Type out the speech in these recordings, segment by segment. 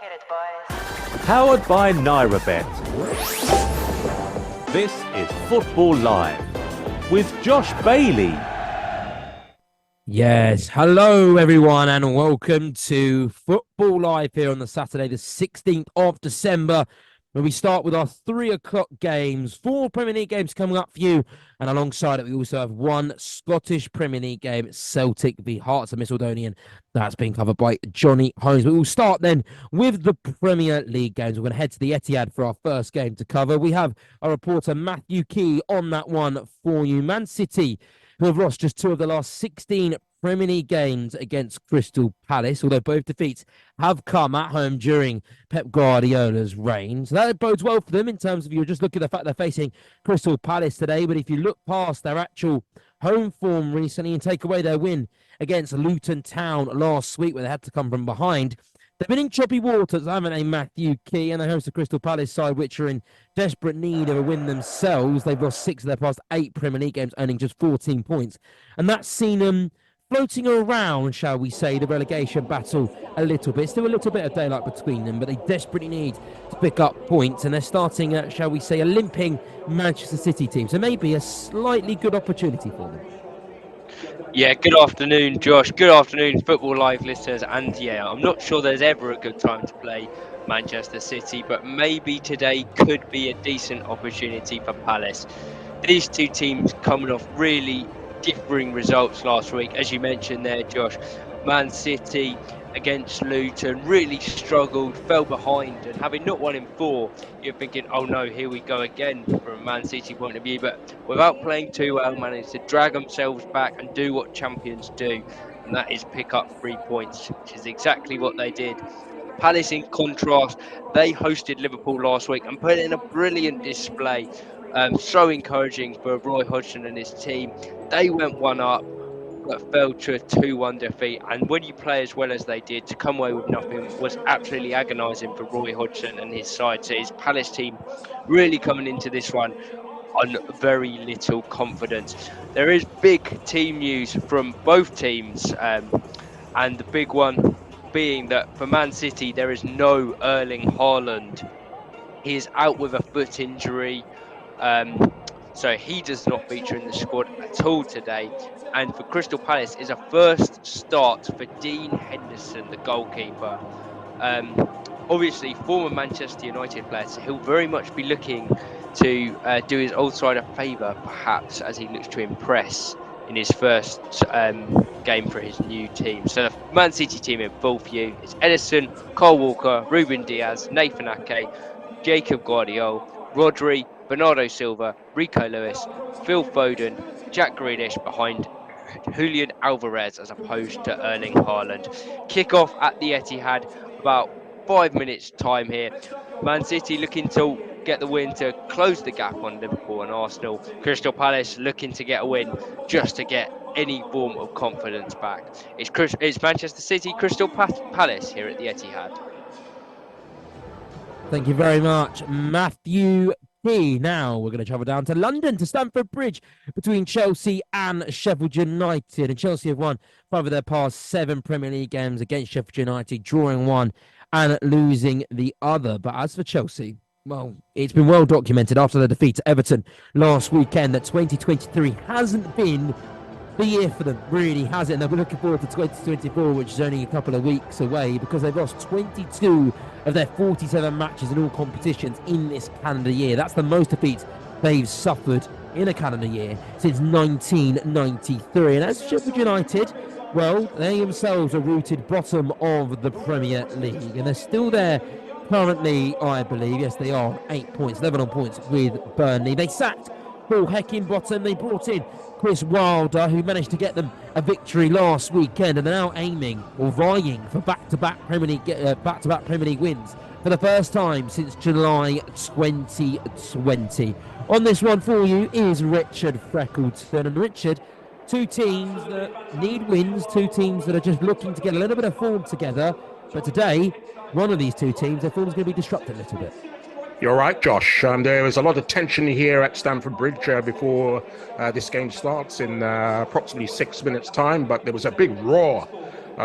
Hit it, boys. Powered by NairaBet. This is Football Live with Josh Bailey. Yes, hello everyone and welcome to Football Live here on the Saturday the 16th of December, where we start with our 3 o'clock games. 4 Premier League games coming up for you, and alongside it we also have 1 Scottish Premier League game, Celtic v Hearts of Misseldonian. That's been covered by Johnny Holmes. But we'll start then with the Premier League games. We're going to head to the Etihad for our first game to cover. We have our reporter Matthew Key on that one for you. Man City, who have lost just 2 of the last 16 Premier League games against Crystal Palace, although both defeats have come at home during Pep Guardiola's reign. So that bodes well for them in terms of, you're just looking at the fact they're facing Crystal Palace today. But if you look past their actual home form recently and take away their win against Luton Town last week, where they had to come from behind, they've been in choppy waters, haven't they, Matthew Key? And they host the Crystal Palace side, which are in desperate need of a win themselves. They've lost 6 of their past 8 Premier League games, earning just 14 points. And that's seen them floating around, shall we say, the relegation battle a little bit. Still a little bit of daylight between them, but they desperately need to pick up points. And they're starting, shall we say, a limping Manchester City team. So maybe a slightly good opportunity for them. Yeah, good afternoon, Josh. Good afternoon, Football Live listeners. And yeah, I'm not sure there's ever a good time to play Manchester City, but maybe today could be a decent opportunity for Palace. These two teams coming off really differing results last week. As you mentioned there, Josh, Man City against Luton really struggled, fell behind, and having not won in 4, you're thinking, oh no, here we go again from a Man City point of view. But without playing too well, managed to drag themselves back and do what champions do, and that is pick up 3 points, which is exactly what they did. Palace, in contrast, they hosted Liverpool last week and put in a brilliant display. So encouraging for Roy Hodgson and his team. They went 1 up, but fell to a 2-1 defeat. And when you play as well as they did, to come away with nothing was absolutely agonising for Roy Hodgson and his side. So his Palace team really coming into this one on very little confidence. There is big team news from both teams, and the big one being that for Man City, there is no Erling Haaland. He is out with a foot injury. So he does not feature in the squad at all today. And for Crystal Palace is a first start for Dean Henderson, the goalkeeper. Obviously, former Manchester United player, so he'll very much be looking to do his old side a favour, perhaps, as he looks to impress in his first game for his new team. So the Man City team in full view is Ederson, Kyle Walker, Ruben Diaz, Nathan Ake, Jacob Guardiola, Rodri, Bernardo Silva, Rico Lewis, Phil Foden, Jack Grealish behind Julian Alvarez as opposed to Erling Haaland. Kick-off at the Etihad, about 5 minutes time here. Man City looking to get the win to close the gap on Liverpool and Arsenal. Crystal Palace looking to get a win just to get any form of confidence back. It's Manchester City, Crystal Palace here at the Etihad. Thank you very much, Matthew Key. Now we're going to travel down to London to Stamford Bridge between Chelsea and Sheffield United. And Chelsea have won 5 of their past 7 Premier League games against Sheffield United, drawing 1 and losing the other. But as for Chelsea, well, it's been well documented after the defeat to Everton last weekend that 2023 hasn't been the year for them, really hasn't. They'll be looking forward to 2024, which is only a couple of weeks away, because they've lost 22 of their 47 matches in all competitions in this calendar year. That's the most defeats they've suffered in a calendar year since 1993. And as Sheffield United, well, they themselves are rooted bottom of the Premier League, and they're still there currently, I believe. Yes, they are on 8 points, 11 on points with Burnley. They sacked Paul Heckingbottom. They brought in Chris Wilder, who managed to get them a victory last weekend, and they're now aiming or vying for back-to-back Premier League wins for the first time since July 2020. On this one for you is Richard Freckleton. And Richard, 2 teams that need wins, 2 teams that are just looking to get a little bit of form together. But today, one of these 2 teams, their form is going to be disrupted a little bit. You're right, Josh. There is a lot of tension here at Stamford Bridge before this game starts in approximately 6 minutes' time, but there was a big roar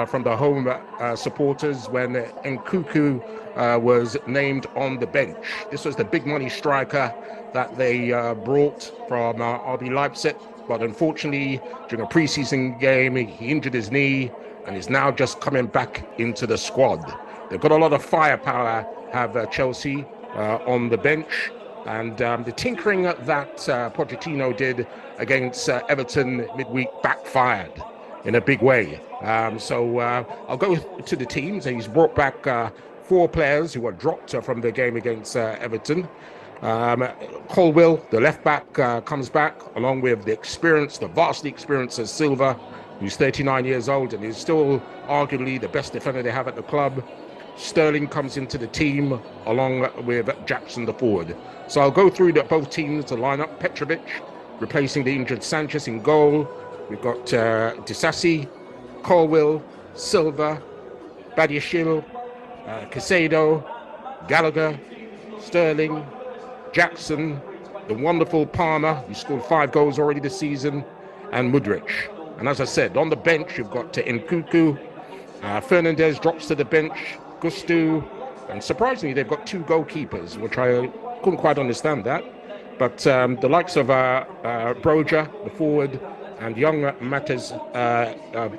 from the home supporters when Nkuku was named on the bench. This was the big money striker that they brought from RB Leipzig, but unfortunately during a preseason game he injured his knee and is now just coming back into the squad. They've got a lot of firepower, have Chelsea on the bench, and the tinkering that Pochettino did against Everton midweek backfired in a big way. So I'll go to the teams. He's brought back 4 players who were dropped from the game against Everton. Colwill, the left back, comes back along with the vastly experienced Silva, who's 39 years old and is still arguably the best defender they have at the club. Sterling comes into the team along with Jackson, the forward. So I'll go through both teams to line up. Petrovic replacing the injured Sanchez in goal. We've got Disasi, Colwill, Silva, Badiashile, Caicedo, Gallagher, Sterling, Jackson, the wonderful Palmer, who scored 5 goals already this season, and Mudryk. And as I said, on the bench, you've got Nkuku, Fernandez drops to the bench, Gustu, and surprisingly, they've got 2 goalkeepers, which I couldn't quite understand that. But the likes of Broja, the forward, and young Matters,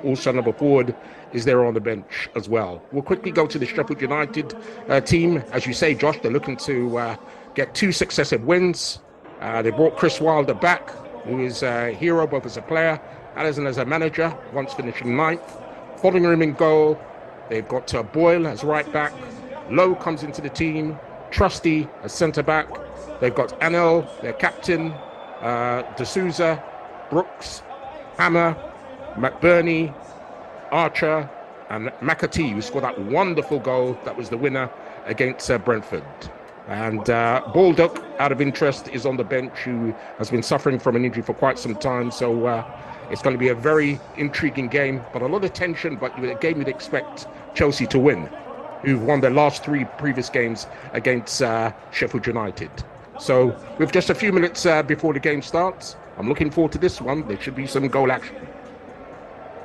also number forward, is there on the bench as well. We'll quickly go to the Sheffield United team. As you say, Josh, they're looking to get 2 successive wins. They brought Chris Wilder back, who is a hero both as a player and as a manager, once finishing 9th. Following in goal, they've got Boyle as right back. Lowe comes into the team. Trusty as centre back. They've got Anel, their captain, D'Souza, Brooks, Hammer, McBurney, Archer, and McAtee, who scored that wonderful goal that was the winner against Brentford. And Baldock, out of interest, is on the bench, who has been suffering from an injury for quite some time. So it's going to be a very intriguing game, but a lot of tension, but a game you'd expect Chelsea to win, who've won their last 3 previous games against Sheffield United. So with just a few minutes before the game starts, I'm looking forward to this one. There should be some goal action.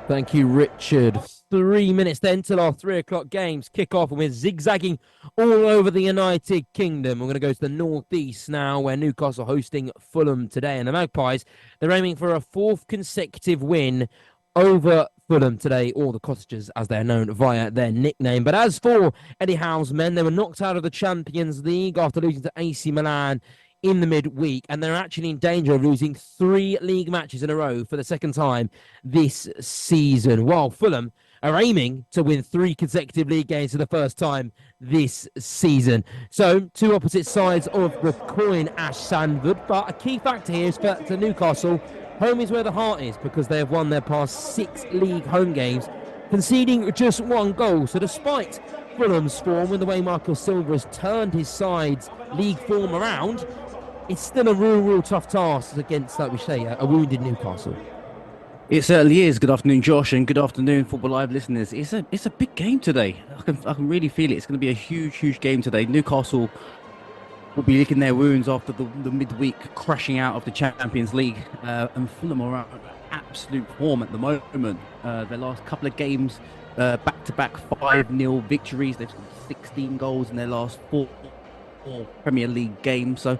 Thank you, Richard. 3 minutes then till our 3 o'clock games kick off, and we're zigzagging all over the United Kingdom. We're going to go to the northeast now, where Newcastle are hosting Fulham today. And the Magpies, they're aiming for a 4th consecutive win over Fulham today, or the Cottagers as they're known via their nickname. But as for Eddie Howe's men, they were knocked out of the Champions League after losing to AC Milan in the midweek, and they're actually in danger of losing 3 league matches in a row for the 2nd time this season, while Fulham are aiming to win 3 consecutive league games for the 1st time this season. So 2 opposite sides of the coin, Ash Sandwood, but a key factor here is for Newcastle, home is where the heart is, because they have won their past 6 league home games, conceding just 1 goal. So despite Fulham's form, with the way Marco Silva has turned his side's league form around, it's still a real tough task against, like we say, a wounded Newcastle. It certainly is. Good afternoon, Josh, and good afternoon, Football Live listeners. It's a big game today. I can really feel it. It's going to be a huge game today. Newcastle will be licking their wounds after the midweek crashing out of the Champions League, and Fulham are at absolute form at the moment. Their last couple of games, back-to-back 5-0 victories. They've scored 16 goals in their last 4 Premier League games. So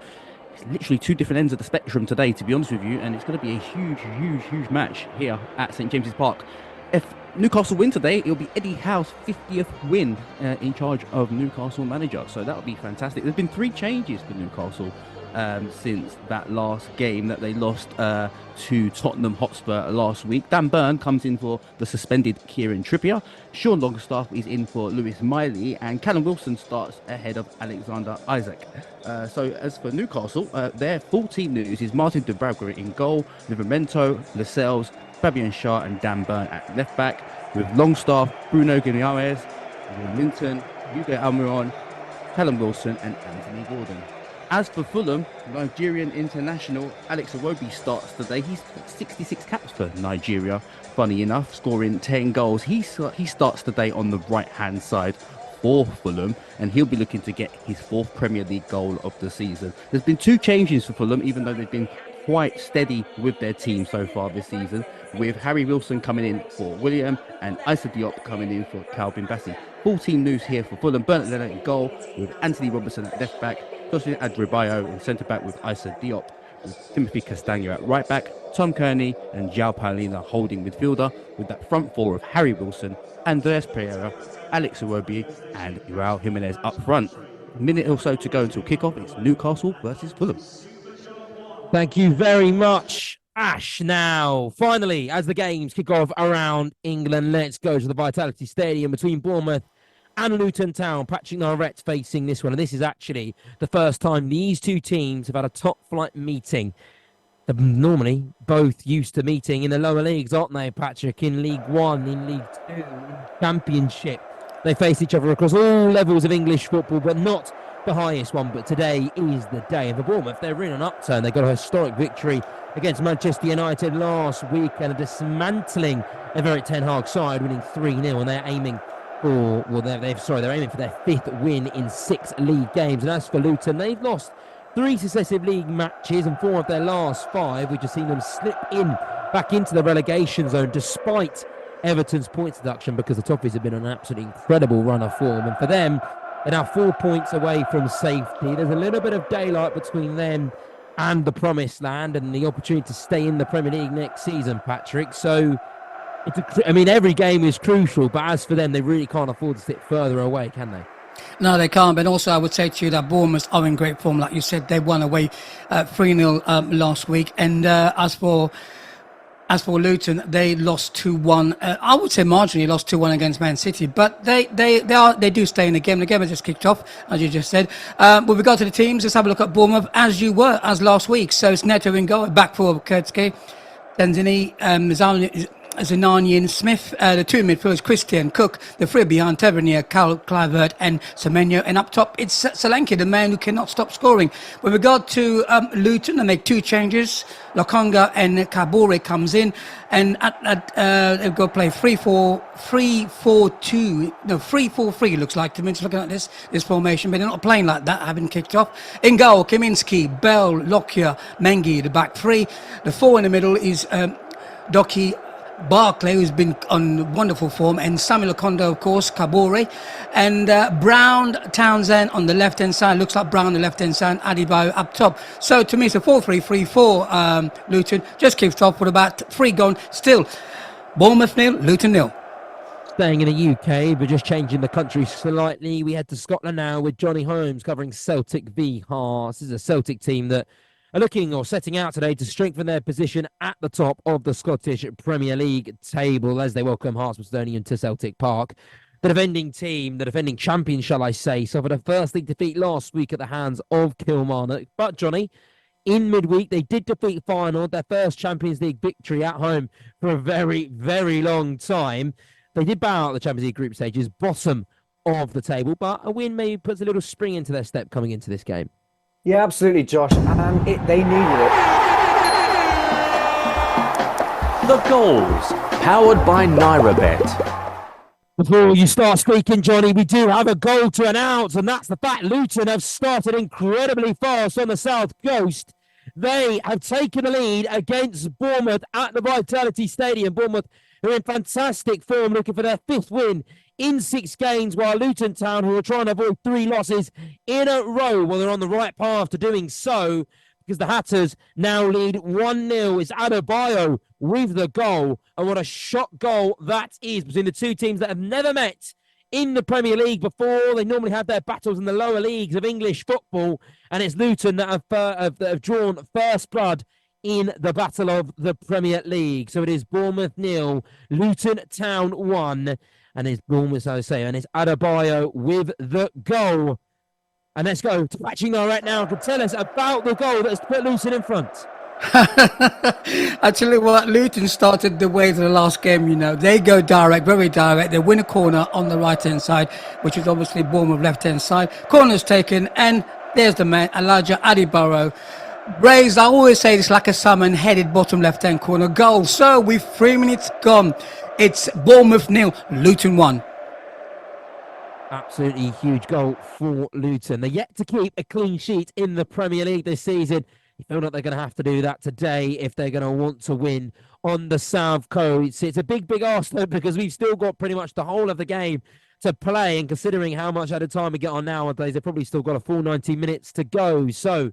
it's literally 2 different ends of the spectrum today, to be honest with you, and it's going to be a huge match here at St James's Park. If Newcastle win today, it'll be Eddie Howe's 50th win in charge of Newcastle manager, so that would be fantastic. There's been 3 changes for Newcastle since that last game that they lost to Tottenham Hotspur last week. Dan Burn comes in for the suspended Kieran Trippier. Sean Longstaff is in for Lewis Miley, and Callum Wilson starts ahead of Alexander Isaac. So as for Newcastle, their full team news is Martin Dubravka in goal, Livramento, Lascelles, Fabian Schär and Dan Burn at left back, with Longstaff, Bruno Guimaraes, Linton, Hugo Almiron, Callum Wilson and Anthony Gordon. As for Fulham, Nigerian international Alex Iwobi starts today. He's got 66 caps for Nigeria, funny enough, scoring 10 goals. He starts today on the right-hand side for Fulham, and he'll be looking to get his 4th Premier League goal of the season. There's been 2 changes for Fulham, even though they've been quite steady with their team so far this season, with Harry Wilson coming in for William and Issa Diop coming in for Calvin Bassey. Full team news here for Fulham. Bernard Leno in goal with Anthony Robertson at left back, Joshua Adebayo in centre back with Issa Diop, with Timothy Castagna at right back, Tom Kearney and João Paulina holding midfielder, with that front four of Harry Wilson, Andreas Pereira, Alex Iwobi and João Jimenez up front. A minute or so to go until kickoff. It's Newcastle versus Fulham. Thank you very much, Ash. Now, finally, as the games kick off around England, let's go to the Vitality Stadium between Bournemouth and Luton Town. Patrick Narrett facing this one. And this is actually the first time these two teams have had a top-flight meeting. They're normally both used to meeting in the lower leagues, aren't they, Patrick? In League One, in League Two, in Championship. They face each other across all levels of English football, but not the highest one. But today is the day. And for Bournemouth, they're in an upturn. They got a historic victory against Manchester United last week and a dismantling of Erik ten Hag's side, winning 3-0. And they're aiming for, they're aiming for their 5th win in 6 league games. And as for Luton, they've lost 3 successive league matches and 4 of their last 5. We've just seen them slip back into the relegation zone despite Everton's points deduction, because the Toffees have been on an absolutely incredible run of form. And for them, they're now 4 points away from safety. There's a little bit of daylight between them and the promised land and the opportunity to stay in the Premier League next season, Patrick. So, every game is crucial, but as for them, they really can't afford to sit further away, can they? No, they can't. But also, I would say to you that Bournemouth are in great form. Like you said, they won away 3-0 last week. And as for Luton, they lost 2-1. I would say marginally lost 2-1 against Man City, but they do stay in the game. The game has just kicked off, as you just said. With regard to the teams, let's have a look at Bournemouth as last week. So it's Neto in goal, back four, Kurtzke, Tanzini, Zanani and Smith, the 2 midfielders, Christian, Cook, the 3 behind, Tavernier, Kluivert and Semenyo, and up top it's Solanke, the man who cannot stop scoring. With regard to Luton, they make 2 changes. Lokonga and Kabore comes in, and they've got to play 3-4-2, no, 3-4-3 looks like to me, just looking at this formation, but they're not playing like that, having kicked off. In goal, Kaminski, Bell, Lockyer, Mengi, the back 3. The 4 in the middle is Doki, Barclay, who's been on wonderful form, and Samuel Okondo, of course, Kabore, and Brown, Townsend on the left-hand side. Looks like Brown on the left-hand side, Adebayo up top. So to me, it's a 4-3-3-4. Luton just keeps off with about 3 gone. Still, Bournemouth 0, Luton 0. Staying in the UK, but just changing the country slightly. We head to Scotland now with Johnny Holmes covering Celtic v Hearts. This is a Celtic team that are looking or setting out today to strengthen their position at the top of the Scottish Premier League table as they welcome Hearts Macedonian to Celtic Park. The defending champion, shall I say, suffered a first league defeat last week at the hands of Kilmarnock. But, Johnny, in midweek, they did defeat Feyenoord, their first Champions League victory at home for a very, very long time. They did bow out the Champions League group stages, bottom of the table, but a win maybe puts a little spring into their step coming into this game. Yeah, absolutely, Josh. They needed it. The goals, powered by NairaBet. Before you start speaking, Johnny, we do have a goal to announce, and that's the fact Luton have started incredibly fast on the south coast. They have taken the lead against Bournemouth at the Vitality Stadium. Bournemouth are in fantastic form, looking for their 5th win in 6 games, while Luton Town, who are trying to avoid 3 losses in a row, well, they're on the right path to doing so, because the Hatters now lead 1-0. It's Adebayo with the goal, and what a shot goal that is between the 2 teams that have never met in the Premier League before. They normally have their battles in the lower leagues of English football, and it's Luton that have drawn first blood in the battle of the Premier League. So it is Bournemouth 0, Luton Town 1, and it's Bournemouth, I say, and it's Adebayo with the goal. And let's go to Patrick right now to tell us about the goal that has put Luton in front. I tell you what, Luton started the way to the last game, They go direct, very direct. They win a corner on the right-hand side, which is obviously Bournemouth left-hand side. Corner's taken, and there's the man, Elijah Adebayo. Raised, I always say this like a salmon, headed bottom left-hand corner goal. So with 3 minutes gone, it's Bournemouth 0, Luton 1. Absolutely huge goal for Luton. They're yet to keep a clean sheet in the Premier League this season. You feel like they're going to have to do that today if they're going to want to win on the South Coast. It's a big ask, though, because we've still got pretty much the whole of the game to play. And considering how much at a time we get on nowadays, they've probably still got a full 90 minutes to go. So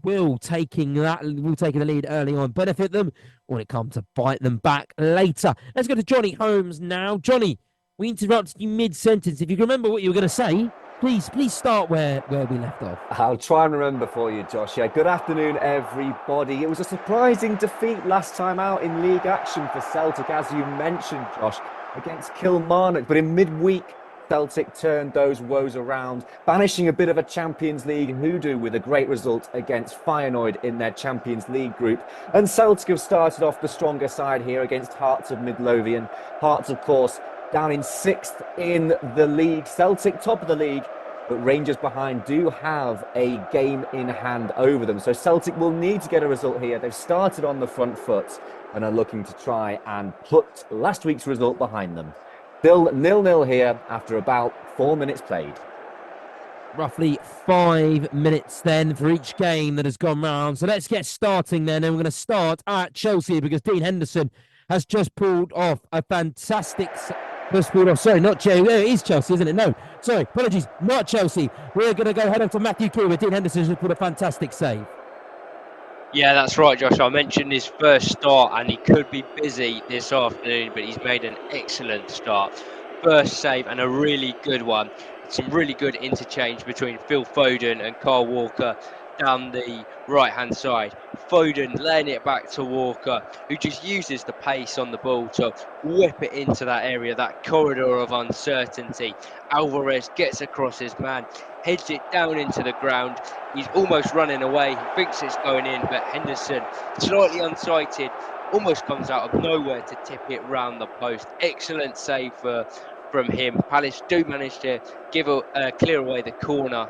will taking the lead early on benefit them, or will it come to bite them back later? Let's go to Johnny Holmes now. Johnny, we interrupted you mid-sentence. If you can remember what you were going to say, please start where we left off. I'll try and remember for you, Josh. Yeah, good afternoon, everybody. It was a surprising defeat last time out in league action for Celtic, as you mentioned, Josh, against Kilmarnock. But in midweek, Celtic turned those woes around, banishing a bit of a Champions League hoodoo with a great result against Feyenoord in their Champions League group. And Celtic have started off the stronger side here against Hearts of Midlothian. Hearts, of course, down in 6th in the league. Celtic top of the league, but Rangers behind do have a game in hand over them. So Celtic will need to get a result here. They've started on the front foot and are looking to try and put last week's result behind them. Still 0-0 here after about 4 minutes played. Roughly 5 minutes then for each game that has gone round. So let's get starting then. And we're going to start at Chelsea because Dean Henderson has just pulled off a fantastic... Sorry, not Chelsea. It is Chelsea, isn't it? No, sorry, apologies, not Chelsea. We're going to go head on to Matthew Kew, where Dean Henderson has put a fantastic save. Yeah, that's right, Josh. I mentioned his first start, and he could be busy this afternoon, but he's made an excellent start. First save and a really good one. Some really good interchange between Phil Foden and Kyle Walker down the right-hand side. Foden laying it back to Walker, who just uses the pace on the ball to whip it into that area, that corridor of uncertainty. Alvarez gets across his man, heads it down into the ground. He's almost running away. He thinks it's going in, but Henderson, slightly unsighted, almost comes out of nowhere to tip it round the post. Excellent save from him. Palace do manage to clear away the corner.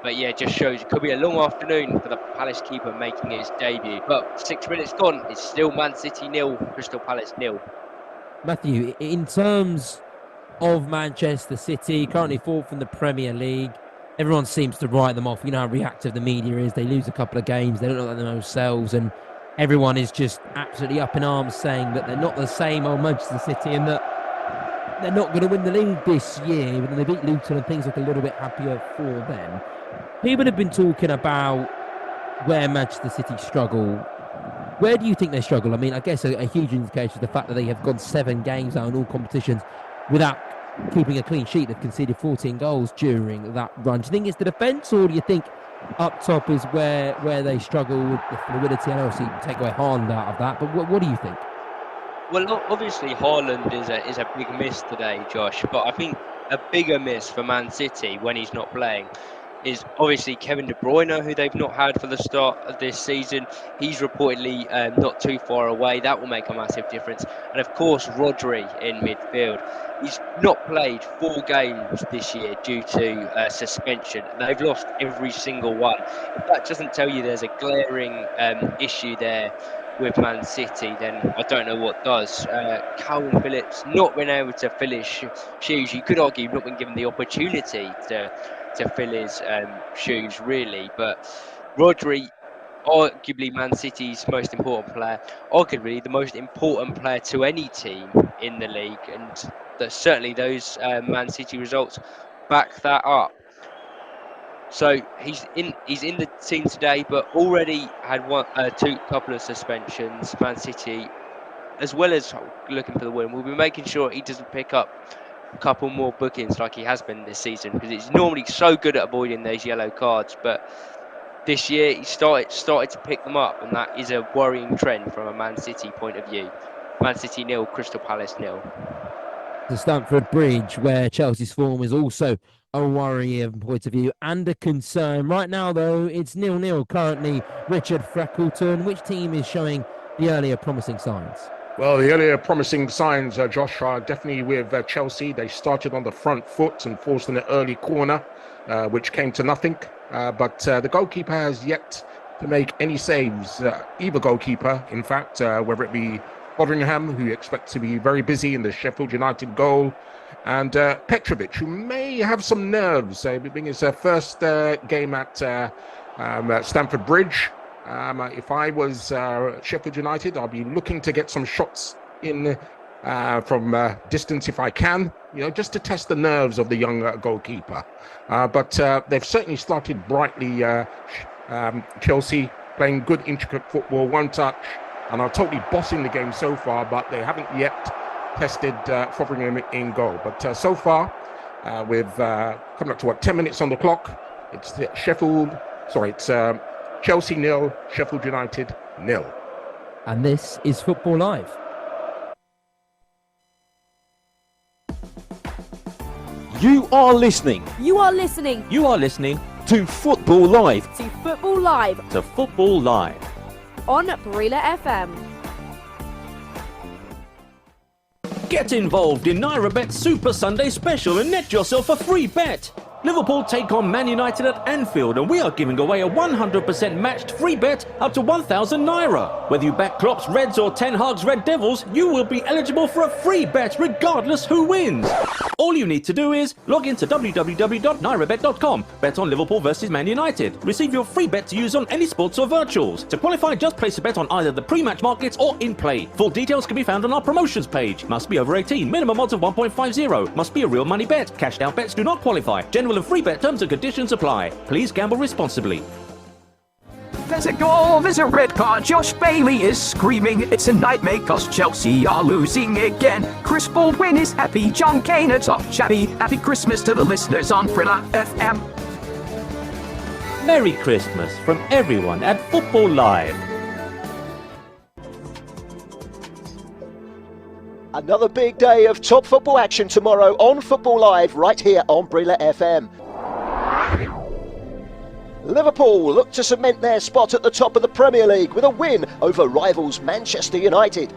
But yeah, just shows it could be a long afternoon for the Palace keeper making his debut. But 6 minutes gone, it's still Man City 0, Crystal Palace 0. Matthew, in terms of Manchester City, currently 4th in the Premier League, everyone seems to write them off. You know how reactive the media is. They lose a couple of games, they don't look like themselves, and everyone is just absolutely up in arms saying that they're not the same old Manchester City and that they're not going to win the league this year. But then they beat Luton and things look a little bit happier for them. People have been talking about where Manchester City struggle. Where do you think they struggle? I mean, I guess a huge indication is the fact that they have gone 7 games now in all competitions without keeping a clean sheet. They've conceded 14 goals during that run. Do you think it's the defence, or do you think up top is where they struggle with the fluidity? And obviously take away Haaland out of that, but what do you think? Well, obviously Haaland is a big miss today, Josh, but I think a bigger miss for Man City when he's not playing is obviously Kevin De Bruyne, who they've not had for the start of this season. He's reportedly not too far away. That will make a massive difference. And of course, Rodri in midfield. He's not played 4 games this year due to suspension. They've lost every single one. If that doesn't tell you there's a glaring issue there with Man City, then I don't know what does. Calvin Phillips not been able to fill his shoes. You could argue not been given the opportunity to fill his shoes, really. But Rodri, arguably Man City's most important player, arguably the most important player to any team in the league, and certainly those Man City results back that up. So he's in the team today, but already had couple of suspensions. Man City, as well as looking for the win, will be making sure he doesn't pick up a couple more bookings like he has been this season, because he's normally so good at avoiding those yellow cards. But this year he started to pick them up, and that is a worrying trend from a Man City point of view. Man City 0, Crystal Palace 0. To Stamford Bridge, where Chelsea's form is also a worrying point of view and a concern. Right now, though, it's 0-0 currently. Richard Freckleton, which team is showing the earlier promising signs? Well, the earlier promising signs, Josh, are definitely with Chelsea. They started on the front foot and forced an early corner, which came to nothing. But the goalkeeper has yet to make any saves. Either goalkeeper, in fact, whether it be Fotheringham, who you expect to be very busy in the Sheffield United goal, and Petrovic, who may have some nerves, being his first game at Stamford Bridge. If I was Sheffield United, I'd be looking to get some shots in from distance if I can, just to test the nerves of the young goalkeeper. But they've certainly started brightly, Chelsea, playing good intricate football, one touch, and are totally bossing the game so far, but they haven't yet tested Fotheringham in goal. But so far, with coming up to 10 minutes on the clock, it's Chelsea 0, Sheffield United 0. And this is Football Live. You are listening. You are listening You are listening to Football Live. to Football Live To Football Live. on Brila FM. Get involved in NairaBet's Super Sunday Special and net yourself a free bet. Liverpool take on Man United at Anfield, and we are giving away a 100% matched free bet up to 1,000 Naira. Whether you back Klopp's Reds or Ten Hag's Red Devils, you will be eligible for a free bet regardless who wins. All you need to do is log into www.nairabet.com, bet on Liverpool versus Man United, receive your free bet to use on any sports or virtuals. To qualify, just place a bet on either the pre-match markets or in play. Full details can be found on our promotions page. Must be over 18, minimum odds of 1.50, must be a real money bet. Cashed out bets do not qualify. General and free bet terms and conditions apply. Please gamble responsibly. There's a goal, there's a red card, Josh Bailey is screaming, it's a nightmare cause Chelsea are losing again. Chris Baldwin is happy, John Kaynard's off chatty, happy Christmas to the listeners on Brila FM. Merry Christmas from everyone at Football Live. Another big day of top football action tomorrow on Football Live right here on Brila FM. Liverpool look to cement their spot at the top of the Premier League with a win over rivals Manchester United.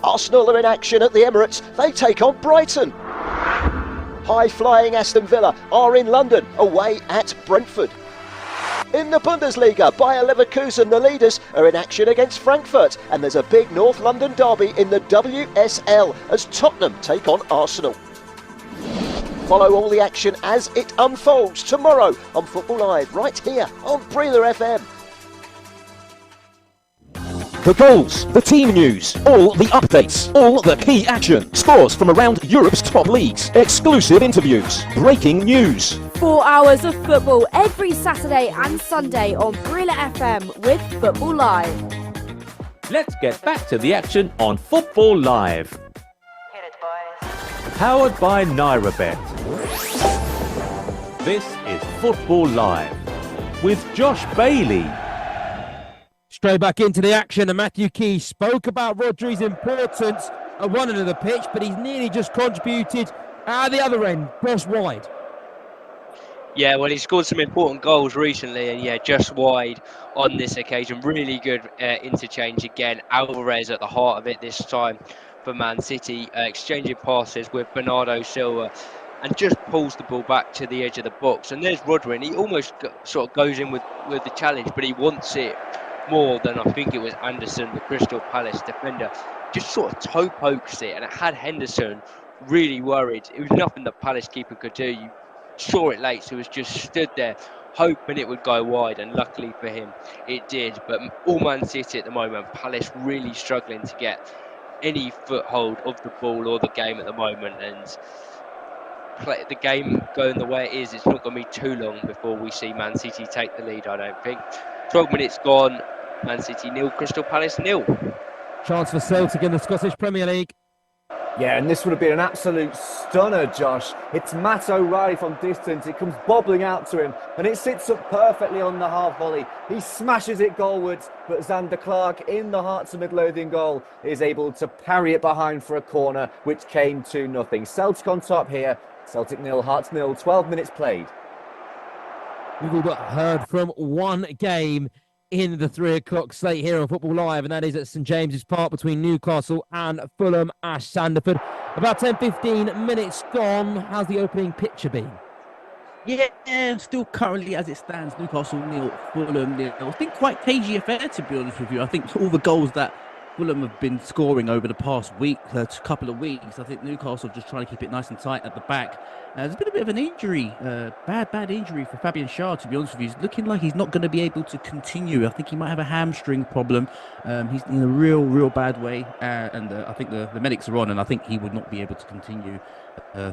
Arsenal are in action at the Emirates, they take on Brighton. High-flying Aston Villa are in London, away at Brentford. In the Bundesliga, Bayer Leverkusen, the leaders, are in action against Frankfurt, and there's a big North London derby in the WSL as Tottenham take on Arsenal. Follow all the action as it unfolds tomorrow on Football Live, right here on Brila FM. The goals, the team news, all the updates, all the key action, scores from around Europe's top leagues, exclusive interviews, breaking news. 4 hours of football every Saturday and Sunday on Brila FM with Football Live. Let's get back to the action on Football Live. Powered by NairaBet. This is Football Live with Josh Bailey. Straight back into the action, and Matthew Key spoke about Rodri's importance at one end of the pitch, but he's nearly just contributed at the other end, cross wide. Yeah, well, he scored some important goals recently, and yeah, just wide on this occasion. Really good interchange again. Alvarez at the heart of it this time for Man City, exchanging passes with Bernardo Silva, and just pulls the ball back to the edge of the box. And there's Rodri, and he almost sort of goes in with the challenge, but he wants it more than I think it was Anderson, the Crystal Palace defender. Just sort of toe pokes it, and it had Henderson really worried. It was nothing the Palace keeper could do. You saw it late, so he was just stood there hoping it would go wide, and luckily for him it did. But all Man City at the moment, Palace really struggling to get any foothold of the ball or the game at the moment, and play the game going the way it is, it's not going to be too long before we see Man City take the lead, I don't think. 12 minutes gone, Man City 0, Crystal Palace 0. Chance for Celtic in the Scottish Premier League. Yeah, and this would have been an absolute stunner, Josh. It's Matt O'Reilly from distance. It comes bobbling out to him, and it sits up perfectly on the half volley. He smashes it goalwards, but Xander Clark, in the Hearts of Midlothian goal, is able to parry it behind for a corner, which came to nothing. Celtic on top here. Celtic 0, Hearts 0, 12 minutes played. We've all got heard from one game in the 3 o'clock slate here on Football Live, and that is at St James's Park between Newcastle and Fulham. Ash Sandiford. About 10-15 minutes gone. How's the opening picture been? Yeah, still currently as it stands, Newcastle 0, Fulham 0. It's been quite cagey affair, to be honest with you. I think all the goals that Fulham have been scoring over the past week, couple of weeks. I think Newcastle just trying to keep it nice and tight at the back. There's been a bit of an injury, bad injury for Fabian Schär, to be honest with you. He's looking like he's not going to be able to continue. I think he might have a hamstring problem. He's in a real bad way, and I think the medics are on, and I think he would not be able to continue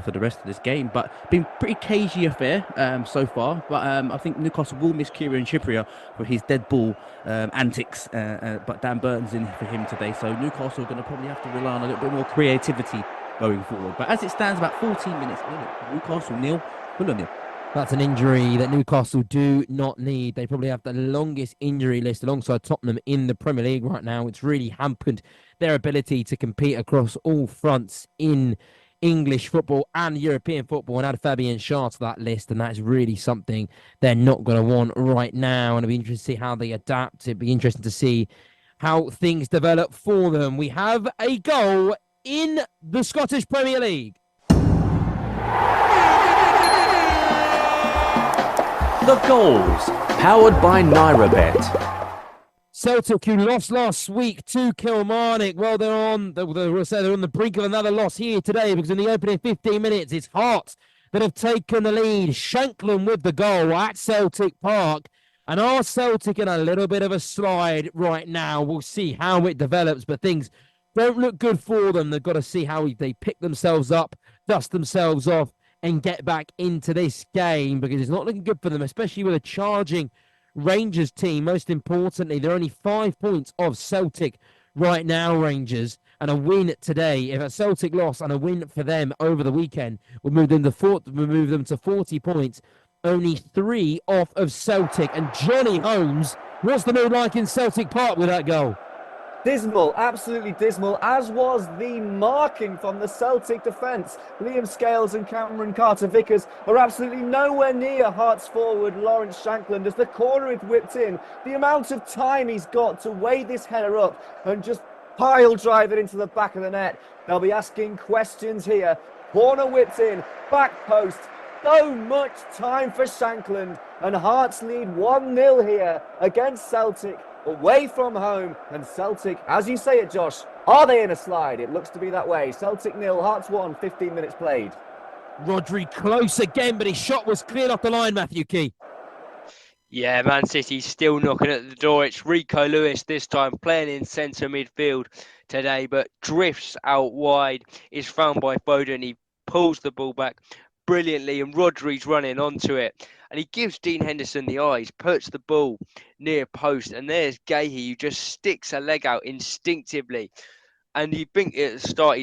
for the rest of this game. But been pretty cagey affair so far. But I think Newcastle will miss Kieran Trippier for his dead ball antics. But Dan Burton's in for him today, so Newcastle are going to probably have to rely on a little bit more creativity going forward. But as it stands, about 14 minutes in, Newcastle 0, Fulham 0. That's an injury that Newcastle do not need. They probably have the longest injury list alongside Tottenham in the Premier League right now. It's really hampered their ability to compete across all fronts in English football and European football, and add Fabian Schär to that list, and that's really something they're not going to want right now. And it'll be interesting to see how they adapt. It'll be interesting to see how things develop for them. We have a goal in the Scottish Premier League. The goals, powered by NairaBet. Celtic, who lost last week to Kilmarnock, well, they're on the brink of another loss here today, because in the opening 15 minutes, it's Hearts that have taken the lead. Shankland with the goal at Celtic Park. And are Celtic in a little bit of a slide right now? We'll see how it develops, but things don't look good for them. They've got to see how they pick themselves up, dust themselves off, and get back into this game, because it's not looking good for them, especially with a charging Rangers team. Most importantly, they're only 5 points off Celtic right now, Rangers, and a win today. If a Celtic loss and a win for them over the weekend will move them to 40 points, only 3 off of Celtic. And Johnny Holmes, what's the mood like in Celtic Park with that goal? Dismal, absolutely dismal, as was the marking from the Celtic defence. Liam Scales and Cameron Carter-Vickers are absolutely nowhere near Hearts forward Lawrence Shankland as the corner is whipped in. The amount of time he's got to weigh this header up and just pile drive it into the back of the net. They'll be asking questions here. Corner whipped in, back post. So much time for Shankland, and Hearts lead 1-0 here against Celtic, away from home. And Celtic, as you say it, Josh, are they in a slide? It looks to be that way. Celtic 0, Hearts 1, 15 minutes played. Rodri close again, but his shot was cleared off the line, Matthew Key. Yeah, Man City still knocking at the door. It's Rico Lewis this time, playing in centre midfield today, but drifts out wide. Is found by Foden. He pulls the ball back brilliantly, and Rodri's running onto it, and he gives Dean Henderson the eyes, puts the ball near post, and there's Gahey, who just sticks a leg out instinctively, and you think at the start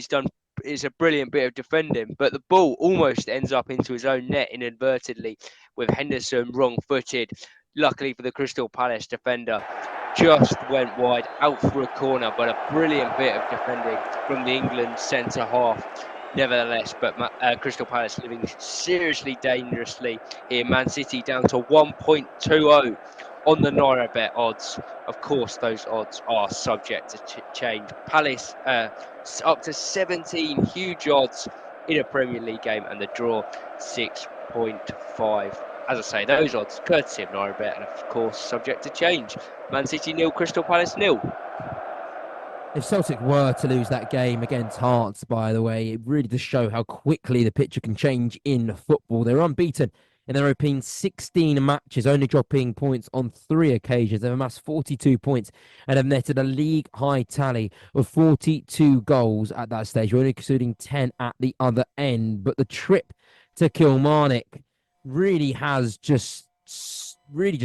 it's a brilliant bit of defending, but the ball almost ends up into his own net inadvertently, with Henderson wrong-footed. Luckily for the Crystal Palace defender, just went wide out for a corner, but a brilliant bit of defending from the England centre half. Nevertheless, but Crystal Palace living seriously dangerously here. Man City down to 1.20 on the NairaBet odds. Of course, those odds are subject to change. Palace up to 17 huge odds in a Premier League game, and the draw 6.5. As I say, those odds courtesy of NairaBet, and of course subject to change. Man City 0, Crystal Palace 0. If Celtic were to lose that game against Hearts, by the way, it really does show how quickly the picture can change in football. They're unbeaten in their opening 16 matches, only dropping points on 3 occasions. They've amassed 42 points and have netted a league-high tally of 42 goals at that stage, only including 10 at the other end. But the trip to Kilmarnock really has just really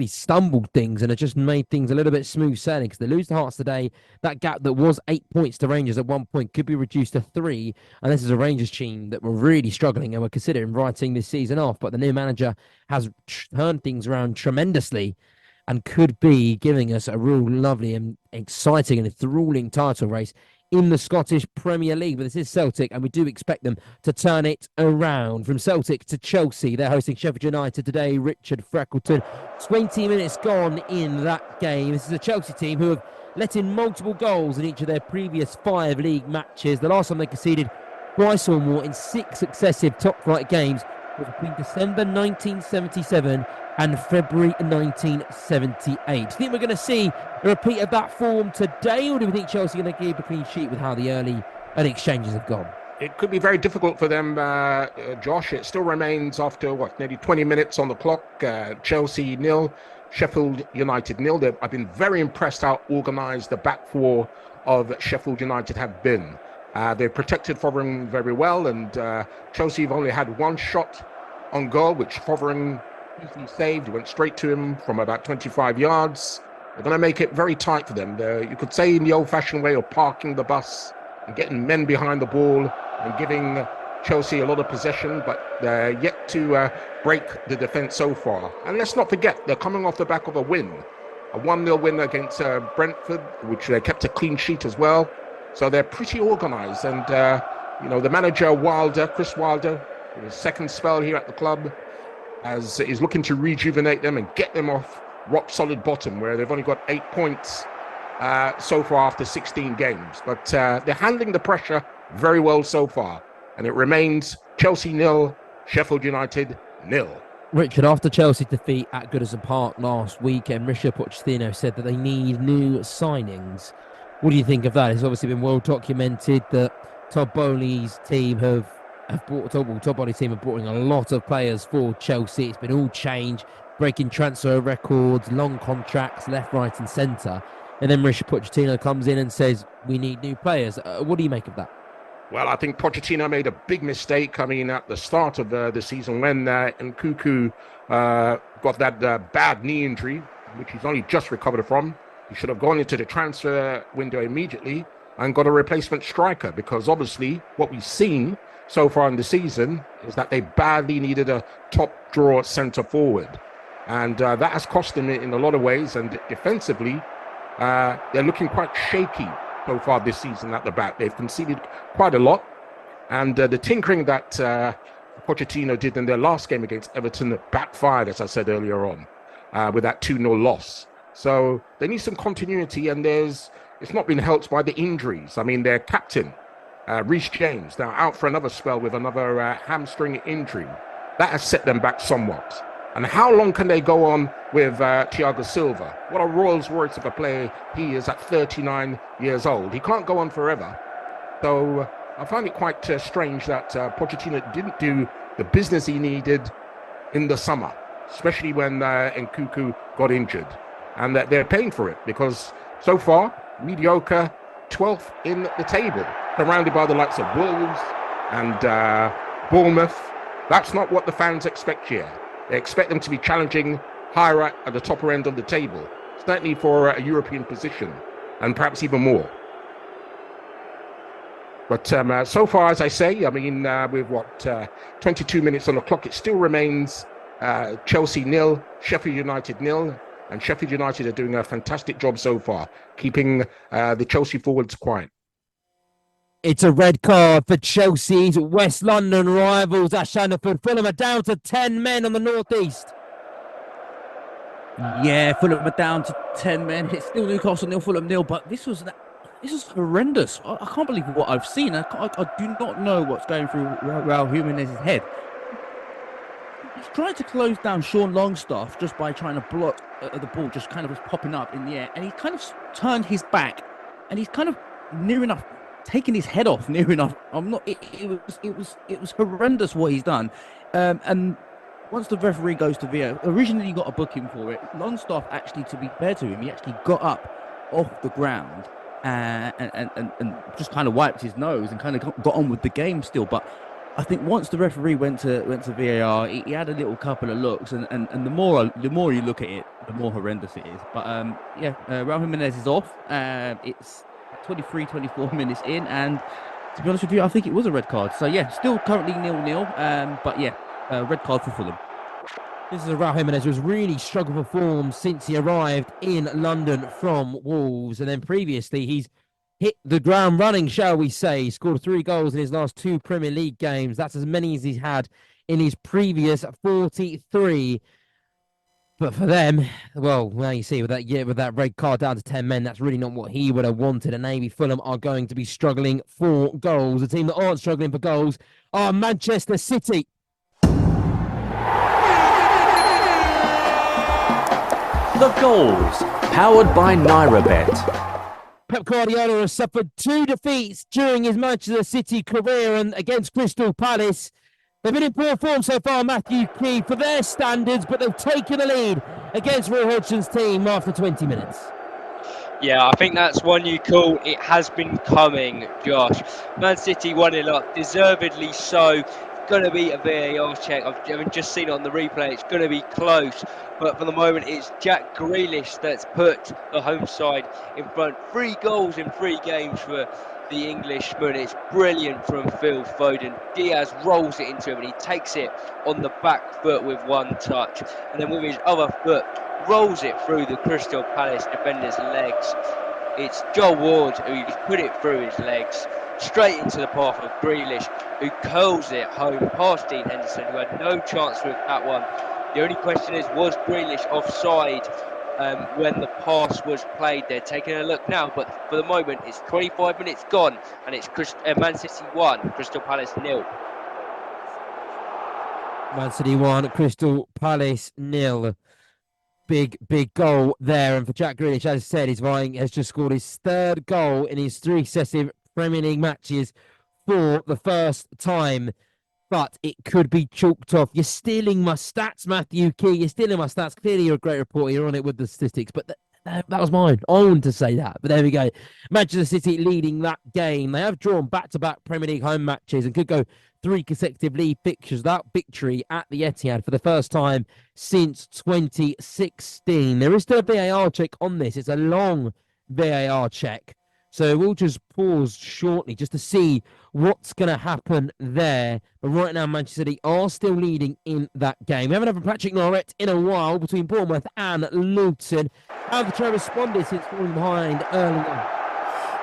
stumbled things, and it just made things a little bit smooth sailing, because they lose to Hearts today. That gap that was 8 points to Rangers at one point could be reduced to 3, and this is a Rangers team that were really struggling and were considering writing this season off, but the new manager has turned things around tremendously and could be giving us a real lovely and exciting and enthralling title race in the Scottish Premier League. But this is Celtic, and we do expect them to turn it around. From Celtic to Chelsea, they're hosting Sheffield United today. Richard Freckleton, 20 minutes gone in that game. This is a Chelsea team who have let in multiple goals in each of their previous 5 league matches. The last time they conceded twice or more in 6 successive top-flight games was between December 1977 and February 1978. Do you think we're going to see a repeat of that form today, or do we think Chelsea are going to keep a clean sheet with how the early exchanges have gone? It could be very difficult for them, Josh. It still remains after, nearly 20 minutes on the clock. Chelsea 0, Sheffield United 0. I've been very impressed how organised the back four of Sheffield United have been. They've protected Fotheringham very well, and Chelsea have only had one shot on goal, which Fotheringham easily saved. He went straight to him from about 25 yards. They're going to make it very tight for them. You could say in the old-fashioned way of parking the bus and getting men behind the ball and giving Chelsea a lot of possession, but they're yet to break the defence so far. And let's not forget, they're coming off the back of a win, a 1-0 win against Brentford, which they kept a clean sheet as well. So they're pretty organised. And, the manager, Chris Wilder, in his second spell here at the club, is looking to rejuvenate them and get them off rock-solid bottom, where they've only got 8 points so far after 16 games. But they're handling the pressure very well so far, and it remains Chelsea 0, Sheffield United 0. Richard, after Chelsea's defeat at Goodison Park last weekend, Mauricio Pochettino said that they need new signings. What do you think of that? It's obviously been well documented that Todd Bowley's team have brought in a lot of players for Chelsea. It's been all change, breaking transfer records, long contracts, left, right, and centre. And then Mauricio Pochettino comes in and says, we need new players. What do you make of that? Well, I think Pochettino made a big mistake. I mean, at the start of the season when Nkunku got that bad knee injury, which he's only just recovered from, he should have gone into the transfer window immediately and got a replacement striker, because obviously what we've seen so far in the season is that they badly needed a top draw centre forward. And that has cost them in a lot of ways. And defensively, they're looking quite shaky so far this season at the back. They've conceded quite a lot. And the tinkering that Pochettino did in their last game against Everton backfired, as I said earlier on, with that 2-0 loss. So they need some continuity, and it's not been helped by the injuries. I mean, their captain, Reece James, now out for another spell with another hamstring injury. That has set them back somewhat. And how long can they go on with Thiago Silva? What a Rolls Royce of a player he is at 39 years old. He can't go on forever. So I find it quite strange that Pochettino didn't do the business he needed in the summer, especially when Nkunku got injured. And that they're paying for it, because so far, mediocre, 12th in the table, surrounded by the likes of Wolves and Bournemouth. That's not what the fans expect here. They expect them to be challenging higher at the topper end of the table, certainly for a European position, and perhaps even more. But so far, as I say, I mean, with 22 minutes on the clock, it still remains Chelsea 0, Sheffield United 0, and Sheffield United are doing a fantastic job so far, keeping the Chelsea forwards quiet. It's a red card for Chelsea's West London rivals at Shanaford. Fulham are down to 10 men on the northeast. Yeah, Fulham are down to 10 men. It's still Newcastle 0, Fulham 0, but this was horrendous. I can't believe what I've seen. I do not know what's going through Raul Jimenez's head. He's trying to close down Sean Longstaff just by trying to block the ball, just kind of was popping up in the air, and he kind of turned his back, and he's kind of near enough taking his head off near enough. It was horrendous what he's done. And once the referee goes to VAR, originally he got a booking for it. Longstaff, actually, to be fair to him, he actually got up off the ground and just kind of wiped his nose and kind of got on with the game still. But I think once the referee went to VAR, he had a little couple of looks, and the more you look at it, the more horrendous it is. But Raul Jimenez is off. It's 24 minutes in, and to be honest with you, I think it was a red card. So yeah, still currently 0-0. But yeah, red card for Fulham. This is a Raul Jimenez who's really struggled for form since he arrived in London from Wolves, and then previously he's hit the ground running, shall we say. He scored 3 goals in his last 2 Premier League games. That's as many as he's had in his previous 43. But for them, well, now you see with that red card down to 10 men, that's really not what he would have wanted. And maybe Fulham are going to be struggling for goals. The team that aren't struggling for goals are Manchester City. The goals, powered by NairaBet. Pep Guardiola has suffered 2 defeats during his Manchester City career, and against Crystal Palace. They've been in poor form so far, Matthew Key, for their standards, but they've taken the lead against Roy Hodgson's team after 20 minutes. Yeah, I think that's one you call. It has been coming, Josh. Man City 1-0 up, deservedly so. Going to be a VAR check. I've just seen it on the replay. It's going to be close, but for the moment, it's Jack Grealish that's put the home side in front. 3 goals in 3 games for the Englishman. It's brilliant from Phil Foden. Diaz rolls it into him, and he takes it on the back foot with 1 touch, and then with his other foot, rolls it through the Crystal Palace defender's legs. It's Joel Ward who's put it through his legs, straight into the path of Grealish, who curls it home past Dean Henderson, who had no chance with that one. The only question is, was Grealish offside when the pass was played? They're taking a look now, but for the moment, it's 25 minutes gone, and it's Man City 1, Crystal Palace 0. Man City 1, Crystal Palace 0. Big goal there. And for Jack Grealish, as I said, has just scored his 3rd goal in his 3 successive Premier League matches for the first time. But it could be chalked off. You're stealing my stats, Matthew Key. You're stealing my stats. Clearly, you're a great reporter. You're on it with the statistics. But that was mine. I wanted to say that. But there we go. Manchester City leading that game. They have drawn back-to-back Premier League home matches and could go 3 consecutive league fixtures without victory at the Etihad for the first time since 2016. There is still a VAR check on this. It's a long VAR check. So we'll just pause shortly just to see what's going to happen there. But right now, Manchester City are still leading in that game. We haven't had Patrick Norret in a while between Bournemouth and Luton. How have the Trevor responded since falling behind early on?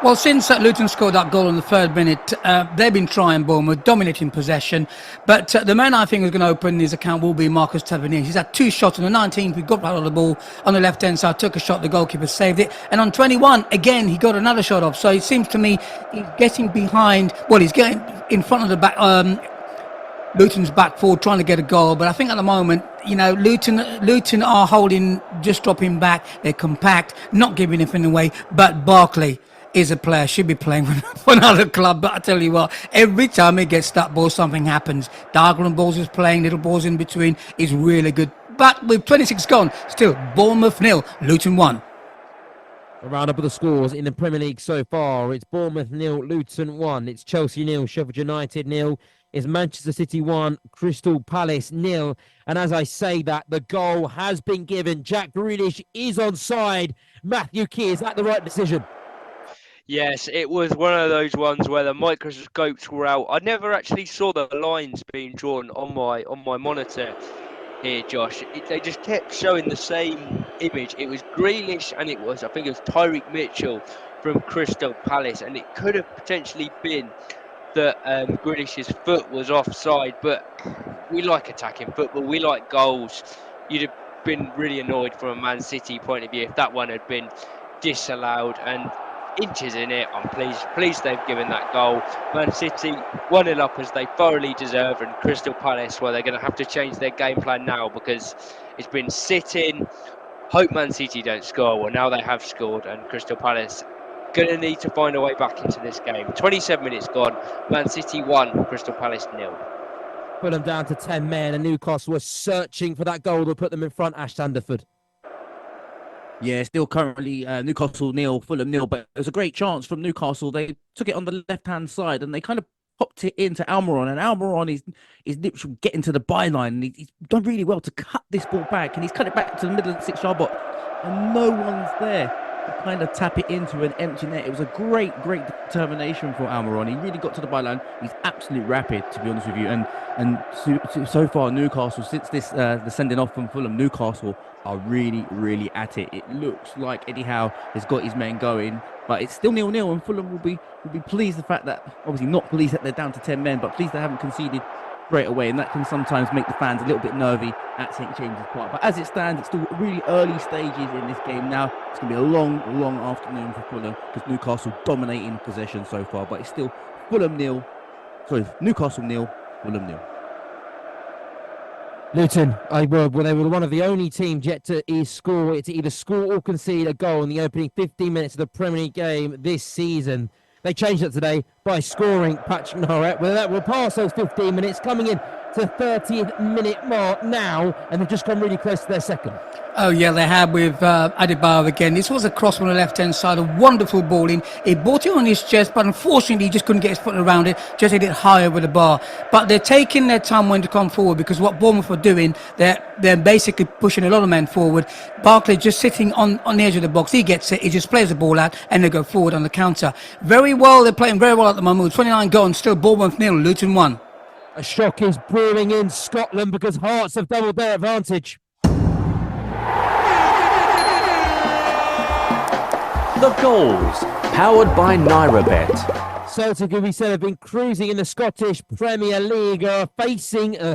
Well, since Luton scored that goal in the 3rd minute, they've been trying Bournemouth, dominating possession. But the man I think who's going to open his account will be Marcus Tavernier. He's had 2 shots on the 19th. He got right on the ball on the left-hand side, took a shot, the goalkeeper saved it. And on 21, again, he got another shot off. So it seems to me he's getting behind, he's getting in front of the back, Luton's back forward, trying to get a goal. But I think at the moment, Luton are holding, just dropping back. They're compact, not giving anything away. But Barkley is a player, should be playing for another club, but I tell you what, every time he gets that ball, something happens. Diagonal balls is playing, little balls in between, is really good. But with 26 gone, still Bournemouth 0, Luton 1. A roundup of the scores in the Premier League so far. It's Bournemouth 0, Luton 1. It's Chelsea 0, Sheffield United 0. It's Manchester City 1, Crystal Palace 0. And as I say that, the goal has been given. Jack Grealish is onside. Matthew Key, is that the right decision? Yes, it was one of those ones where the microscopes were out. I never actually saw the lines being drawn on my monitor here, Josh. They just kept showing the same image. It was Grealish and I think it was Tyreek Mitchell from Crystal Palace, and it could have potentially been that Grealish's foot was offside, but we like attacking football. We like goals. You'd have been really annoyed from a Man City point of view if that one had been disallowed, and inches in it. I'm pleased they've given that goal. Man City 1-0 up as they thoroughly deserve, and Crystal Palace, well, they're going to have to change their game plan now because it's been sit-in, hope Man City don't score. Well, now they have scored, and Crystal Palace going to need to find a way back into this game. 27 minutes gone, Man City 1, Crystal Palace 0. Put them down to 10 men, and Newcastle were searching for that goal to put them in front. Ash Sandiford. Yeah, still currently Newcastle 0, Fulham 0, but it was a great chance from Newcastle. They took it on the left-hand side and they kind of popped it into Almiron, and Almiron is literally getting to the byline, and he's done really well to cut this ball back, and he's cut it back to the middle of the 6-yard box, and no one's there to kind of tap it into an empty net. It was a great determination for Almiron. He really got to the byline. He's absolutely rapid, to be honest with you, and so far Newcastle, since this the sending off from Fulham, Newcastle are really at it. It looks like Eddie Howe has got his men going, but it's still 0-0, and Fulham will be pleased the fact that, obviously not pleased that they're down to 10 men, but pleased they haven't conceded straight away, and that can sometimes make the fans a little bit nervy at St James's Park. But as it stands, it's still really early stages in this game now. It's going to be a long afternoon for Fulham because Newcastle dominating possession so far, but it's still Newcastle 0, Fulham 0. Luton, they were one of the only teams yet to either score or concede a goal in the opening 15 minutes of the Premier League game this season. They changed it today by scoring Patrick Norret. Well, that will pass those 15 minutes, coming in to the 30th minute mark now, and they've just come really close to their second. Oh, yeah, they have with Adebayo again. This was a cross on the left-hand side, a wonderful ball in. He brought it on his chest, but unfortunately he just couldn't get his foot around it, just hit it high over the bar. But they're taking their time when to come forward, because what Bournemouth are doing, they're basically pushing a lot of men forward. Barkley just sitting on the edge of the box. He gets it, he just plays the ball out, and they go forward on the counter. Very well, they're playing very well at the moment. With 29 gone, still Bournemouth 0, Luton 1. A shock is brewing in Scotland because Hearts have doubled their advantage. The goals, powered by NairaBet. Celtic, who we said have been cruising in the Scottish Premier League, are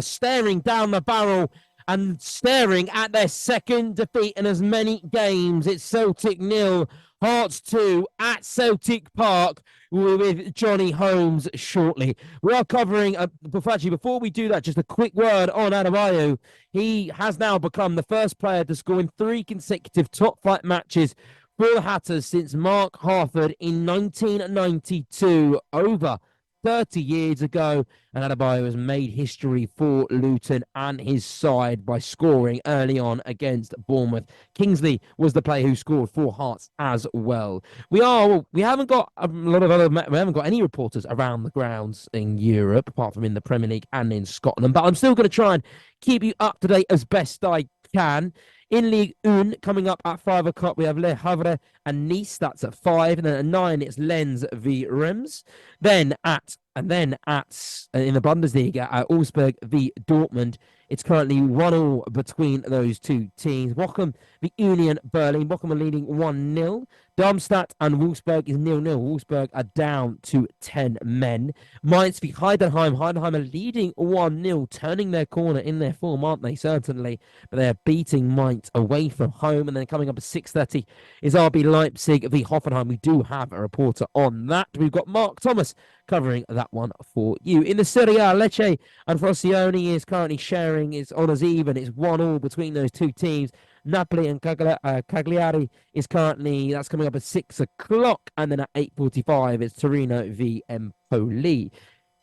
staring down the barrel and staring at their second defeat in as many games. It's Celtic 0, Hearts 2 at Celtic Park with Johnny Holmes shortly. We are covering, before we do that, just a quick word on Adebayo. He has now become the first player to score in 3 consecutive top-flight matches for the Hatters since Mark Harford in 1992, over 30 years ago, and Adebayo has made history for Luton and his side by scoring early on against Bournemouth. Kingsley was the player who scored for Hearts as well. We haven't got any reporters around the grounds in Europe, apart from in the Premier League and in Scotland, but I'm still going to try and keep you up to date as best I can. In Ligue 1, coming up at 5 o'clock, we have Le Havre and Nice. That's at 5. And then at 9, it's Lens v Reims. Then in the Bundesliga, at Augsburg v Dortmund. It's currently 1-1 between those two teams. Bochum v Union Berlin. Bochum are leading 1-0. Darmstadt and Wolfsburg is 0-0. Wolfsburg are down to 10 men. Mainz v Heidenheim. Heidenheim are leading 1-0, turning their corner in their form, aren't they? Certainly. But they're beating Mainz away from home. And then coming up at 6:30 is RB Leipzig v Hoffenheim. We do have a reporter on that. We've got Mark Thomas covering that one for you. In the Serie A, Lecce and Frosinone is currently sharing. It's on as even. It's 1-1 between those two teams. Napoli and Cagliari is currently, that's coming up at 6 o'clock. And then at 8:45, it's Torino v Empoli.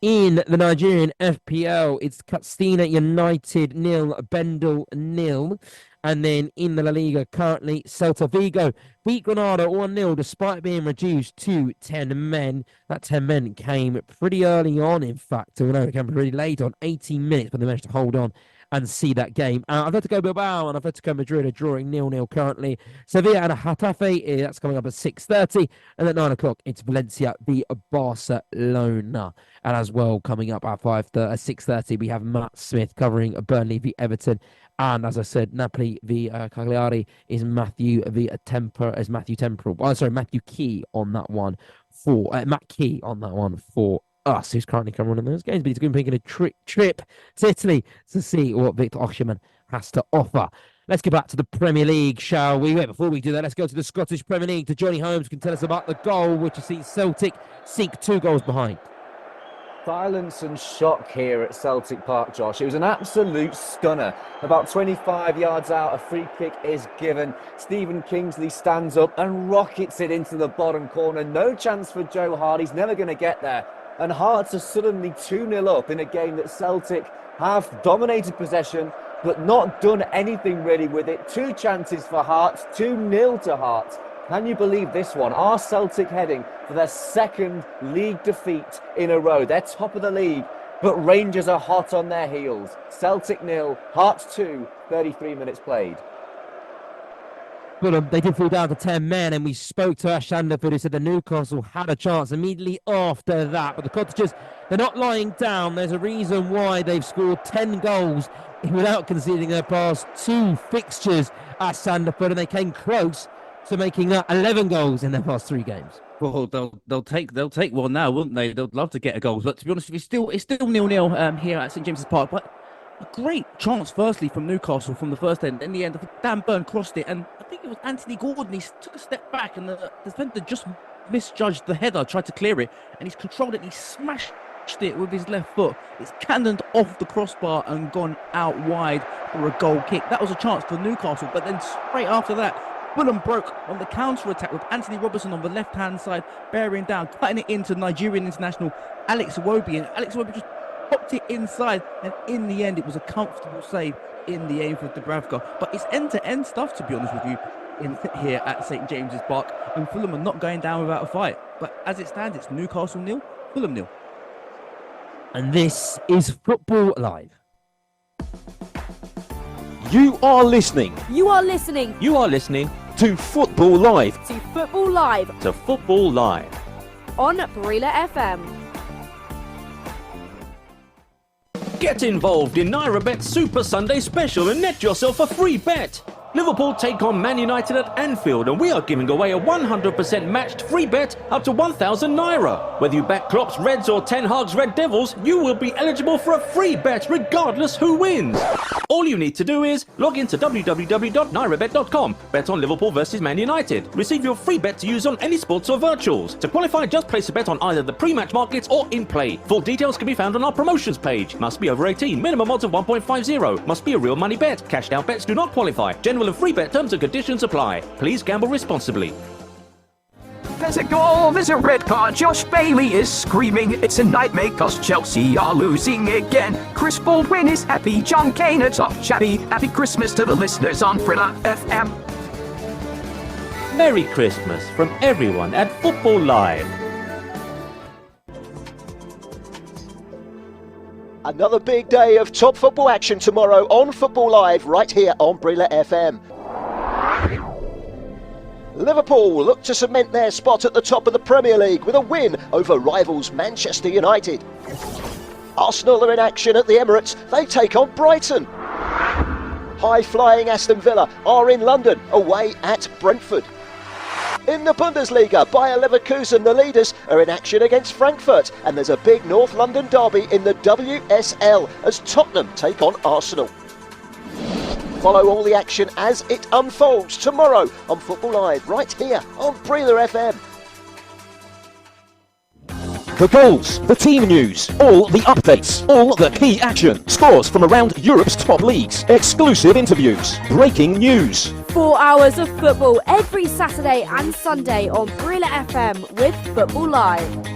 In the Nigerian FPL, it's Katsina United 0, Bendel 0. And then in the La Liga, currently, Celta Vigo beat Granada 1-0 despite being reduced to 10 men. That 10 men came pretty early on, in fact. So, it came really late on, 18 minutes, but they managed to hold on and see that game. Atletico Bilbao and Atletico Madrid are drawing 0-0 currently. Sevilla and Getafe, that's coming up at 6:30. And at 9 o'clock, it's Valencia v Barcelona. And as well, coming up at 6:30, we have Matt Smith covering Burnley v Everton. And as I said, Napoli v Cagliari is Matthew Key on that one for Matt Key on that one for us, who's currently covering those games. But he's going to be making a trip to Italy to see what Victor Osimhen has to offer. Let's get back to the Premier League, shall we? Wait, before we do that, let's go to the Scottish Premier League to Johnny Holmes, who can tell us about the goal, which has seen Celtic sink 2 goals behind. Silence and shock here at Celtic Park, Josh. It was an absolute stunner. About 25 yards out, a free kick is given. Stephen Kingsley stands up and rockets it into the bottom corner. No chance for Joe Hart. He's never going to get there. And Hearts are suddenly 2-0 up in a game that Celtic have dominated possession, but not done anything really with it. 2 chances for Hearts, 2-0 to Hearts. Can you believe this one? Are Celtic heading for their second league defeat in a row? They're top of the league, but Rangers are hot on their heels. Celtic 0, Hearts 2, 33 minutes played. But they did fall down to 10 men, and we spoke to Ash Sandiford, who said the Newcastle had a chance immediately after that. But the Cottagers, they're not lying down. There's a reason why they've scored 10 goals without conceding their past 2 fixtures at Sandiford, and they came close to making 11 goals in their past 3 games. Well, they'll take one now, wouldn't they? They'd love to get a goal. But to be honest with you, it's still 0-0 here at St James's Park. But a great chance, firstly, from Newcastle from the first end. In the end, Dan Burn crossed it, and I think it was Anthony Gordon. He took a step back, and the defender just misjudged the header, tried to clear it, and he's controlled it. He smashed touched it with his left foot. It's cannoned off the crossbar and gone out wide for a goal kick. That was a chance for Newcastle, but then straight after that, Fulham broke on the counter-attack with Anthony Robertson on the left-hand side, bearing down, cutting it into Nigerian international Alex Iwobi, and Alex Iwobi just popped it inside, and in the end, it was a comfortable save in the aim for Dubravka. But it's end-to-end stuff, to be honest with you, in here at St James's Park, and Fulham are not going down without a fight. But as it stands, it's Newcastle 0, Fulham 0. And this is Football Live. You are listening You are listening You are listening to Football Live. to Football Live to Football Live. on Brila FM. Get involved in NairaBet's Super Sunday Special and net yourself a free bet. Liverpool take on Man United at Anfield, and we are giving away a 100% matched free bet up to 1,000 Naira. Whether you back Klopp's Reds or Ten Hag's Red Devils, you will be eligible for a free bet regardless who wins. All you need to do is log into www.nairabet.com, bet on Liverpool versus Man United. Receive your free bet to use on any sports or virtuals. To qualify, just place a bet on either the pre-match markets or in play. Full details can be found on our promotions page. Must be over 18. Minimum odds of 1.50. Must be a real money bet. Cashed out bets do not qualify. General and free bet terms and conditions apply. Please gamble responsibly. There's a goal, there's a red card. Josh Bailey is screaming. It's a nightmare cause Chelsea are losing again. Chris Baldwin is happy. John Kaynard's off chatty. Happy Christmas to the listeners on Brila FM. Merry Christmas from everyone at Football Live. Another big day of top football action tomorrow on Football Live, right here on Brila FM. Liverpool look to cement their spot at the top of the Premier League with a win over rivals Manchester United. Arsenal are in action at the Emirates. They take on Brighton. High-flying Aston Villa are in London, away at Brentford. In the Bundesliga, Bayer Leverkusen, the leaders, are in action against Frankfurt, and there's a big North London derby in the WSL as Tottenham take on Arsenal. Follow all the action as it unfolds tomorrow on Football Live, right here on Brila FM. The goals, the team news, all the updates, all the key action, scores from around Europe's top leagues, exclusive interviews, breaking news. 4 hours of football every Saturday and Sunday on Brila FM with Football Live.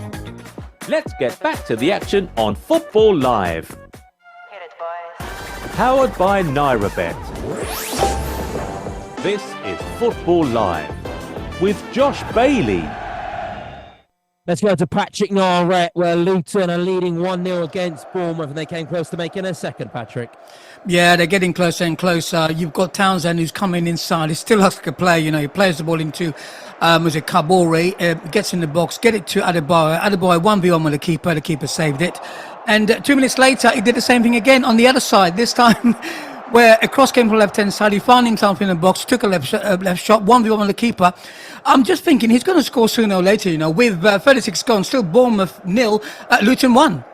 Let's get back to the action on Football Live. Powered by NairaBet. This is Football Live with Josh Bailey. Let's go to Patrick Narrett, where Luton are leading 1-0 against Bournemouth, and they came close to making a second, Patrick. Yeah, they're getting closer and closer. You've got Townsend who's coming inside. He still looks like a player, you know. He plays the ball into, was it Kabore, gets in the box, get it to Adebayo. Adebayo 1v1 with the keeper. The keeper saved it. And 2 minutes later, he did the same thing again on the other side. This time, where a cross came from the left-hand side, he found himself in the box, took a left shot, 1v1 with the keeper. I'm just thinking he's going to score sooner or later, you know, with 36 gone, still Bournemouth 0, Luton 1.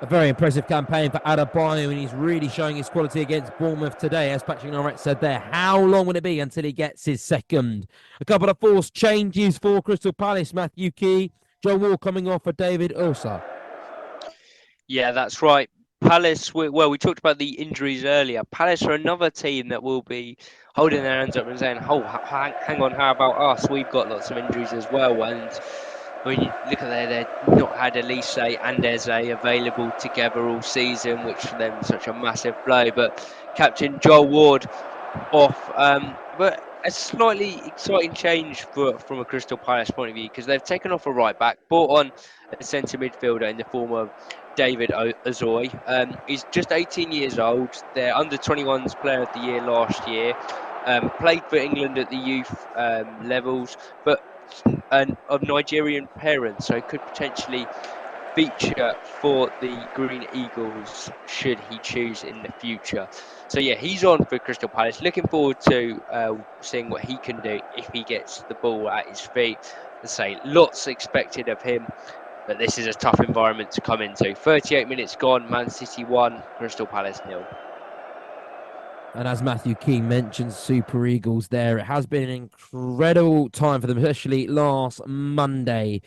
A very impressive campaign for Adebayo, and he's really showing his quality against Bournemouth today. As Patrick Narrett said there, how long will it be until he gets his second? A couple of forced changes for Crystal Palace. Matthew Key, Joe Wall coming off for David Osa. Yeah, that's right. Palace, we talked about the injuries earlier. Palace are another team that will be holding their hands up and saying, oh, hang on, how about us? We've got lots of injuries as well. And when you look at there, they've not had Elise and Eze available together all season, which for them is such a massive blow. But Captain Joel Ward off. But a slightly exciting change from a Crystal Palace point of view, because they've taken off a right back, brought on a centre midfielder in the form of David Ozoy. He's just 18 years old. They're under 21s player of the year last year. Played for England at the youth levels, but of Nigerian parents, so could potentially feature for the Green Eagles should he choose in the future. So yeah, he's on for Crystal Palace. Looking forward to seeing what he can do if he gets the ball at his feet. Let's say lots expected of him, but this is a tough environment to come into. 38 minutes gone, Man City 1, Crystal Palace 0. And as Matthew King mentioned, Super Eagles there. It has been an incredible time for them, especially last Monday,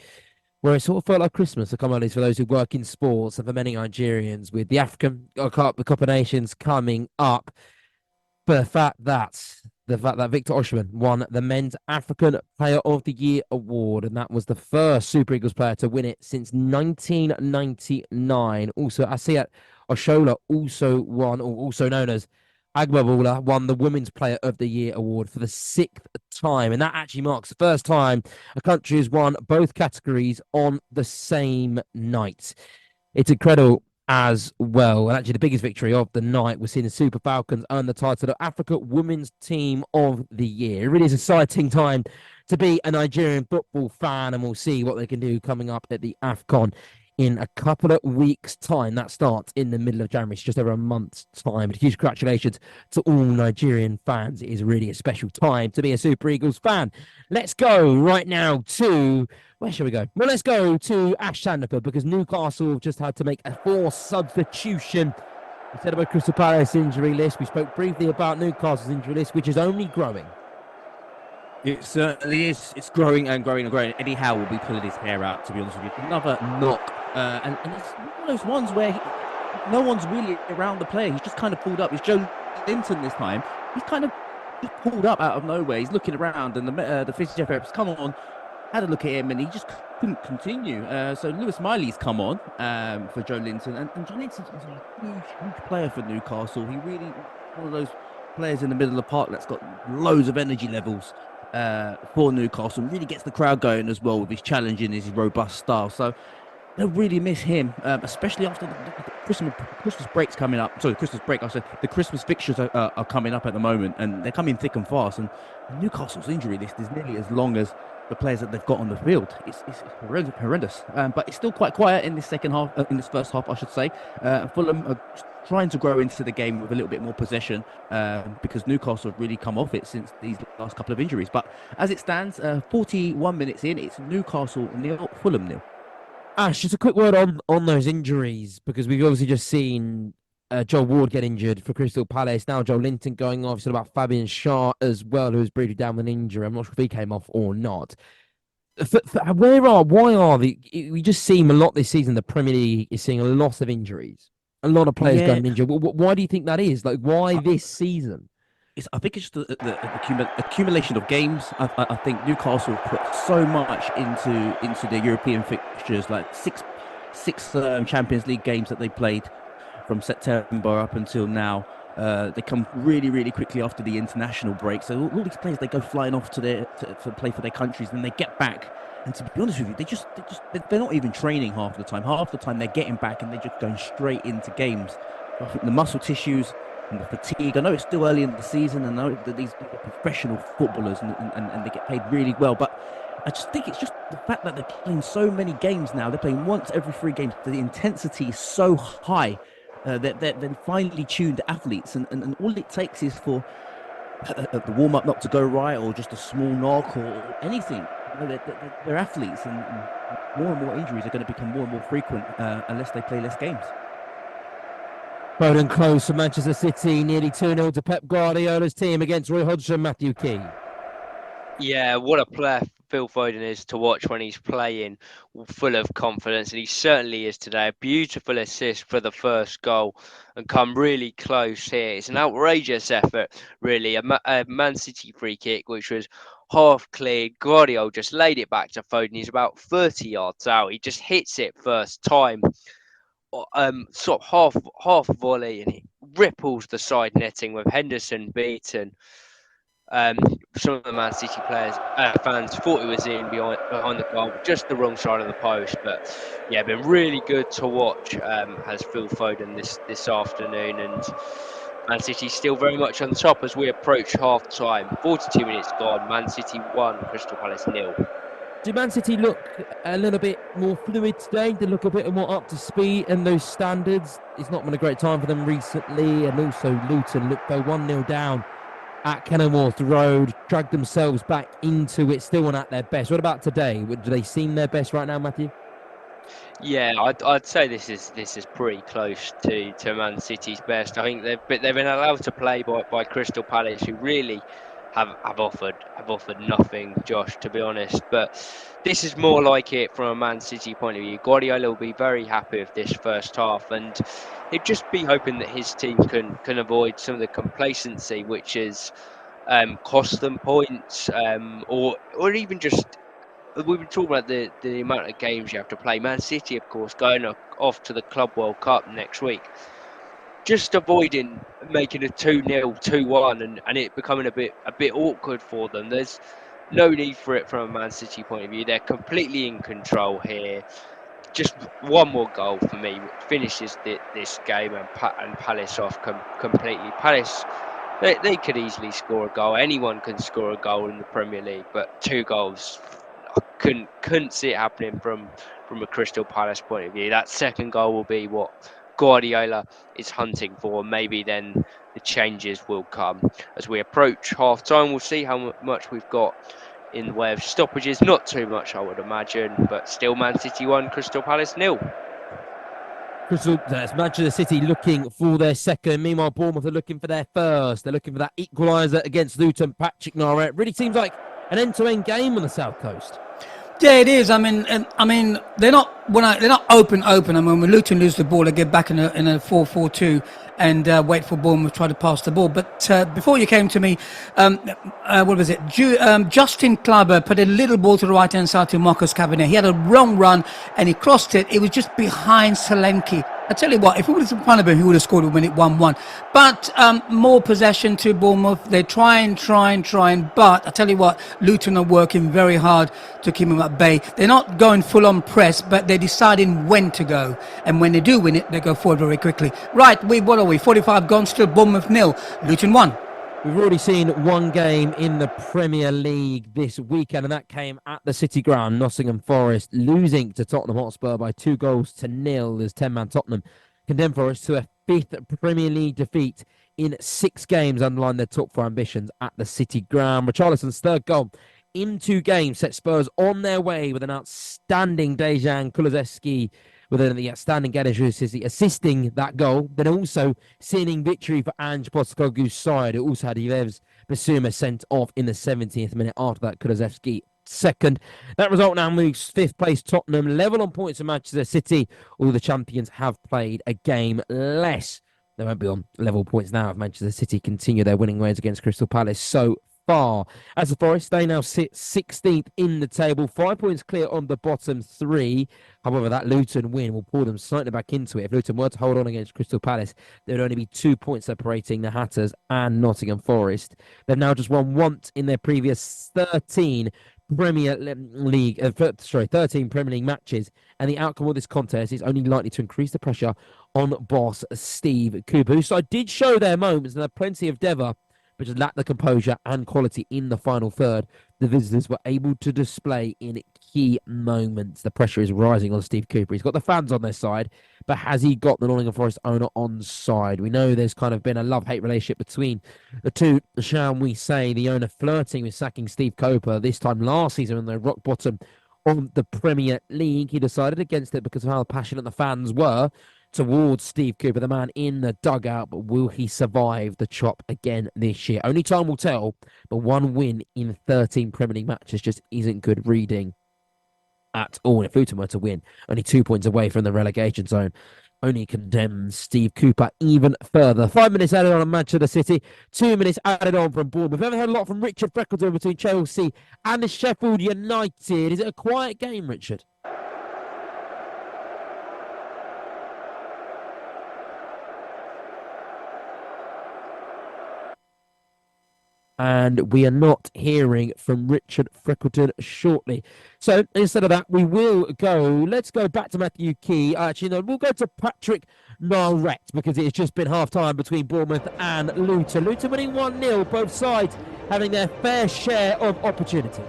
where it sort of felt like Christmas, the Commonwealth, for those who work in sports and for many Nigerians, with the African Cup, the Cup of Nations coming up. But the fact that Victor Osimhen won the Men's African Player of the Year award, and that was the first Super Eagles player to win it since 1999. Also, Asiat Oshola also won, or also known as Agbabola, won the Women's Player of the Year award for the 6th time, and that actually marks the first time a country has won both categories on the same night. It's incredible as well. And actually, the biggest victory of the night was seeing the Super Falcons earn the title of Africa Women's Team of the Year. It really is an exciting time to be a Nigerian football fan, and we'll see what they can do coming up at the AFCON in a couple of weeks' time. That starts in the middle of January. It's just over a month's time. But huge congratulations to all Nigerian fans. It is really a special time to be a Super Eagles fan. Let's go right now to... Where shall we go? Well, let's go to Ash Sandefjord, because Newcastle have just had to make a forced substitution. We said about Crystal Palace injury list. We spoke briefly about Newcastle's injury list, which is only growing. It certainly is. It's growing and growing and growing. Eddie Howe will be pulling his hair out, to be honest with you. Another knock. And it's one of those ones where no one's really around the player. He's just kind of pulled up. It's Joe Linton this time. He's kind of just pulled up out of nowhere. He's looking around, and the physiotherapist come on, had a look at him, and he just couldn't continue. So Lewis Miley's come on for Joe Linton, and Joe Linton's a huge player for Newcastle. He really one of those players in the middle of the park that's got loads of energy levels for Newcastle. Really gets the crowd going as well with his challenging, his robust style. So they'll really miss him, especially after the Christmas break's coming up. Sorry, Christmas break. I said the Christmas fixtures are coming up at the moment, and they're coming thick and fast. And Newcastle's injury list is nearly as long as the players that they've got on the field. It's horrendous. But it's still quite quiet in this second half, in this first half, I should say. Fulham are trying to grow into the game with a little bit more possession, because Newcastle have really come off it since these last couple of injuries. But as it stands, 41 minutes in, it's Newcastle 0, Fulham 0. Ash, just a quick word on those injuries, because we've obviously just seen Joel Ward get injured for Crystal Palace. Now Joe Linton going off. Said about Fabian Schär as well, who was briefly down with an injury. I'm not sure if he came off or not. We just seen a lot this season. The Premier League is seeing a lot of injuries. A lot of players going injured. Why do you think that is? Like, why this season? I think it's just the accumulation of games. I think Newcastle put so much into their European fixtures, like six Champions League games that they played from September up until now. They come really, really quickly after the international break. So all these players, they go flying off to play for their countries, and they get back. And to be honest with you, they're not even training half the time. Half the time they're getting back and they're just going straight into games. I think the muscle tissues and the fatigue. I know it's still early in the season, and I know that these are professional footballers and they get paid really well, but I just think it's just the fact that they're playing so many games now. They're playing once every 3 games. The intensity is so high that they're finely tuned athletes, and all it takes is for the warm-up not to go right, or just a small knock or anything. They're athletes, and more injuries are going to become more and more frequent unless they play less games. Foden close for Manchester City, nearly 2-0 to Pep Guardiola's team against Roy Hodgson, Matthew Key. Yeah, what a player Phil Foden is to watch when he's playing, full of confidence, and he certainly is today. A beautiful assist for the first goal, and come really close here. It's an outrageous effort, really. A Man City free kick, which was half cleared. Guardiola just laid it back to Foden. He's about 30 yards out. He just hits it first time. Sort of half volley, and he ripples the side netting with Henderson beaten. Some of the Man City fans thought it was in behind the goal, just the wrong side of the post. But yeah, been really good to watch. Has Phil Foden this afternoon, and Man City still very much on top as we approach half time. 42 minutes gone. Man City 1, Crystal Palace 0. Did Man City look a little bit more fluid today? Did look a bit more up to speed and those standards? It's not been a great time for them recently. And also Luton looked 1-0 down at Kenilworth Road, dragged themselves back into it, still not at their best. What about today? Do they seem their best right now, Matthew? Yeah, I'd say this is pretty close to Man City's best. I think they've been allowed to play by Crystal Palace, who really have offered nothing, Josh, to be honest. But this is more like it from a Man City point of view. Guardiola will be very happy with this first half, and he'd just be hoping that his team can avoid some of the complacency which is cost them points, or even just. We've been talking about the amount of games you have to play. Man City, of course, going off to the Club World Cup next week. Just avoiding making a 2-0, 2-1 and it becoming a bit awkward for them. There's no need for it from a Man City point of view. They're completely in control here. Just one more goal for me finishes this game and Palace off completely. Palace, they could easily score a goal. Anyone can score a goal in the Premier League, but 2 goals, I couldn't see it happening from a Crystal Palace point of view. That second goal will be what Guardiola is hunting for. Maybe then the changes will come as we approach half time. We'll see how much we've got in the way of stoppages. Not too much, I would imagine, but still Man City 1, Crystal Palace 0. That's Manchester City looking for their second. Meanwhile, Bournemouth are looking for their first. They're looking for that equaliser against Luton. Patrick Nara. It really seems like an end-to-end game on the South Coast. Yeah, it is. I mean, they're not open. I mean, when Luton lose the ball, they get back in a 4-4-2 and wait for Bournemouth to try to pass the ball. But before you came to me, what was it? Justin Kluber put a little ball to the right hand side to Marcus Cabernet. He had a wrong run and he crossed it. It was just behind Solanke. I tell you what, if it was in front of him, he would have scored when it 1-1. But more possession to Bournemouth. They're trying. But I tell you what, Luton are working very hard to keep them at bay. They're not going full on press, but they're deciding when to go. And when they do win it, they go forward very quickly. Right, what are we? 45 gone, still Bournemouth 0, Luton 1. We've already seen one game in the Premier League this weekend, and that came at the City Ground. Nottingham Forest losing to Tottenham Hotspur by 2-0 as 10-man Tottenham condemned Forest to a 5th Premier League defeat in 6 games, underline their top 4 ambitions at the City Ground. Richarlison's 3rd goal in 2 games set Spurs on their way with an outstanding Dejan Kulusevski, with the outstanding Gadejus assisting that goal, then also sealing victory for Ange Postecoglou's side, who also had Yves Bissouma sent off in the 70th minute after that. Kulusevski 2nd. That result now moves 5th place Tottenham level on points with Manchester City. All the champions have played a game less. They won't be on level points now if Manchester City continue their winning ways against Crystal Palace so far. As the Forest, they now sit 16th in the table, 5 points clear on the bottom 3. However, that Luton win will pull them slightly back into it. If Luton were to hold on against Crystal Palace, there would only be 2 points separating the Hatters and Nottingham Forest. They've now just won once in their previous 13 Premier League matches, and the outcome of this contest is only likely to increase the pressure on boss Steve Cooper, whose side did show their moments and had plenty of endeavour, but just lacked the composure and quality in the final third the visitors were able to display in key moments. The pressure is rising on Steve Cooper. He's got the fans on their side, but has he got the Nottingham Forest owner on side? We know there's kind of been a love-hate relationship between the two, shall we say, the owner flirting with sacking Steve Cooper this time last season when they're rock bottom of the Premier League. He decided against it because of how passionate the fans were towards Steve Cooper, the man in the dugout. But will he survive the chop again this year? Only time will tell, but 1 win in 13 Premier League matches just isn't good reading at all. If Luton were to win, only 2 points away from the relegation zone, only condemns Steve Cooper even further. 5 minutes added on Manchester City, 2 minutes added on from Bournemouth. We've never heard a lot from Richard Freckleton between Chelsea and Sheffield United. Is it a quiet game, Richard? And we are not hearing from Richard Freckleton shortly. So instead of that, we will go. Let's go back to Matthew Key. Actually, no, we'll go to Patrick Narrett because it's just been half time between Bournemouth and Luton. Luton winning 1-0, both sides having their fair share of opportunities.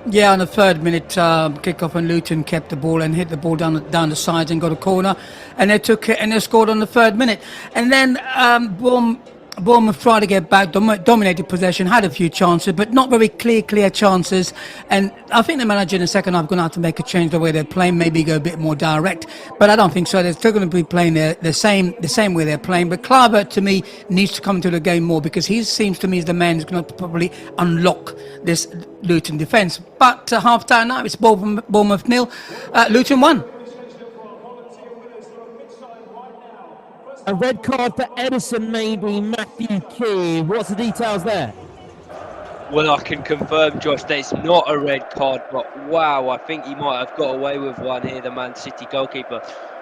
Yeah, on the 3rd minute kickoff, and Luton kept the ball and hit the ball down the sides and got a corner, and they took it and they scored on the 3rd minute. And then Bournemouth tried to get back, dominated possession, had a few chances, but not very clear chances. And I think the manager in the second half going to have to make a change the way they're playing, maybe go a bit more direct. But I don't think so. They're still going to be playing the same way they're playing. But Kluivert, to me, needs to come into the game more because he seems to me is the man who's going to probably unlock this Luton defence. But half time now, it's Bournemouth 0, Luton 1. A red card for Edison, maybe. Matthew Key. What's the details there? Well, I can confirm, Josh, that it's not a red card, but wow, I think he might have got away with one here, the Man City goalkeeper.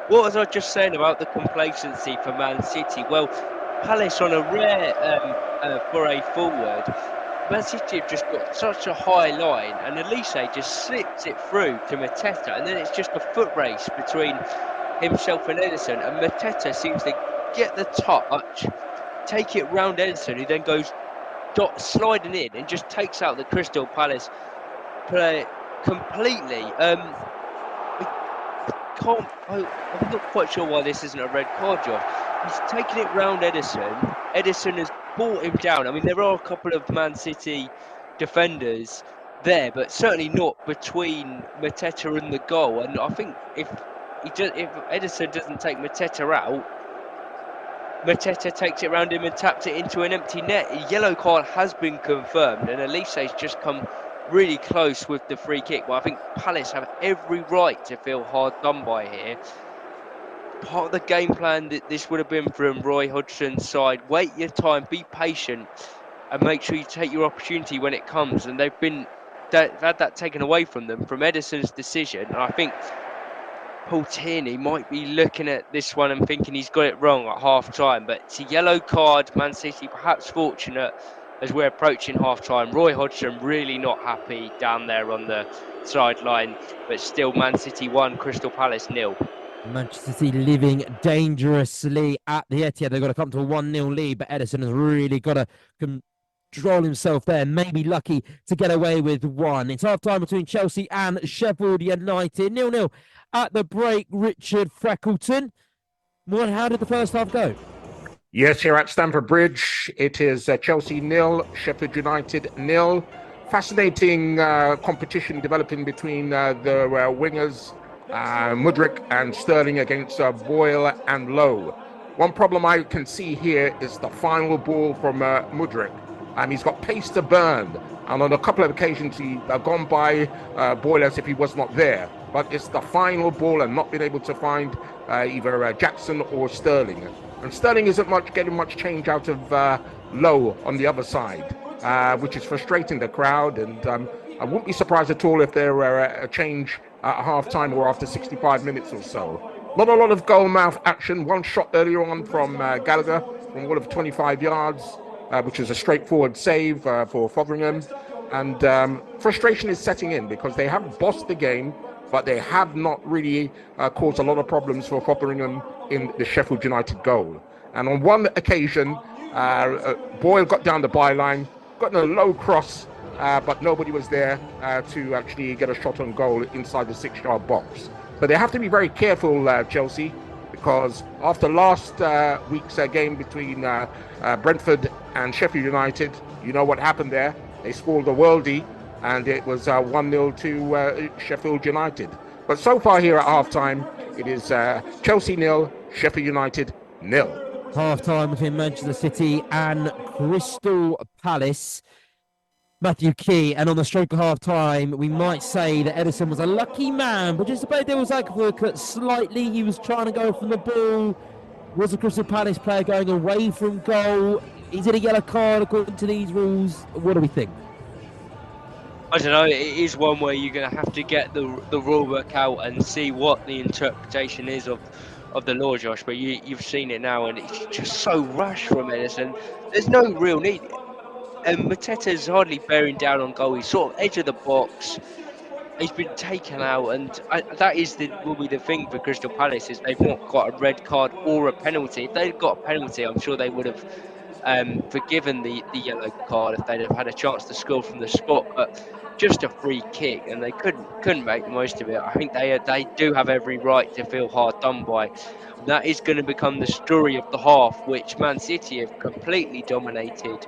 What was I just saying about the complacency for Man City? Well, Palace on a rare foray forward. Man City have just got such a high line, and Elise just slips it through to Mateta, and then it's just a foot race between himself and Edison, and Mateta seems to get the touch, take it round Edison, who then goes sliding in and just takes out the Crystal Palace player completely. I'm not quite sure why this isn't a red card, Josh. He's taken it round Edison. Edison has brought him down. I mean, there are a couple of Man City defenders there, but certainly not between Mateta and the goal. And I think if Edison doesn't take Mateta out, Mateta takes it round him and taps it into an empty net. A yellow card has been confirmed, and Elise's just come really close with the free kick. Well, I think Palace have every right to feel hard done by here. Part of the game plan that this would have been from Roy Hodgson's side. Wait your time, be patient, and make sure you take your opportunity when it comes. And they've had that taken away from them from Edison's decision. And I think Paul Tierney might be looking at this one and thinking he's got it wrong at half time, but it's a yellow card. Man City perhaps fortunate as we're approaching half time. Roy Hodgson really not happy down there on the sideline, but still Man City 1, Crystal Palace 0. Manchester City living dangerously at the Etihad. They've got to come to a 1-0 lead, but Edison has really got to control himself there. Maybe lucky to get away with one. It's half time between Chelsea and Sheffield United. 0-0 at the break. Richard Freckleton. How did the first half go? Yes, here at Stamford Bridge, it is Chelsea 0, Sheffield United 0. Fascinating competition developing between the wingers, Mudryk and Sterling against Boyle and Lowe. One problem I can see here is the final ball from Mudryk. He's got pace to burn, and on a couple of occasions he's gone by Boyle as if he was not there. But it's the final ball and not been able to find either Jackson or Sterling. And Sterling isn't getting much change out of Lowe on the other side, which is frustrating the crowd. And I wouldn't be surprised at all if there were a change at half-time or after 65 minutes or so. Not a lot of goal-mouth action. One shot earlier on from Gallagher from all of 25 yards, which is a straightforward save for Fotheringham. And frustration is setting in because they have bossed the game, but they have not really caused a lot of problems for Fotheringham in the Sheffield United goal. And on one occasion, Boyle got down the byline, got in a low cross, but nobody was there to actually get a shot on goal inside the 6-yard box. But they have to be very careful, Chelsea, because after last week's game between Brentford and Sheffield United, you know what happened there. They scored a worldie, and it was 1-0 to Sheffield United. But so far here at half-time, it is Chelsea 0, Sheffield United 0. Half-time between Manchester City and Crystal Palace. Matthew Key, and on the stroke of half-time, we might say that Edison was a lucky man, but just about devil's advocate slightly. He was trying to go from the ball. Was the Crystal Palace player going away from goal? Is it a yellow card according to these rules? What do we think? I don't know, it is one where you're going to have to get the rule book out and see what the interpretation is of the law, Josh, but you've seen it now, and it's just so rushed from Edison. There's no real need. And Mateta's hardly bearing down on goal. He's sort of edge of the box. He's been taken out, and that will be the thing for Crystal Palace, is they've not got a red card or a penalty. If they'd got a penalty, I'm sure they would have forgiven the yellow card if they'd have had a chance to score from the spot, but just a free kick and they couldn't make the most of it. I think they do have every right to feel hard done by. That is going to become the story of the half, which Man City have completely dominated.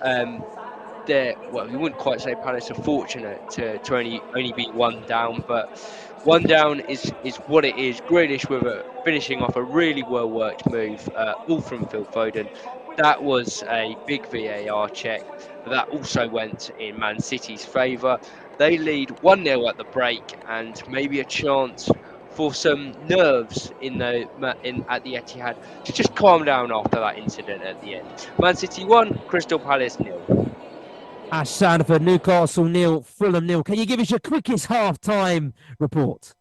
Well, you wouldn't quite say Palace are fortunate to only be one down, but one down is what it is. Grealish with finishing off a really well worked move, all from Phil Foden. That was a big VAR check, but that also went in Man City's favour. They lead 1-0 at the break, and maybe a chance for some nerves at the Etihad to just calm down after that incident at the end. Man City 1, Crystal Palace 0. Ash Sandford, Newcastle 0, Fulham 0. Can you give us your quickest half-time report?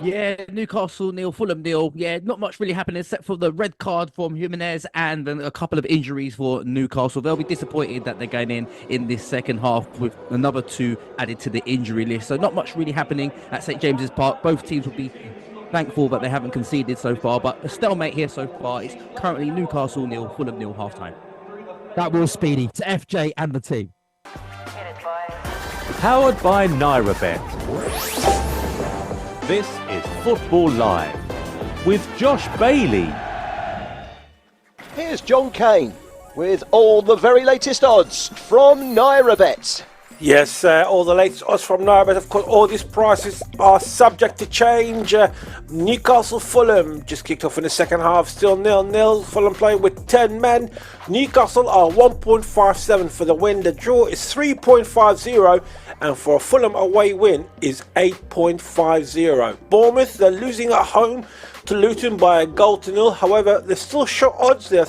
Yeah, Newcastle 0, Fulham 0. Yeah, not much really happened except for the red card from Jimenez and then a couple of injuries for Newcastle. They'll be disappointed that they're going in this second half with another 2 added to the injury list. So not much really happening at St James's Park. Both teams will be thankful that they haven't conceded so far, but a stalemate here so far. It's currently Newcastle 0, Fulham 0 half-time. That was Speedy to FJ and the team. Powered by NairaBet. This is Football Live with Josh Bailey. Here's John Kane with all the very latest odds from NairaBet. Yes, all the latest odds from NairaBet. Of course, all these prices are subject to change. Newcastle Fulham just kicked off in the second half, still 0-0. Fulham playing with 10 men. Newcastle are 1.57 for the win. The draw is 3.50, and for a Fulham away win is 8.50. Bournemouth, they're losing at home to Luton by 1-0. However, they're still short odds. They're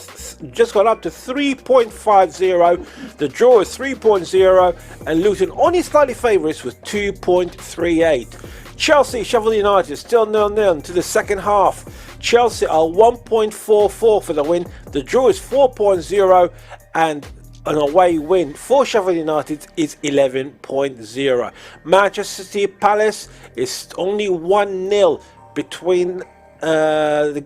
just gone up to 3.50. The draw is 3.0, and Luton only slightly favourites with 2.38. Chelsea, Sheffield United still 0-0 to the second half. Chelsea are 1.44 for the win. The draw is 4.0, and an away win for Sheffield United is 11.0. Manchester City Palace is only 1-0 between the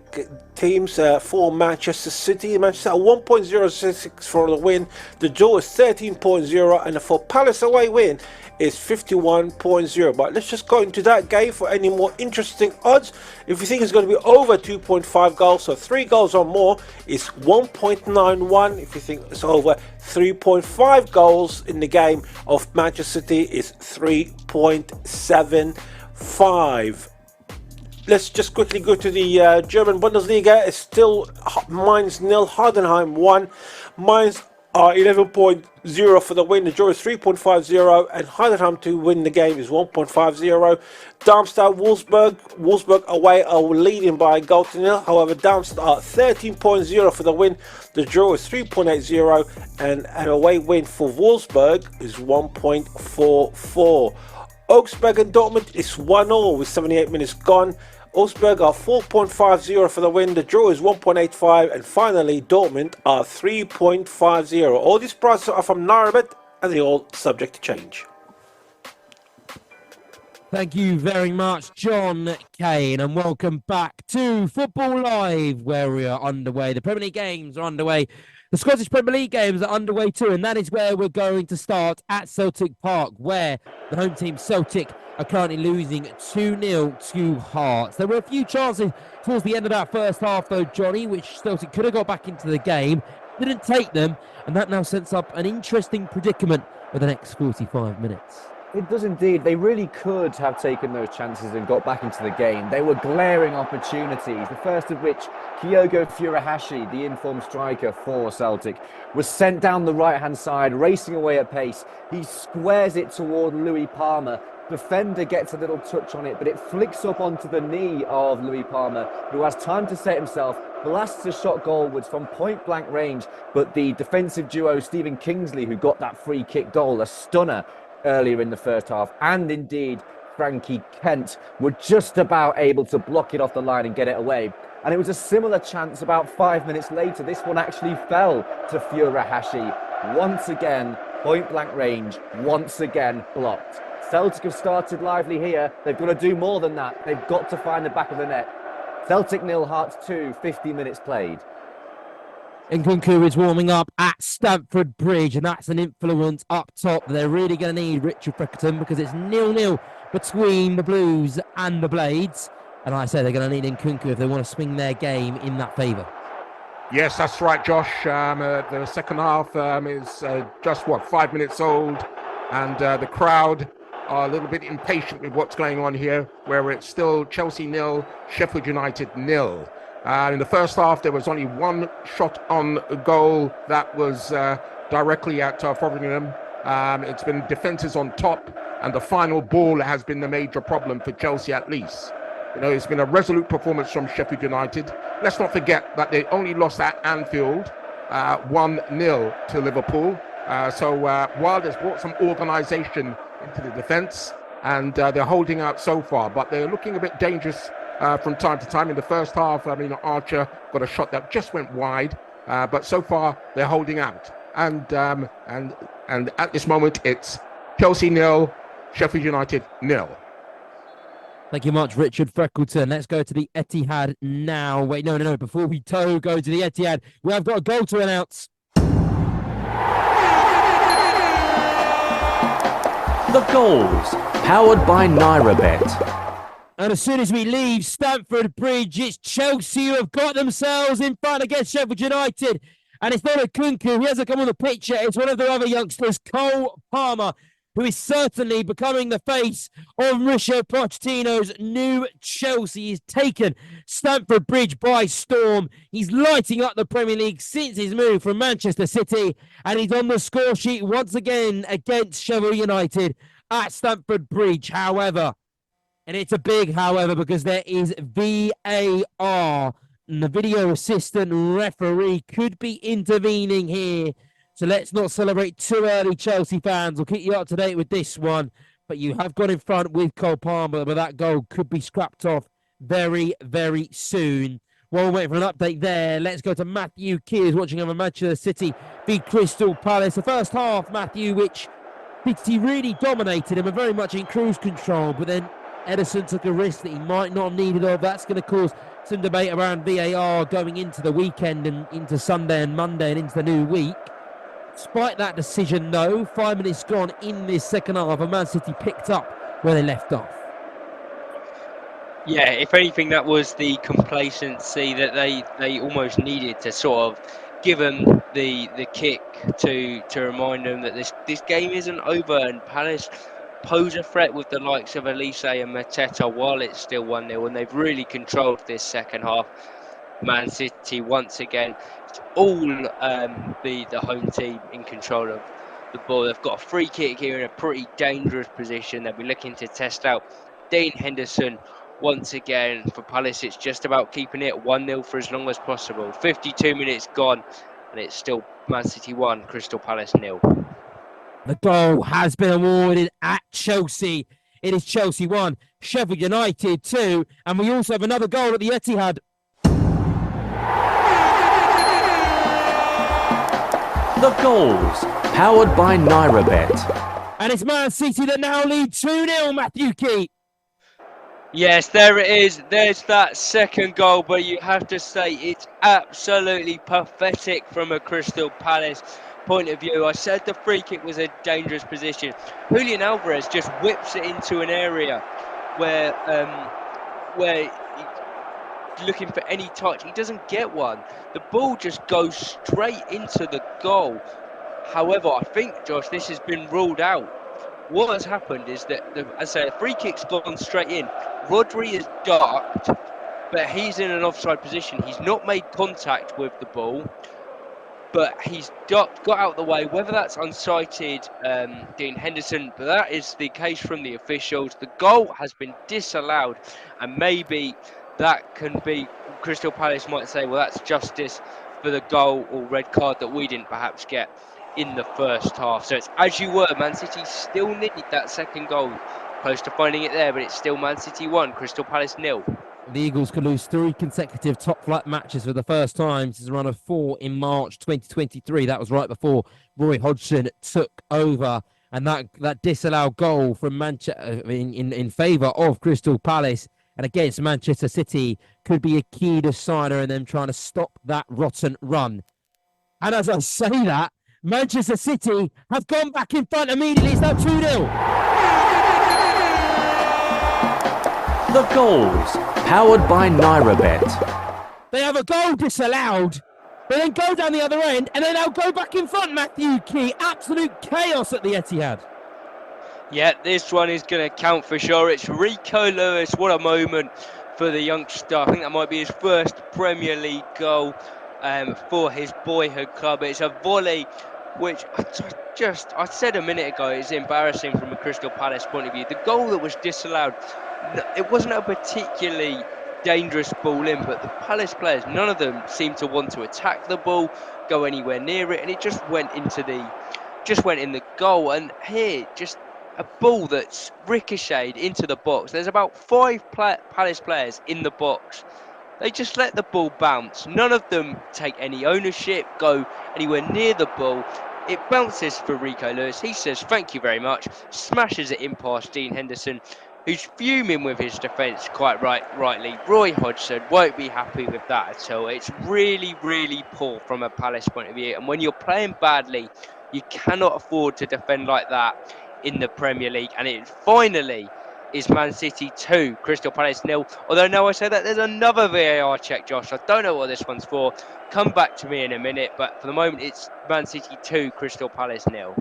teams for Manchester City. Manchester 1.06 for the win. The draw is 13.0, and for Palace away win is 51.0. But let's just go into that game for any more interesting odds. If you think it's going to be over 2.5 goals, so 3 goals or more, is 1.91. If you think it's over 3.5 goals in the game of Manchester City, is 3.75. Let's just quickly go to the German Bundesliga. It's still Mainz 0, Heidenheim 1. Mainz are 11.0 for the win. The draw is 3.50, and Heidenheim to win the game is 1.50. Darmstadt Wolfsburg. Wolfsburg away are leading by 1-0. However, Darmstadt are 13.0 for the win. The draw is 3.80, and an away win for Wolfsburg is 1.44. Augsburg and Dortmund is 1-0 with 78 minutes gone. Augsburg are 4.50 for the win. The draw is 1.85, and finally Dortmund are 3.50. All these prices are from NairaBet, and they're all subject to change. Thank you very much, John Kane, and welcome back to Football Live, where we are underway. The Premier League games are underway. The Scottish Premier League games are underway too, and that is where we're going to start at Celtic Park, where the home team Celtic are currently losing 2-0 to Hearts. There were a few chances towards the end of that first half, though, Johnny, which Celtic could have got back into the game, didn't take them, and that now sets up an interesting predicament for the next 45 minutes. It does indeed. They really could have taken those chances and got back into the game. They were glaring opportunities, the first of which Kyogo Furuhashi, the informed striker for Celtic, was sent down the right-hand side, racing away at pace. He squares it toward Louis Palmer. Defender gets a little touch on it, but it flicks up onto the knee of Louis Palmer, who has time to set himself, blasts a shot goalwards from point-blank range, but the defensive duo, Stephen Kingsley, who got that free kick goal, a stunner, earlier in the first half, and indeed Frankie Kent, were just about able to block it off the line and get it away. And it was a similar chance about 5 minutes later. This one actually fell to Furuhashi. Once again, point blank range, once again blocked. Celtic have started lively here. They've got to do more than that. They've got to find the back of the net. Celtic 0, Hearts 2, 50 minutes played. Nkunku is warming up at Stamford Bridge, and that's an influence up top. They're really going to need Richard Freckelton because it's 0-0 between the Blues and the Blades. And like I say, they're going to need Nkunku if they want to swing their game in that favour. Yes, that's right, Josh. The second half is just, 5 minutes old, and the crowd are a little bit impatient with what's going on here, where it's still Chelsea 0, Sheffield United 0. In the first half, there was only one shot on goal that was directly at Fotheringham. It's been defences on top, and the final ball has been the major problem for Chelsea at least. You know, it's been a resolute performance from Sheffield United. Let's not forget that they only lost at Anfield 1-0 to Liverpool. So Wilde has brought some organisation into the defence, and they're holding out so far, but they're looking a bit dangerous from time to time. In the first half, Archer got a shot that just went wide, but so far they're holding out. And at this moment, it's Chelsea 0, Sheffield United 0. Thank you much, Richard Freckelton. Let's go to the Etihad now. Wait, no. Before we go to the Etihad, we have got a goal to announce. The goals, powered by NairaBet. And as soon as we leave Stamford Bridge, it's Chelsea who have got themselves in front against Sheffield United. And it's not Nkunku, he hasn't come on the pitch yet. It's one of their other youngsters, Cole Palmer, who is certainly becoming the face of Mauricio Pochettino's new Chelsea. He's taken Stamford Bridge by storm. He's lighting up the Premier League since his move from Manchester City, and he's on the score sheet once again against Sheffield United at Stamford Bridge. However, and it's a big however, because there is VAR, and the video assistant referee could be intervening here. So let's not celebrate too early, Chelsea fans. We'll keep you up to date with this one. But you have got in front with Cole Palmer, but that goal could be scrapped off very, very soon. While we're waiting for an update there, let's go to Matthew Kears watching over Manchester City beat Crystal Palace. The first half, Matthew, which City really dominated and were very much in cruise control, but then Ederson took a risk that he might not have needed of. That's going to cause some debate around VAR going into the weekend and into Sunday and Monday and into the new week. Despite that decision, though, 5 minutes gone in this second half, and Man City picked up where they left off. Yeah, if anything, that was the complacency that they almost needed to sort of give them the kick to remind them that this game isn't over, and Palace pose a threat with the likes of Elise and Mateta while it's still 1-0, and they've really controlled this second half. Man City once again, it's all the home team in control of the ball. They've got a free kick here in a pretty dangerous position. They'll be looking to test out Dean Henderson once again. For Palace, it's just about keeping it 1-0 for as long as possible. 52 minutes gone, and it's still Man City 1, Crystal Palace 0. The goal has been awarded at Chelsea. It is Chelsea 1, Sheffield United 2, and we also have another goal at the Etihad. The goals, powered by NairaBet. And it's Man City that now lead 2-0, Matthew Key. Yes, there it is. There's that second goal, but you have to say it's absolutely pathetic from a Crystal Palace point of view. I said the free kick was a dangerous position. Julian Alvarez just whips it into an area where looking for any touch. He doesn't get one. The ball just goes straight into the goal. However, I think, Josh, this has been ruled out. What has happened is that, as I say, the free kick's gone straight in. Rodri is darked, but he's in an offside position. He's not made contact with the ball, but he's got out of the way. Whether that's unsighted Dean Henderson, but that is the case from the officials. The goal has been disallowed, and maybe that can be, Crystal Palace might say, well, that's justice for the goal or red card that we didn't perhaps get in the first half. So it's as you were, Man City still need that second goal. Close to finding it there, but it's still Man City 1, Crystal Palace 0. The Eagles could lose 3 consecutive top-flight matches for the first time since a run of 4 in March 2023. That was right before Roy Hodgson took over. And that disallowed goal from Manchester in favour of Crystal Palace and against Manchester City could be a key decider in them trying to stop that rotten run And as I say that, Manchester City have gone back in front immediately. It's now 2-0. The goals, powered by NairaBet. They have a goal disallowed. They then go down the other end and they now go back in front, Matthew Key. Absolute chaos at the Etihad. Yeah, this one is going to count for sure. It's Rico Lewis. What a moment for the youngster. I think that might be his first Premier League goal for his boyhood club. It's a volley, which I said a minute ago, is embarrassing from a Crystal Palace point of view. The goal that was disallowed, it wasn't a particularly dangerous ball in, but the Palace players, none of them seemed to want to attack the ball, go anywhere near it, and it just went in the goal. And here, just a ball that's ricocheted into the box. There's about 5 Palace players in the box. They just let the ball bounce. None of them take any ownership, go anywhere near the ball. It bounces for Rico Lewis. He says, thank you very much, smashes it in past Dean Henderson, who's fuming with his defence quite rightly. Roy Hodgson won't be happy with that at all. It's really, really poor from a Palace point of view. And when you're playing badly, you cannot afford to defend like that in the Premier League. And it finally is Man City 2, Crystal Palace 0. Although now I say that, there's another VAR check, Josh. I don't know what this one's for. Come back to me in a minute. But for the moment, it's Man City 2, Crystal Palace 0.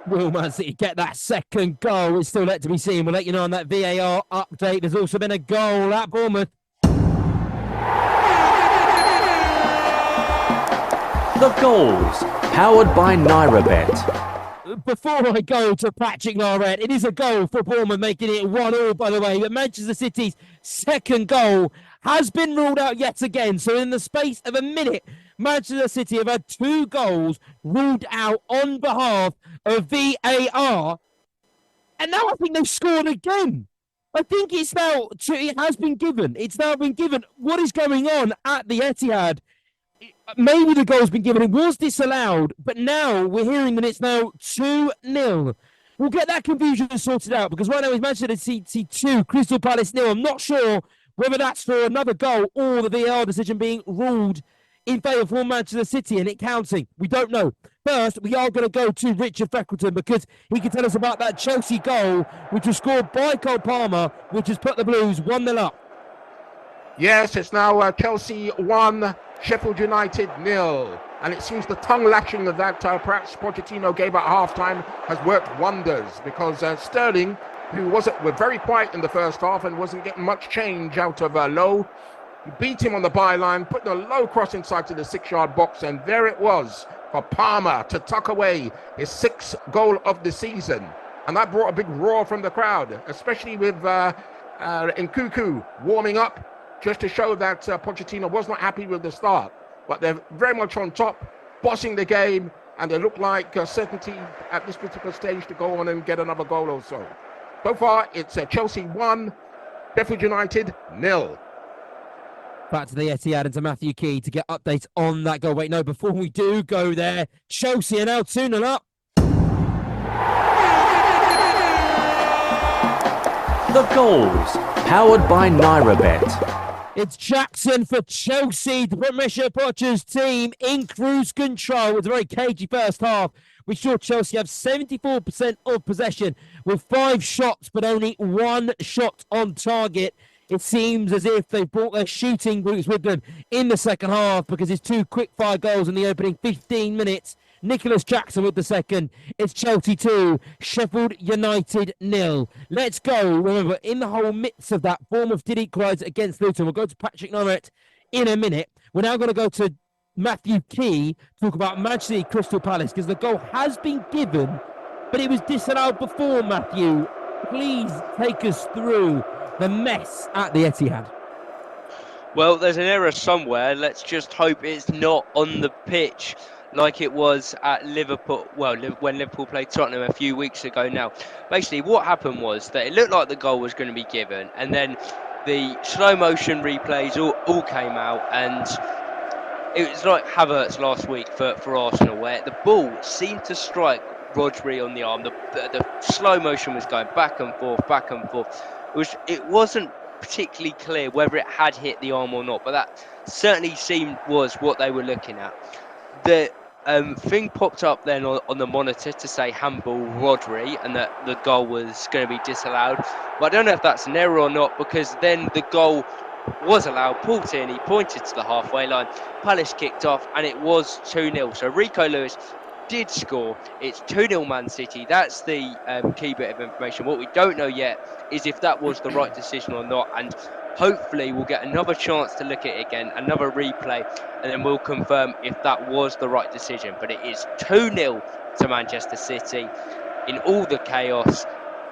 Will Man City get that second goal? It's still yet to be seen. We'll let you know on that VAR update. There's also been a goal at Bournemouth. The goals, powered by NairaBet. Before I go to Patrick Narrett, it is a goal for Bournemouth, making it 1-1, by the way. But Manchester City's second goal has been ruled out yet again. So in the space of a minute, Manchester City have had 2 goals ruled out on behalf of VAR. And now I think they've scored again. I think it has been given. It's now been given. What is going on at the Etihad? Maybe the goal's been given. It was disallowed, but now we're hearing that it's now 2-0. We'll get that confusion sorted out, because right now it's Manchester City 2, Crystal Palace 0. I'm not sure whether that's for another goal or the VAR decision being ruled in favour for Manchester City and it counting. We don't know. First, we are going to go to Richard Freckleton, because he can tell us about that Chelsea goal, which was scored by Cole Palmer, which has put the Blues 1-0 up. Yes, it's now Chelsea 1, Sheffield United 0. And it seems the tongue lashing of that perhaps Pochettino gave at halftime has worked wonders, because Sterling, who were very quiet in the first half and wasn't getting much change out of Lowe, beat him on the byline, put the low cross inside to the 6-yard box, and there it was for Palmer to tuck away his 6th goal of the season. And that brought a big roar from the crowd, especially with Nkunku warming up, just to show that Pochettino was not happy with the start. But they're very much on top, bossing the game, and they look like certainty at this particular stage to go on and get another goal or so. So far, it's Chelsea 1, Sheffield United 0. Back to the Etihad and to Matthew Key to get updates on that goal. Wait, no, before we do go there, Chelsea are now 2-0 up. The goals, powered by NairaBet. It's Jackson for Chelsea, the Michel Poch's team in cruise control with a very cagey first half. We saw Chelsea have 74% of possession with 5 shots, but only 1 shot on target. It seems as if they've brought their shooting boots with them in the second half, because it's 2 quick-fire goals in the opening 15 minutes. Nicholas Jackson with the second. It's Chelsea 2, Sheffield United 0. Let's go. Remember, in the whole midst of that, Bournemouth did equalise against Luton. We'll go to Patrick Norrett in a minute. We're now going to go to Matthew Key, talk about Manchester City Crystal Palace, because the goal has been given, but it was disallowed before. Matthew, please take us through the mess at the Etihad. Well, there's an error somewhere. Let's just hope it's not on the pitch like it was at Liverpool. Well, when Liverpool played Tottenham a few weeks ago now. Basically, what happened was that it looked like the goal was going to be given, and then the slow motion replays all came out, and it was like Havertz last week for Arsenal, where the ball seemed to strike Rodri on the arm. The slow motion was going back and forth. It wasn't particularly clear whether it had hit the arm or not, but that certainly was what they were looking at. thing popped up then on the monitor to say handball Rodri and that the goal was going to be disallowed. But I don't know if that's an error or not, because then the goal was allowed. Paul Tierney pointed to the halfway line. Palace kicked off and it was 2-0. So Rico Lewis did score. It's 2-0 Man City. That's the key bit of information. What we don't know yet is if that was the right decision or not, and hopefully we'll get another chance to look at it again, another replay, and then we'll confirm if that was the right decision. But it is 2-0 to Manchester City in all the chaos.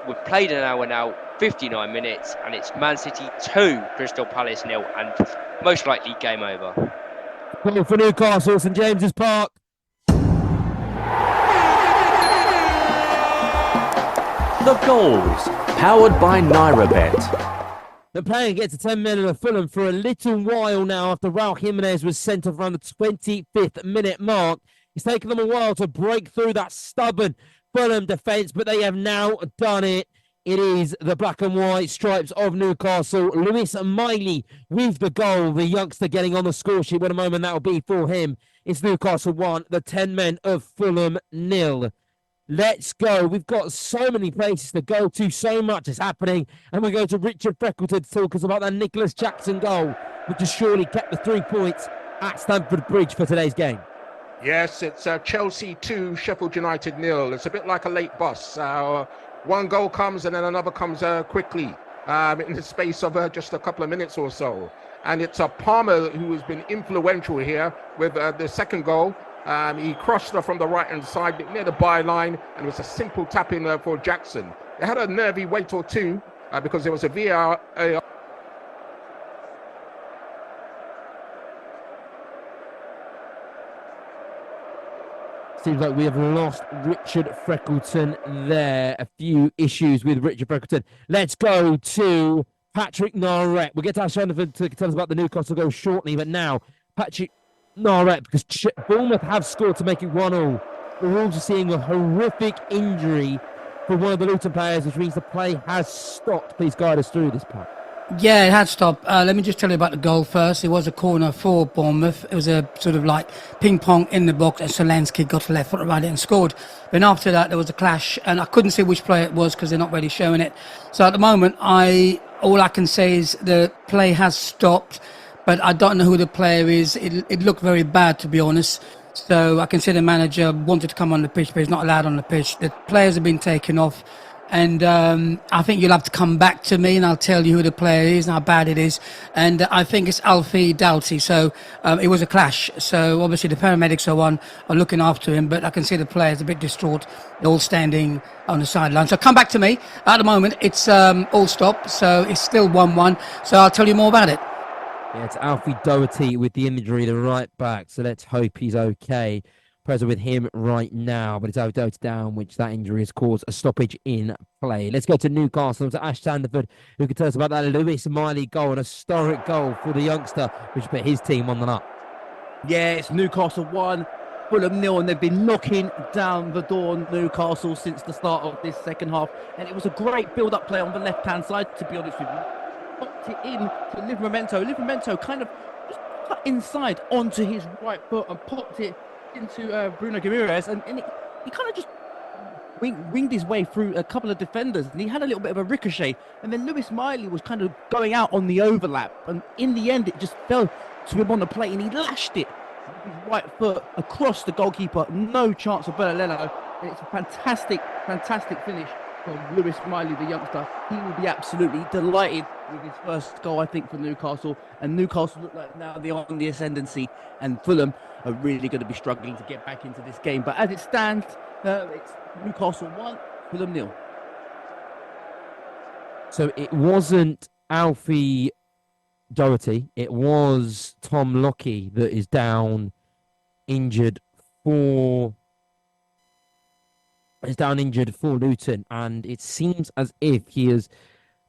We've played an hour now, 59 minutes, and it's Man City 2, Crystal Palace 0, and most likely game over. Goal for Newcastle, St James's Park. The goals, powered by NairaBet. The player gets a 10 million of Fulham for a little while now after Raul Jimenez was sent off around the 25th minute mark. It's taken them a while to break through that stubborn Fulham defence, but they have now done it. It is the black and white stripes of Newcastle. Lewis Miley with the goal, the youngster getting on the score sheet. What a moment that will be for him. It's Newcastle 1, the 10 men of Fulham 0. Let's go. We've got so many places to go to. So much is happening. And we go to Richard Freckleton to talk us about that Nicholas Jackson goal, which has surely kept the 3 points at Stamford Bridge for today's game. Yes, it's Chelsea 2, Sheffield United 0. It's a bit like a late bus. One goal comes and then another comes quickly in the space of just a couple of minutes or so. And it's Palmer who has been influential here with the second goal. He crossed from the right-hand side near the byline, and it was a simple tap-in for Jackson. They had a nervy wait or two because there was a VAR. Seems like we have lost Richard Freckleton there. A few issues with Richard Freckleton. Let's go to Patrick Narrett. We'll get to Ashton to tell us about the Newcastle goal shortly, but now Patrick Narrett, because Bournemouth have scored to make it 1-1. We're also seeing a horrific injury for one of the Luton players, which means the play has stopped. Please guide us through this part. Yeah, it had stopped. Let me just tell you about the goal first. It was a corner for Bournemouth. It was a sort of like ping pong in the box, and Solanski got the left foot around it and scored. Then after that, there was a clash, and I couldn't see which player it was because they're not really showing it. So at the moment, all I can say is the play has stopped, but I don't know who the player is. It looked very bad, to be honest. So I can see the manager wanted to come on the pitch, but he's not allowed on the pitch. The players have been taken off. And I think you'll have to come back to me and I'll tell you who the player is and how bad it is. And I think it's Alfie Doughty. So it was a clash. So obviously the paramedics are looking after him, but I can see the players a bit distraught. They're all standing on the sideline. So come back to me. At the moment, it's all stopped. So it's still 1-1. So I'll tell you more about it. Yeah, it's Alfie Doherty with the injury, the right back. So let's hope he's okay. Present with him right now, but it's Doherty down, which that injury has caused a stoppage in play. Let's go to Newcastle, to Ash Sandiford, who can tell us about that Lewis Miley goal, an historic goal for the youngster, which put his team on the nut. Yeah, it's Newcastle 1, Fulham 0, and they've been knocking down the door on Newcastle since the start of this second half. And it was a great build-up play on the left-hand side, to be honest with you. Popped it in to Livramento. Livramento kind of just cut inside onto his right foot and popped it into Bruno Guimaraes, and he kind of just winged his way through a couple of defenders, and he had a little bit of a ricochet, and then Lewis Miley was kind of going out on the overlap, and in the end it just fell to him on the plate, and he lashed it with his right foot across the goalkeeper. No chance of Bernardino, and it's a fantastic finish from Lewis Miley, the youngster. He will be absolutely delighted with his first goal, I think, for Newcastle. And Newcastle look like now they're on the ascendancy, and Fulham are really going to be struggling to get back into this game. But as it stands, it's Newcastle 1, Fulham 0. So it wasn't Alfie Doherty, it was Tom Lockie that is down injured for Luton, and it seems as if he has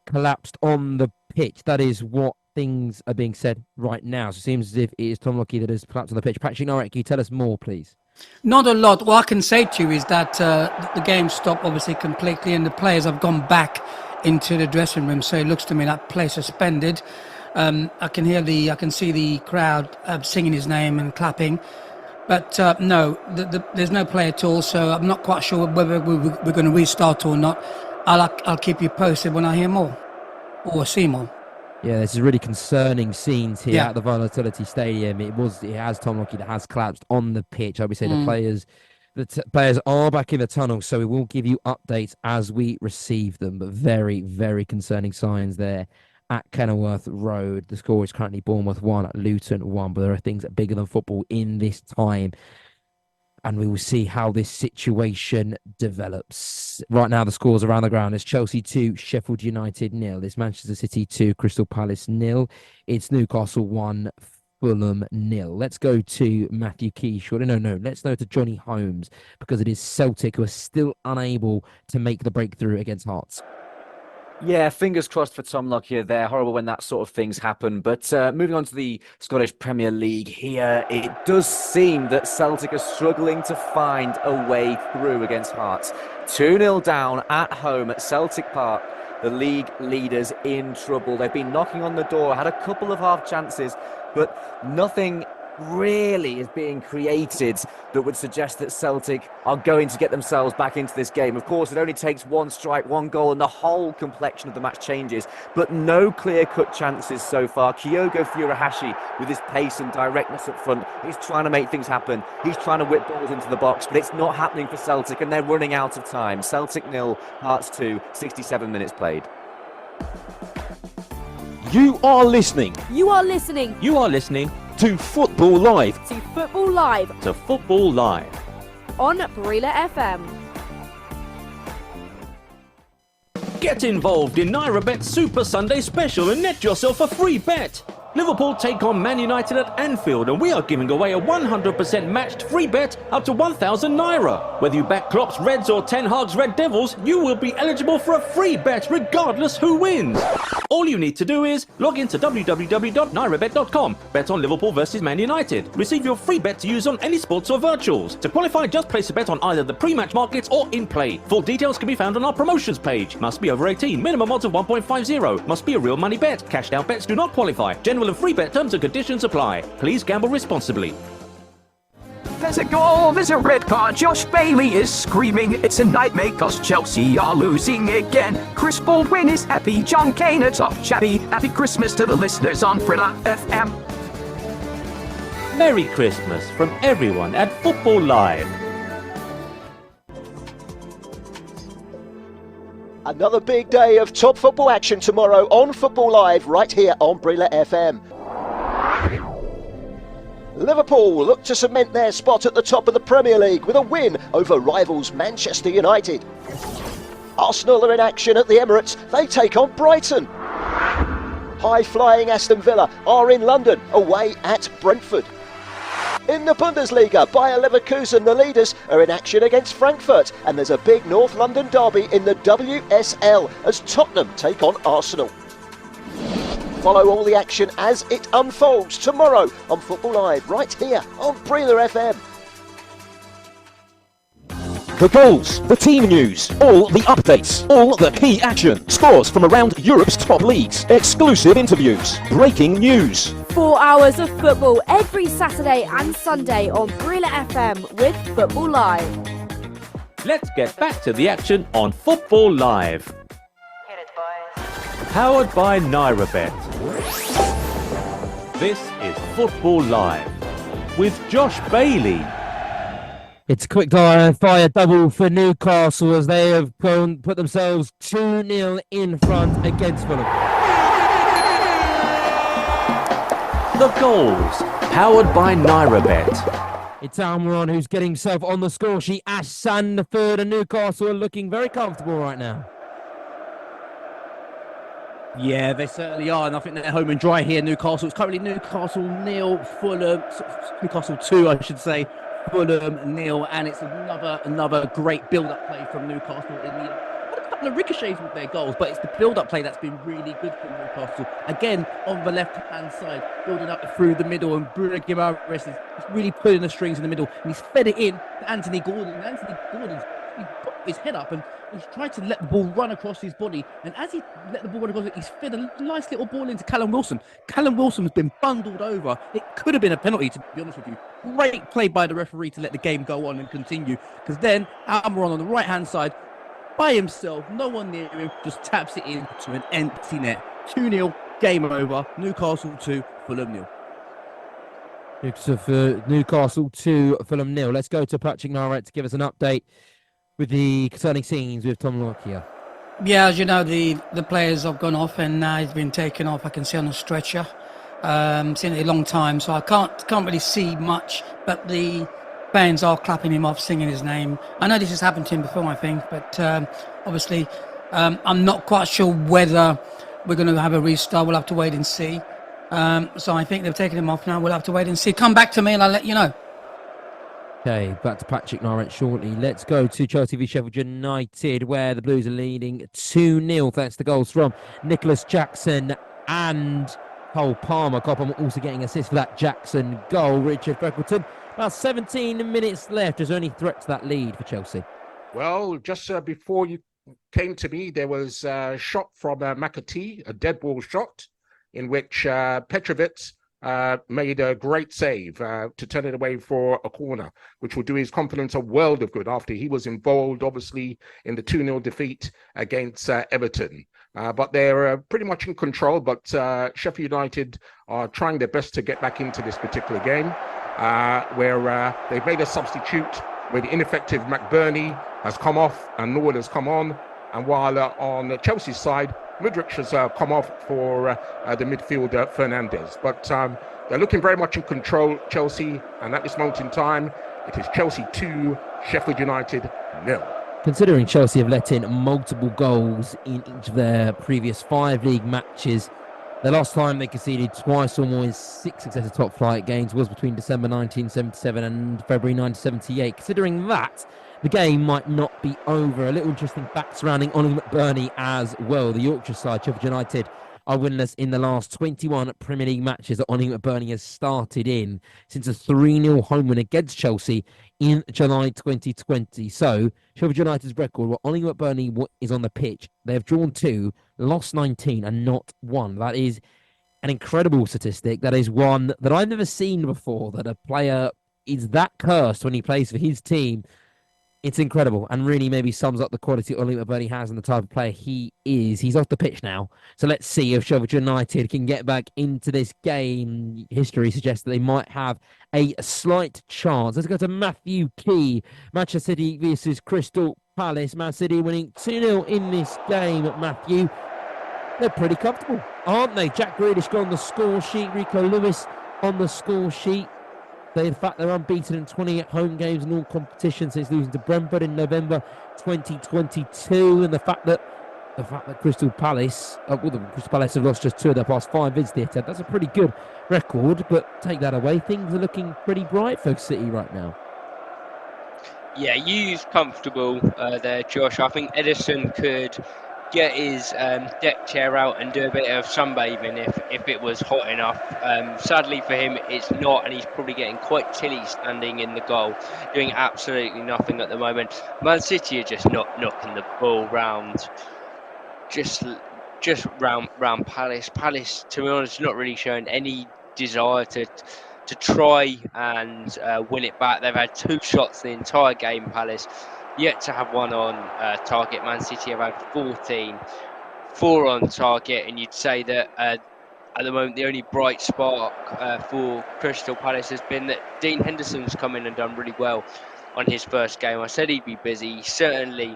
collapsed on the pitch. That is what things are being said right now. So it seems as if it is Tom Lockie that has collapsed on the pitch. Patrick Narrett, can you tell us more, please? Not a lot. What I can say to you is that the game stopped obviously completely, and the players have gone back into the dressing room. So it looks to me that play suspended. I can see the crowd singing his name and clapping. But no, there's no play at all, so I'm not quite sure whether we're going to restart or not. I'll keep you posted when I hear more or see more. Yeah, this is really concerning scenes here Yeah. at the Volatility Stadium. It has Tom Lockyer that has collapsed on the pitch. I would say the players are back in the tunnel, so we will give you updates as we receive them. But very, very concerning signs there at Kenilworth Road. The score is currently Bournemouth 1, Luton 1, but there are things bigger than football in this time. And we will see how this situation develops. Right now, the scores around the ground is Chelsea 2, Sheffield United 0. It's Manchester City 2, Crystal Palace 0. It's Newcastle 1, Fulham 0. Let's go to Matthew Keyshaw. No. Let's go to Johnny Holmes, because it is Celtic who are still unable to make the breakthrough against Hearts. Yeah, fingers crossed for Tom Lockyer there. Horrible when that sort of things happen. But moving on to the Scottish Premier League here, it does seem that Celtic are struggling to find a way through against Hearts. 2-0 down at home at Celtic Park. The league leaders in trouble. They've been knocking on the door, had a couple of half chances, but nothing really is being created that would suggest that Celtic are going to get themselves back into this game. Of course, it only takes one strike, one goal, and the whole complexion of the match changes, but no clear-cut chances so far. Kyogo Furuhashi, with his pace and directness up front, he's trying to make things happen. He's trying to whip balls into the box, but it's not happening for Celtic, and they're running out of time. Celtic 0, Hearts 2, 67 minutes played. You are listening You are listening to Football Live. to Football Live To Football Live. on Brila FM. Get involved in NairaBet Super Sunday Special and net yourself a free bet. Liverpool take on Man United at Anfield, and we are giving away a 100% matched free bet up to 1,000 Naira. Whether you back Klopp's Reds or Ten Hag's Red Devils, you will be eligible for a free bet regardless who wins. All you need to do is log into www.nairabet.com, bet on Liverpool versus Man United. Receive your free bet to use on any sports or virtuals. To qualify, just place a bet on either the pre-match markets or in play. Full details can be found on our promotions page. Must be over 18. Minimum odds of 1.50. Must be a real money bet. Cashed out bets do not qualify. General and free bet terms and conditions apply. Please gamble responsibly. There's a goal, there's a red card. Josh Bailey is screaming. It's a nightmare cause Chelsea are losing again. Chris Baldwin is happy. John Kane's off chatty. Happy Christmas to the listeners on Brila FM. Merry Christmas from everyone at Football Live. Another big day of top football action tomorrow on Football Live, right here on Brila FM. Liverpool look to cement their spot at the top of the Premier League with a win over rivals Manchester United. Arsenal are in action at the Emirates. They take on Brighton. High-flying Aston Villa are in London, away at Brentford. In the Bundesliga, Bayer Leverkusen, the leaders, are in action against Frankfurt, and there's a big North London derby in the WSL as Tottenham take on Arsenal. Follow all the action as it unfolds tomorrow on Football Live, right here on Brila FM. The goals, the team news, all the updates, all the key action, scores from around Europe's top leagues, exclusive interviews, breaking news. 4 hours of football every Saturday and Sunday on Brila FM with Football Live. Let's get back to the action on Football Live. Powered by NairaBet. This is Football Live with Josh Bailey. It's a quick fire double for Newcastle as they have put themselves 2-0 in front against Fulham. The goals, powered by NairaBet. It's Almiron who's getting himself on the score sheet. Ash Sandford and Newcastle are looking very comfortable right now. Yeah, they certainly are, and I think they're home and dry here. Newcastle. It's currently Newcastle 0, Fulham, Newcastle 2, I should say. Fulham 0, and it's another great build-up play from Newcastle. A couple of ricochets with their goals, but it's the build-up play that's been really good for Newcastle. Again, on the left-hand side, building up through the middle, and Bruno Guimaraes is really pulling the strings in the middle, and he's fed it in to Anthony Gordon. And Anthony Gordon's his head up and he's tried to let the ball run across his body. And as he let the ball run across it, he's fed a nice little ball into Callum Wilson. Callum Wilson has been bundled over. It could have been a penalty, to be honest with you. Great play by the referee to let the game go on and continue. Because then Almiron on the right-hand side, by himself, no one near him, just taps it into an empty net. 2-0, game over. Newcastle 2, Fulham 0. For Newcastle 2, Fulham 0. Let's go to Patrick Narrett to give us an update with the concerning scenes with Tom Lockyer. Yeah, as you know, the players have gone off and now he's been taken off. I can see on a stretcher. Seen it a long time, so I can't really see much. But the fans are clapping him off, singing his name. I know this has happened to him before, I think, but obviously I'm not quite sure whether we're going to have a restart. We'll have to wait and see. So I think they've taken him off now. We'll have to wait and see. Come back to me and I'll let you know. Okay, back to Patrick Narrett shortly. Let's go to Chelsea v Sheffield United, where the Blues are leading 2-0 thanks to goals from Nicholas Jackson and Cole Palmer. Cole Palmer also getting assists for that Jackson goal. Richard Freckleton. About 17 minutes left. Is there any threat to that lead for Chelsea? Well, just before you came to me, there was a shot from McAtee, a dead ball shot, in which Petrovic made a great save to turn it away for a corner, which will do his confidence a world of good after he was involved, obviously, in the 2-0 defeat against Everton. But they're pretty much in control, but Sheffield United are trying their best to get back into this particular game, where they've made a substitute where the ineffective McBurney has come off and Norwood has come on. And while on Chelsea's side, Mudryk has come off for the midfielder Fernandes. But they're looking very much in control, Chelsea. And at this moment in time, it is Chelsea 2, Sheffield United 0. Considering Chelsea have let in multiple goals in each of their previous 5 league matches, the last time they conceded twice or more in 6 successive top flight games was between December 1977 and February 1978. Considering that, the game might not be over. A little interesting fact surrounding Ollie McBurney as well. The Yorkshire side, Sheffield United, are winless in the last 21 Premier League matches that Ollie McBurney has started in since a 3-0 home win against Chelsea in July 2020. So, Sheffield United's record, where Ollie McBurney is on the pitch, they have drawn 2, lost 19 and not 1. That is an incredible statistic. That is one that I've never seen before, that a player is that cursed when he plays for his team. It's incredible and really maybe sums up the quality Ollie McBurney has and the type of player he is. He's off the pitch now. So let's see if Sheffield United can get back into this game. History suggests that they might have a slight chance. Let's go to Matthew Key. Manchester City versus Crystal Palace. Man City winning 2-0 in this game, Matthew. They're pretty comfortable, aren't they? Jack Grealish got on the score sheet. Rico Lewis on the score sheet. In fact, they're unbeaten in 28 home games in all competitions since losing to Brentford in November 2022. And the fact that Crystal Palace, Crystal Palace have lost just 2 of their past 5 visits to Etihad. That's a pretty good record, but take that away, things are looking pretty bright for City right now. Yeah, you used comfortable there, Josh. I think Edison could get his deck chair out and do a bit of sunbathing if it was hot enough. Sadly for him, it's not, and he's probably getting quite chilly standing in the goal, doing absolutely nothing at the moment. Man City are just not knocking the ball round, just round Palace. Palace, to be honest, not really showing any desire to try and win it back. They've had 2 shots the entire game, Palace. Yet to have one on target. Man City have had 14, 4 on target, and you'd say that at the moment the only bright spark for Crystal Palace has been that Dean Henderson's come in and done really well on his first game. I said he'd be busy. He certainly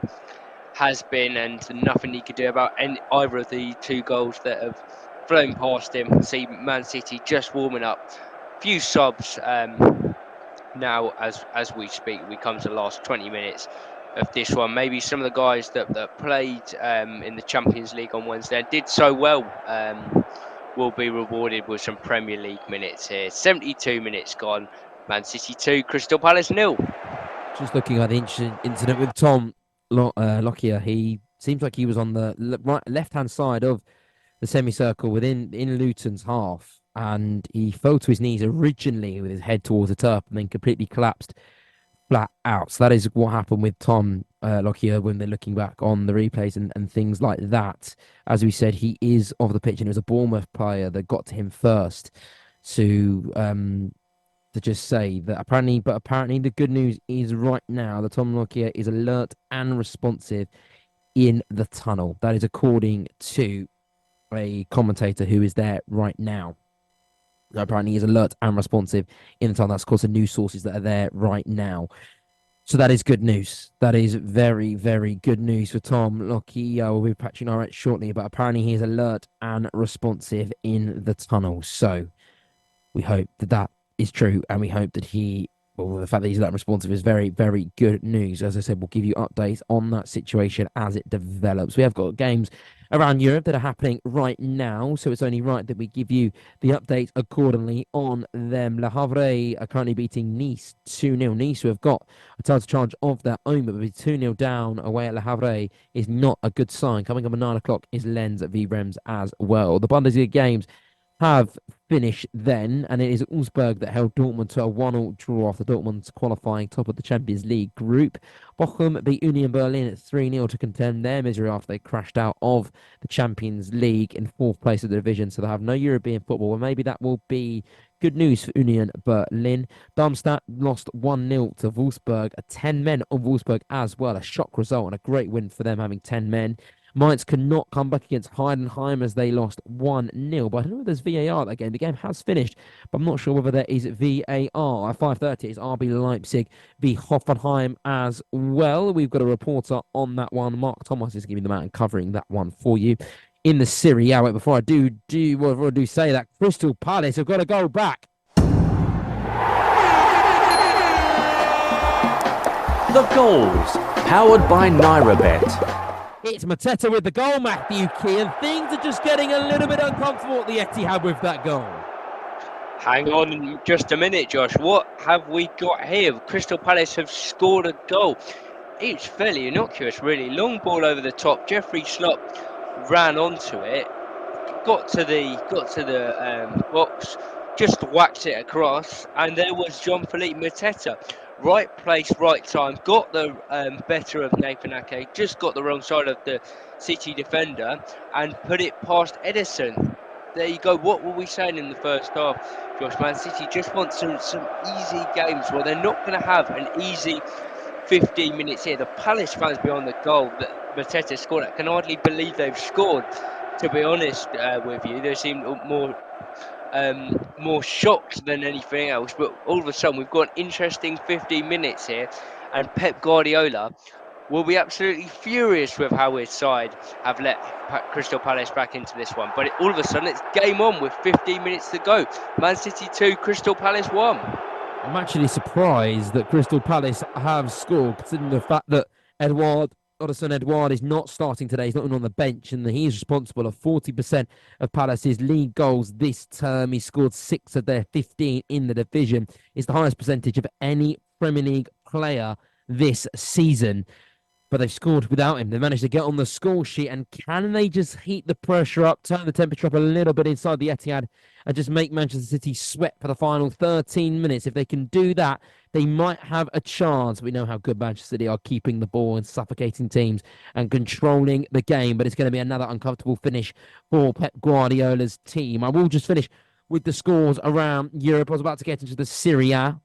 has been, and nothing he could do about either of the 2 goals that have flown past him. See Man City just warming up. Few subs now as we speak. We come to the last 20 minutes of this one. Maybe some of the guys that played in the Champions League on Wednesday and did so well will be rewarded with some Premier League minutes here. 72 minutes gone. Man City 2, Crystal Palace 0. Just looking at the incident with Tom Lockyer, he seems like he was on the left-hand side of the semicircle in Luton's half, and he fell to his knees originally with his head towards the turf and then completely collapsed flat out. So that is what happened with Tom Lockyer when they're looking back on the replays and things like that. As we said, he is off the pitch, and it was a Bournemouth player that got to him first to just say that apparently the good news is right now that Tom Lockyer is alert and responsive in the tunnel. That is according to a commentator who is there right now. Apparently he's alert and responsive in the tunnel. That's of course the news sources that are there right now. So that is good news. That is very, very good news for Tom Lockyer. We'll be patching our shortly, but apparently he is alert and responsive in the tunnel. So we hope that is true, and we hope that the fact that he's that responsive is very, very good news. As I said, we'll give you updates on that situation as it develops. We have got games around Europe that are happening right now, so it's only right that we give you the update accordingly on them. Le Havre are currently beating Nice 2-0. Nice, who have got a title charge of their own, but be 2-0 down away at Le Havre is not a good sign. Coming up at 9 o'clock is Lens v Reims as well. The Bundesliga games have finished then, and it is Augsburg that held Dortmund to a 1-1 draw after Dortmund's qualifying top of the Champions League group. Bochum beat Union Berlin at 3-0 to contend their misery after they crashed out of the Champions League in 4th place of the division, so they have no European football, and maybe that will be good news for Union Berlin. Darmstadt lost 1-0 to Wolfsburg, 10 men on Wolfsburg as well, a shock result and a great win for them having 10 men. Mainz could not come back against Heidenheim as they lost 1-0. But I don't know if there's VAR at that game. The game has finished, but I'm not sure whether there is VAR. At 5:30, it's RB Leipzig v Hoffenheim as well. We've got a reporter on that one. Mark Thomas is giving them out and covering that one for you. In the Serie A, before I do say that, Crystal Palace have got to go back. The goals, powered by NairaBet. It's Mateta with the goal, Matthew Key, and things are just getting a little bit uncomfortable at the Etihad with that goal. Hang on just a minute, Josh. What have we got here? Crystal Palace have scored a goal. It's fairly innocuous, really. Long ball over the top. Jeffrey Schlupp ran onto it, got to the box, just whacked it across, and there was Jean-Philippe Mateta. Right place, right time, got the better of Nathan Ake, just got the wrong side of the City defender and put it past Edison. There you go. What were we saying in the first half, Josh? Man City just want some easy games. Well, they're not going to have an easy 15 minutes here. The Palace fans behind the goal that Mateta scored, I can hardly believe they've scored, to be honest with you. They seem more shocked than anything else, but all of a sudden we've got an interesting 15 minutes here, and Pep Guardiola will be absolutely furious with how his side have let Crystal Palace back into this one. But all of a sudden it's game on with 15 minutes to go. Man City 2, Crystal Palace 1. I'm actually surprised that Crystal Palace have scored, considering the fact that Odsonne Edouard is not starting today. He's not even on the bench, and he is responsible for 40% of Palace's league goals this term. He scored 6 of their 15 in the division. It's the highest percentage of any Premier League player this season. But they've scored without him. They managed to get on the score sheet, and can they just heat the pressure up, turn the temperature up a little bit inside the Etihad, and just make Manchester City sweat for the final 13 minutes? If they can do that, they might have a chance. We know how good Manchester City are keeping the ball and suffocating teams and controlling the game, but it's going to be another uncomfortable finish for Pep Guardiola's team. I will just finish with the scores around Europe. I was about to get into the Serie A.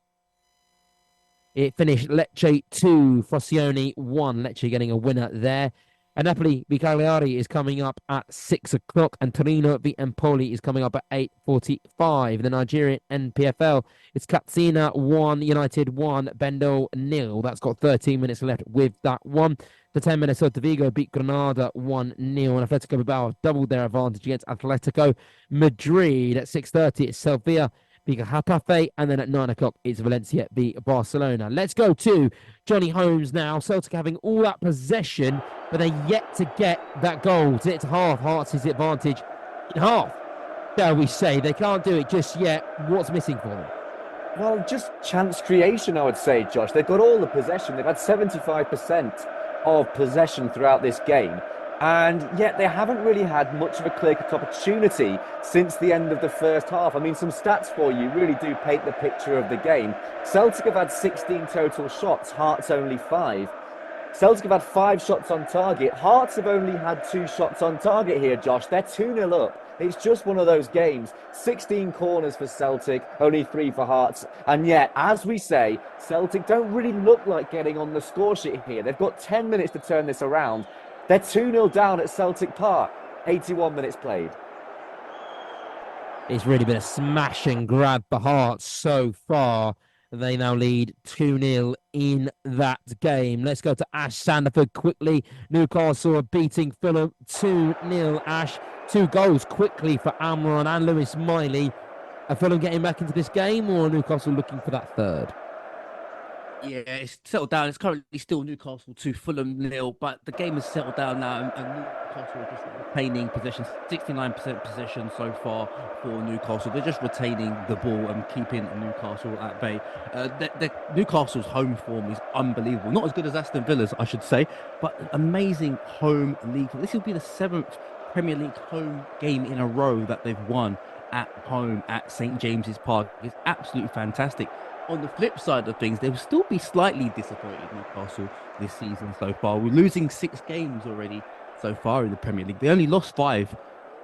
It finished Lecce 2, Frosinone 1. Lecce getting a winner there. And Napoli v Cagliari is coming up at 6 o'clock, and Torino v Empoli is coming up at 8:45. The Nigerian NPFL, it's Katsina 1, United 1, Bendel 0. That's got 13 minutes left with that one. The 10 minutes of Vigo beat Granada 1-0, and Atletico Bilbao doubled their advantage against Atletico Madrid. At 6:30, it's Sevilla v Getafe, and then at 9 o'clock it's Valencia v Barcelona. Let's go to Johnny Holmes now. Celtic having all that possession, but they're yet to get that goal. It's half. Hearts' advantage in half, shall we say. They can't do it just yet. What's missing for them? Well, just chance creation, I would say, Josh. They've got all the possession. They've had 75% of possession throughout this game. And yet they haven't really had much of a clear-cut opportunity since the end of the first half. I mean, some stats for you really do paint the picture of the game. Celtic have had 16 total shots, Hearts only 5. Celtic have had 5 shots on target. Hearts have only had 2 shots on target here, Josh. They're 2-0 up. It's just one of those games. 16 corners for Celtic, only 3 for Hearts. And yet, as we say, Celtic don't really look like getting on the score sheet here. They've got 10 minutes to turn this around. They're 2-0 down at Celtic Park. 81 minutes played. It's really been a smash and grab for Hearts so far. They now lead 2-0 in that game. Let's go to Ash Sanderford quickly. Newcastle are beating Fulham 2-0. Ash, 2 goals quickly for Almiron and Lewis Miley. Are Fulham getting back into this game, or are Newcastle looking for that third? Yeah, it's settled down. It's currently still Newcastle 2, Fulham 0, but the game has settled down now, and Newcastle are just retaining possession. 69% possession so far for Newcastle. They're just retaining the ball and keeping Newcastle at bay. Newcastle's home form is unbelievable. Not as good as Aston Villa's, I should say, but amazing home league. This will be the 7th Premier League home game in a row that they've won at home at St James's Park. It's absolutely fantastic. On the flip side of things, they will still be slightly disappointed, Newcastle, this season so far. We're losing 6 games already so far in the Premier League. They only lost 5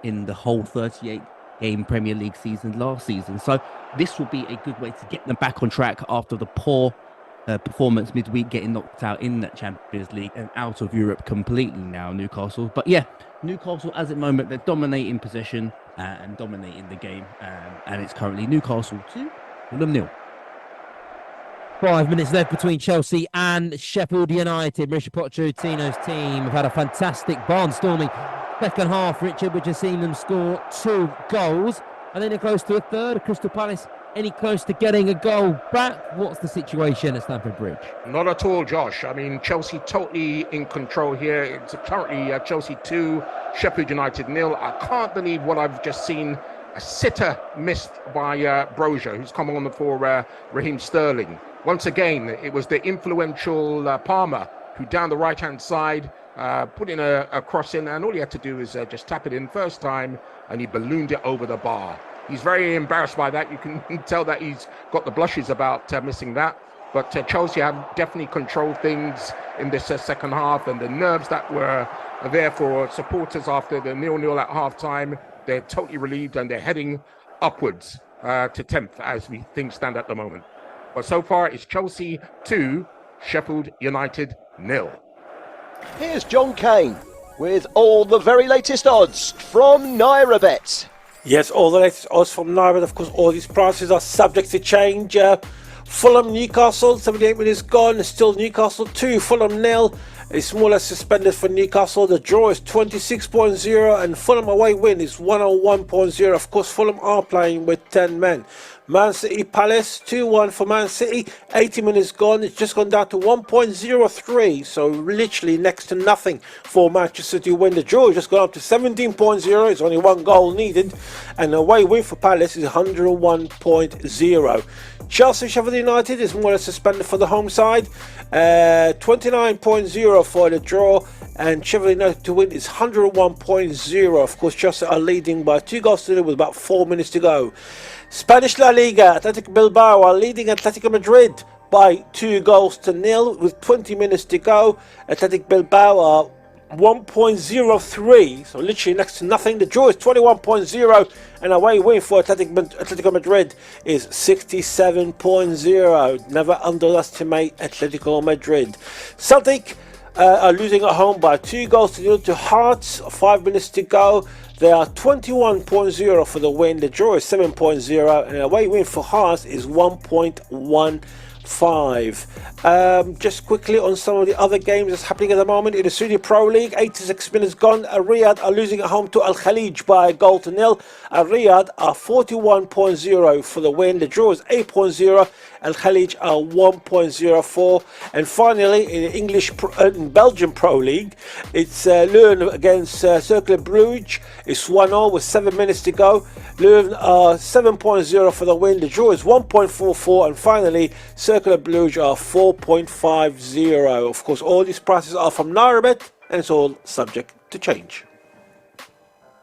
in the whole 38-game Premier League season last season. So this will be a good way to get them back on track after the poor performance midweek, getting knocked out in that Champions League and out of Europe completely now, Newcastle. But yeah, Newcastle, as at the moment, they're dominating possession and dominating the game. And it's currently Newcastle 2, Fulham 0. 5 minutes left between Chelsea and Sheffield United. Mauricio Pochettino's team have had a fantastic barnstorming second half, Richard, which has seen them score 2 goals. And then they're close to a third. Crystal Palace, any close to getting a goal back? What's the situation at Stamford Bridge? Not at all, Josh. I mean, Chelsea totally in control here. It's currently Chelsea 2, Sheffield United 0. I can't believe what I've just seen. A sitter missed by Brozier, who's come on for Raheem Sterling. Once again, it was the influential Palmer who down the right-hand side put in a cross in, and all he had to do is just tap it in first time, and he ballooned it over the bar. He's very embarrassed by that. You can tell that he's got the blushes about missing that. But Chelsea have definitely controlled things in this second half, and the nerves that were there for supporters after the 0-0 at half-time, they're totally relieved, and they're heading upwards to 10th as things stand at the moment. But so far, it's Chelsea 2, Sheffield United 0. Here's John Kane with all the very latest odds from NairaBet. Yes, all the latest odds from NairaBet. Of course, all these prices are subject to change. Fulham, Newcastle, 78 minutes gone. Still Newcastle 2, Fulham 0. It's more or less suspended for Newcastle. The draw is 26.0 and Fulham away win is 101.0. Of course, Fulham are playing with 10 men. Man City Palace 2-1 for Man City. 80 minutes gone. It's just gone down to 1.03. So literally next to nothing for Manchester City win. The draw has just gone up to 17.0. It's only 1 goal needed. And the away win for Palace is 101.0. Chelsea Sheffield United is more or less suspended for the home side. 29.0 for the draw. And Sheffield United to win is 101.0. Of course, Chelsea are leading by 2 goals to 0 with about 4 minutes to go. Spanish La Liga, Athletic Bilbao are leading Atletico Madrid by 2 goals to 0 with 20 minutes to go. Athletic Bilbao are 1.03, so literally next to nothing. The draw is 21.0 and away win for Atletico Madrid is 67.0. Never underestimate Atletico Madrid. Celtic are losing at home by 2 goals to 0 to Hearts. 5 minutes to go. They are 21.0 for the win. The draw is 7.0 and away win for Hearts is 1.15. Just quickly on some of the other games that's happening at the moment in the Saudi Pro League. 86 minutes gone. Riyadh are losing at home to Al Khalij by 1 goal to 0. Riyadh are 41.0 for the win. The draw is 8.0. Al Khalij are 1.04. And finally, in in Belgian Pro League, it's Leuven against Cercle Bruges. It's 1-0 with 7 minutes to go. Leuven are 7.0 for the win. The draw is 1.44. And finally, Cercle Circular Blues are 4.50. Of course, all these prices are from NairaBet, and it's all subject to change.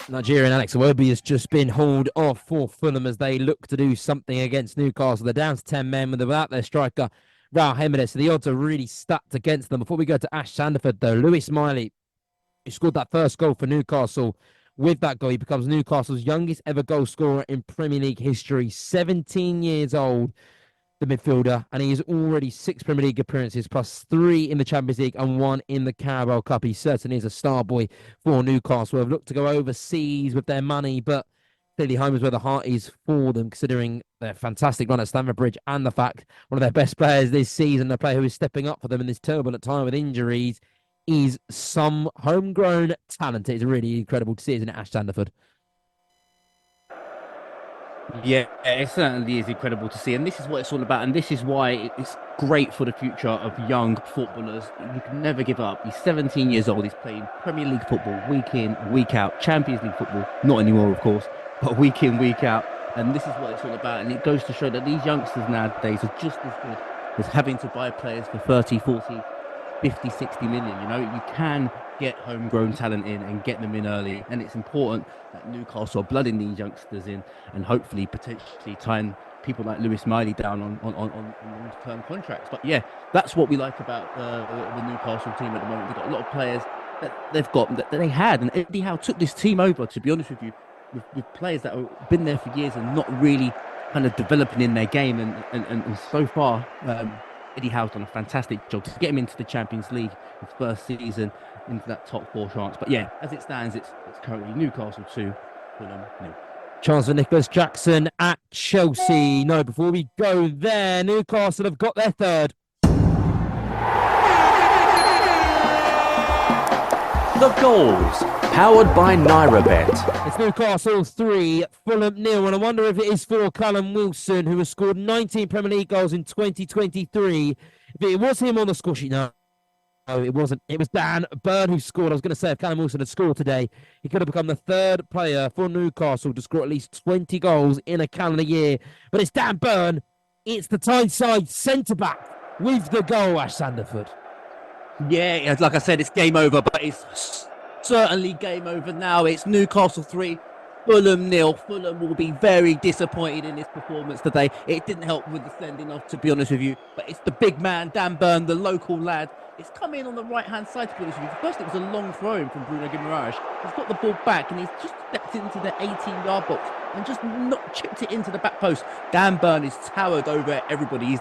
Nigerian Alex Iwobi has just been hauled off for Fulham as they look to do something against Newcastle. They're down to 10 men without their striker, Raul Jimenez. So the odds are really stacked against them. Before we go to Ash Sandiford, though, Lewis Miley, who scored that first goal for Newcastle. With that goal, he becomes Newcastle's youngest ever goal scorer in Premier League history. 17 years old, the midfielder, and he has already 6 Premier League appearances, plus 3 in the Champions League and 1 in the Carabao Cup. He certainly is a star boy for Newcastle. They've looked to go overseas with their money, but clearly home is where the heart is for them, considering their fantastic run at Stamford Bridge and the fact one of their best players this season, a player who is stepping up for them in this turbulent time with injuries, is some homegrown talent. It's really incredible to see, isn't it, Ash Sandiford? Yeah, it certainly is incredible to see, and this is what it's all about, and this is why it's great for the future of young footballers. You can never give up. He's 17 years old. He's playing Premier League football week in, week out, Champions League football, not anymore, of course, but week in, week out, and this is what it's all about, and it goes to show that these youngsters nowadays are just as good as having to buy players for 30, 40, 50, 60 million. You know, you can get homegrown talent in and get them in early, and it's important that Newcastle are blooding these youngsters in and hopefully potentially tying people like Lewis Miley down on long-term contracts. But yeah, that's what we like about the Newcastle team at the moment. They've got a lot of players that they had, and Eddie Howe took this team over, to be honest with you, with players that have been there for years and not really kind of developing in their game, and so far Eddie Howe's done a fantastic job to get him into the Champions League his first season, into that top 4 chance. But yeah, as it stands, it's currently Newcastle 2, Fulham 0. Chance for Nicholas Jackson at Chelsea. No, before we go there, Newcastle have got their third. The goals, powered by NairaBet. It's Newcastle 3, Fulham 0, and I wonder if it is for Callum Wilson, who has scored 19 Premier League goals in 2023. If it was him on the score sheet, no, it wasn't. It was Dan Burn who scored. I was going to say, if Callum Wilson had scored today, he could have become the 3rd player for Newcastle to score at least 20 goals in a calendar year. But it's Dan Burn. It's the Tyneside centre-back with the goal, Ash Sandiford. Yeah, like I said, it's game over, but it's certainly game over now. It's Newcastle 3, Fulham 0. Fulham will be very disappointed in this performance today. It didn't help with the sending off, to be honest with you, but it's the big man, Dan Burn, the local lad. It's come in on the right-hand side, to be honest with you. First, it was a long throw in from Bruno Guimaraes. He's got the ball back, and he's just stepped into the 18-yard box and just not chipped it into the back post. Dan Burn is towered over everybody. He's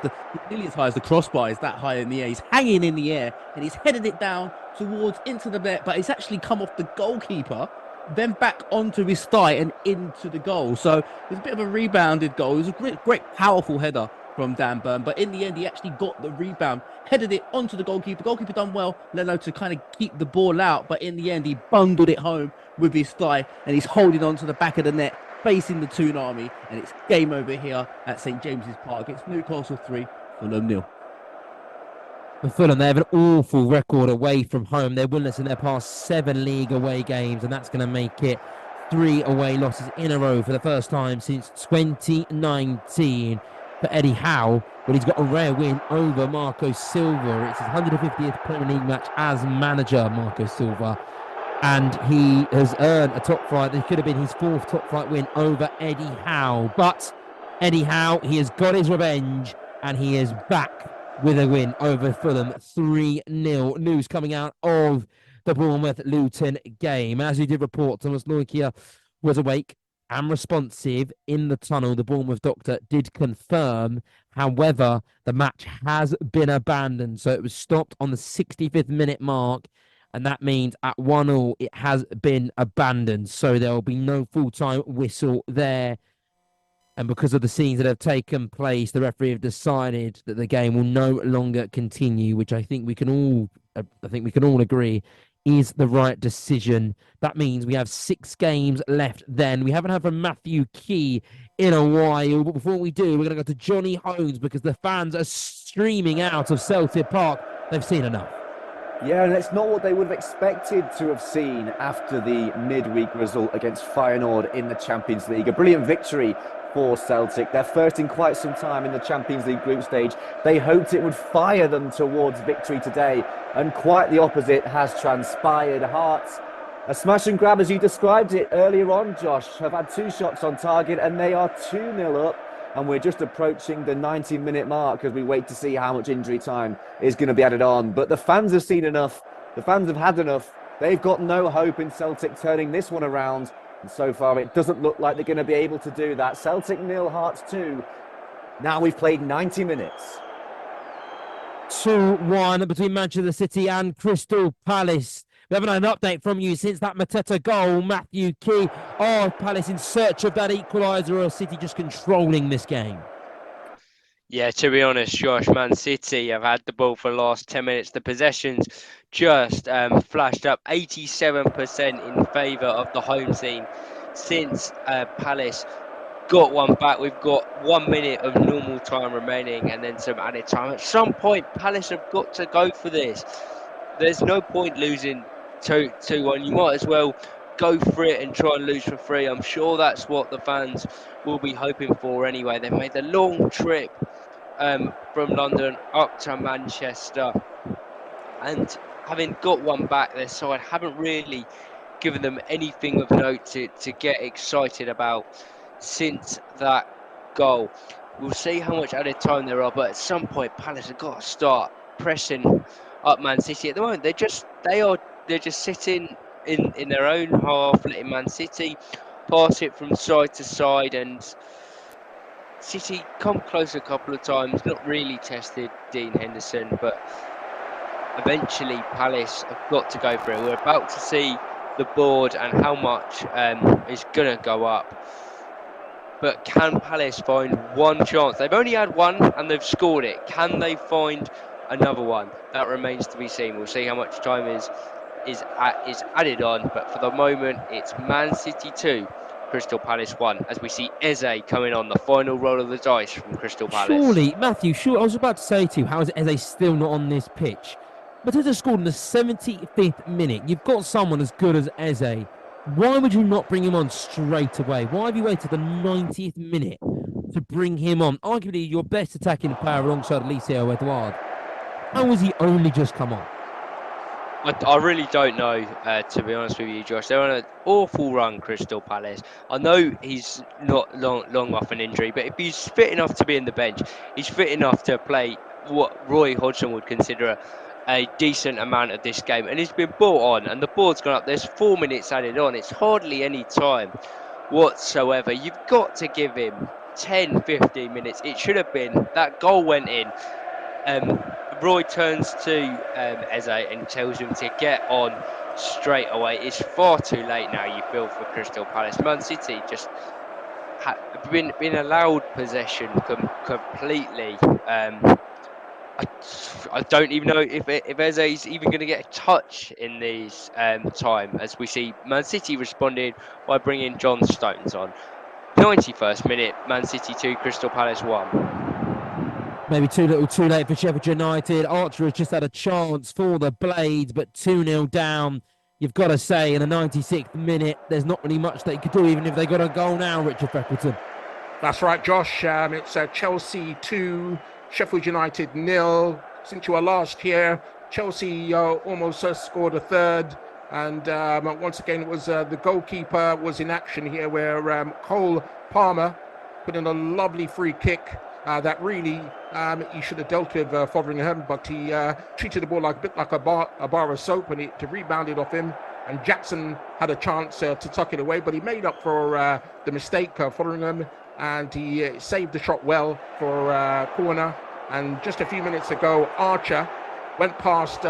nearly as high as the crossbar. He's that high in the air. He's hanging in the air, and he's headed it down towards into the net, but it's actually come off the goalkeeper, then back onto his thigh and into the goal. So it was a bit of a rebounded goal. It was a great powerful header from Dan Burn, but in the end he actually got the rebound, headed it onto the goalkeeper. Goalkeeper done well, Leno, to kind of keep the ball out, but in the end he bundled it home with his thigh, and he's holding on to the back of the net, facing the Toon Army, and it's game over here at St James's Park. It's Newcastle 3, Fulham 0. For Fulham, they have an awful record away from home. They're winless in their past 7 league away games, and that's going to make it 3 away losses in a row for the first time since 2019. For Eddie Howe, but he's got a rare win over Marco Silva. It's his 150th Premier League match as manager, Marco Silva, and he has earned a top flight. This could have been his 4th top flight win over Eddie Howe, but Eddie Howe, he has got his revenge, and he is back with a win over Fulham 3-0. News coming out of the Bournemouth-Luton game. As we did report, Thomas Loikia was awake and responsive in the tunnel. The Bournemouth doctor did confirm. However, the match has been abandoned. So it was stopped on the 65th minute mark. And that means at 1-1, it has been abandoned. So there will be no full-time whistle there. And because of the scenes that have taken place, the referee have decided that the game will no longer continue, which I think we can all agree is the right decision. That means we have 6 games left then. We haven't heard from Matthew Key in a while, but before we do, we're going to go to Johnny Hones because the fans are streaming out of Celtic Park. They've seen enough. Yeah, and it's not what they would have expected to have seen after the midweek result against Feyenoord in the Champions League. A brilliant victory for Celtic. They're first in quite some time in the Champions League group stage. They hoped it would fire them towards victory today, and quite the opposite has transpired. Hearts, a smash and grab as you described it earlier on, Josh, have had 2 shots on target and they are 2-0 up, and we're just approaching the 90-minute mark as we wait to see how much injury time is going to be added on. But the fans have seen enough. The fans have had enough. They've got no hope in Celtic turning this one around. And so far, it doesn't look like they're going to be able to do that. Celtic 0, Hearts 2. Now we've played 90 minutes. 2-1 between Manchester City and Crystal Palace. We haven't had an update from you since that Mateta goal. Matthew Key. Are Palace in search of that equaliser, or City just controlling this game? Yeah, to be honest, Josh, Man City have had the ball for the last 10 minutes. The possession's just flashed up 87% in favour of the home team since Palace got one back. We've got 1 minute of normal time remaining and then some added time. At some point, Palace have got to go for this. There's no point losing 2-1. You might as well go for it and try and lose for free. I'm sure that's what the fans will be hoping for anyway. They've made the long trip from London up to Manchester, and having got one back, their side haven't really given them anything of note to get excited about since that goal. We'll see how much added time there are, but at some point Palace have got to start pressing up Man City. At the moment they're just sitting in their own half, letting Man City pass it from side to side, and City come close a couple of times, not really tested Dean Henderson, but eventually Palace have got to go for it. We're about to see the board and how much is going to go up. But can Palace find one chance? They've only had one and they've scored it. Can they find another one? That remains to be seen. We'll see how much time is added on. But for the moment, it's Man City 2, Crystal Palace 1, as we see Eze coming on, the final roll of the dice from Crystal Palace. Surely, Matthew, I was about to say to you, how is Eze still not on this pitch? Mateta scored in the 75th minute. You've got someone as good as Eze. Why would you not bring him on straight away? Why have you waited the 90th minute to bring him on? Arguably your best attacking player alongside Eliseo Edouard. How has he only just come on? I really don't know, to be honest with you, Josh. They're on an awful run, Crystal Palace. I know he's not long off an injury, but if he's fit enough to be in the bench, he's fit enough to play what Roy Hodgson would consider a decent amount of this game. And he's been brought on, and the board's gone up. There's 4 minutes added on. It's hardly any time whatsoever. You've got to give him 10, 15 minutes. It should have been. That goal went in. Roy turns to Eze and tells him to get on straight away. It's far too late now, you feel, for Crystal Palace. Man City just been allowed possession completely. I don't even know if Eze's even going to get a touch in these time, as we see Man City responded by bringing John Stones on. 91st minute, Man City 2, Crystal Palace 1. Maybe too little too late for Sheffield United. Archer has just had a chance for the Blades, but 2-0 down. You've got to say, in the 96th minute, there's not really much they could do, even if they got a goal now, Richard Freckleton. That's right, Josh. It's Chelsea 2, Sheffield United 0. Since you were last here, Chelsea almost scored a third. And once again, it was the goalkeeper was in action here, where Cole Palmer put in a lovely free kick. That really he should have dealt with Fotheringham, but he treated the ball a bit like a bar of soap, and it rebounded off him. And Jackson had a chance to tuck it away, but he made up for the mistake, Fotheringham, and he saved the shot well for corner. And just a few minutes ago, Archer went past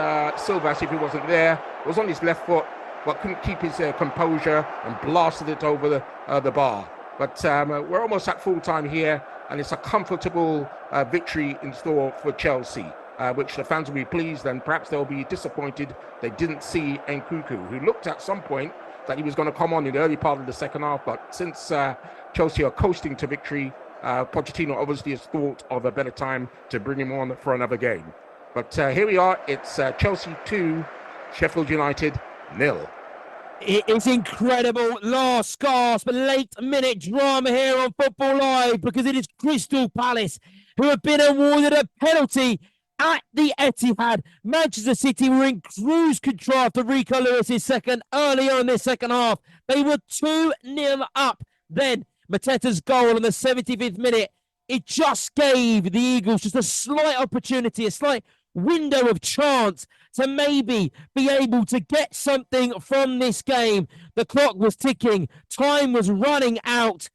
Silva as if he wasn't there. It was on his left foot, but couldn't keep his composure and blasted it over the bar. But we're almost at full time here, and it's a comfortable victory in store for Chelsea, which the fans will be pleased, and perhaps they'll be disappointed they didn't see Nkunku, who looked at some point that he was going to come on in the early part of the second half. But since Chelsea are coasting to victory, Pochettino obviously has thought of a better time to bring him on for another game. But here we are. It's Chelsea 2, Sheffield United 0. It is incredible. Last gasp, late minute drama here on Football Live because it is Crystal Palace who have been awarded a penalty at the Etihad. Manchester City were in cruise control after Rico Lewis's second earlier in this second half. They were 2-0 up. Then Mateta's goal in the 75th minute. It just gave the Eagles just a slight opportunity, a slight window of chance to maybe be able to get something from this game. The clock was ticking, time was running out,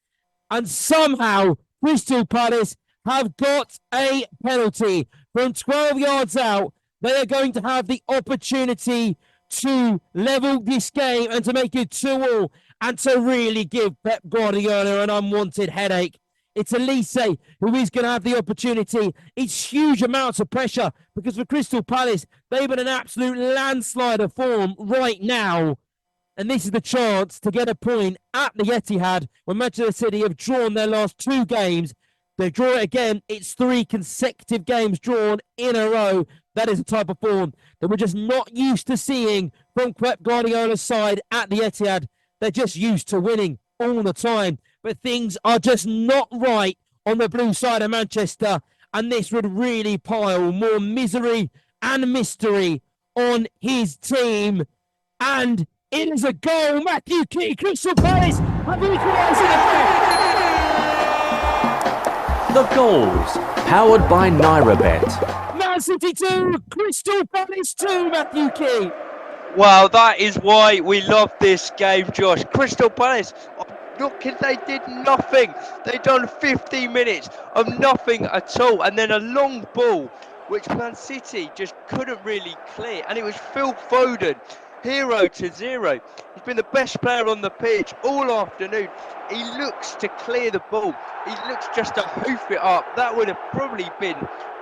and somehow Crystal Palace have got a penalty from 12 yards out. They are going to have the opportunity to level this game and to make it 2-2 and to really give Pep Guardiola an unwanted headache. It's Elise who is going to have the opportunity. It's huge amounts of pressure because for Crystal Palace, they've been an absolute landslide of form right now. And this is the chance to get a point at the Etihad when Manchester City have drawn their last 2 games. They draw it again. It's 3 consecutive games drawn in a row. That is a type of form that we're just not used to seeing from Pep Guardiola's side at the Etihad. They're just used to winning all the time. But things are just not right on the blue side of Manchester. And this would really pile more misery and mystery on his team. And it is a goal. Matthew Key, Crystal Palace have equalised The goals, powered by NairaBet. Man City 2, Crystal Palace 2, Matthew Key. Wow, that is why we love this game, Josh. Crystal Palace, look, they did nothing. They done 15 minutes of nothing at all. And then a long ball, which Man City just couldn't really clear. And it was Phil Foden, 0-0. He's been the best player on the pitch all afternoon. He looks to clear the ball. He looks just to hoof it up. That would have probably been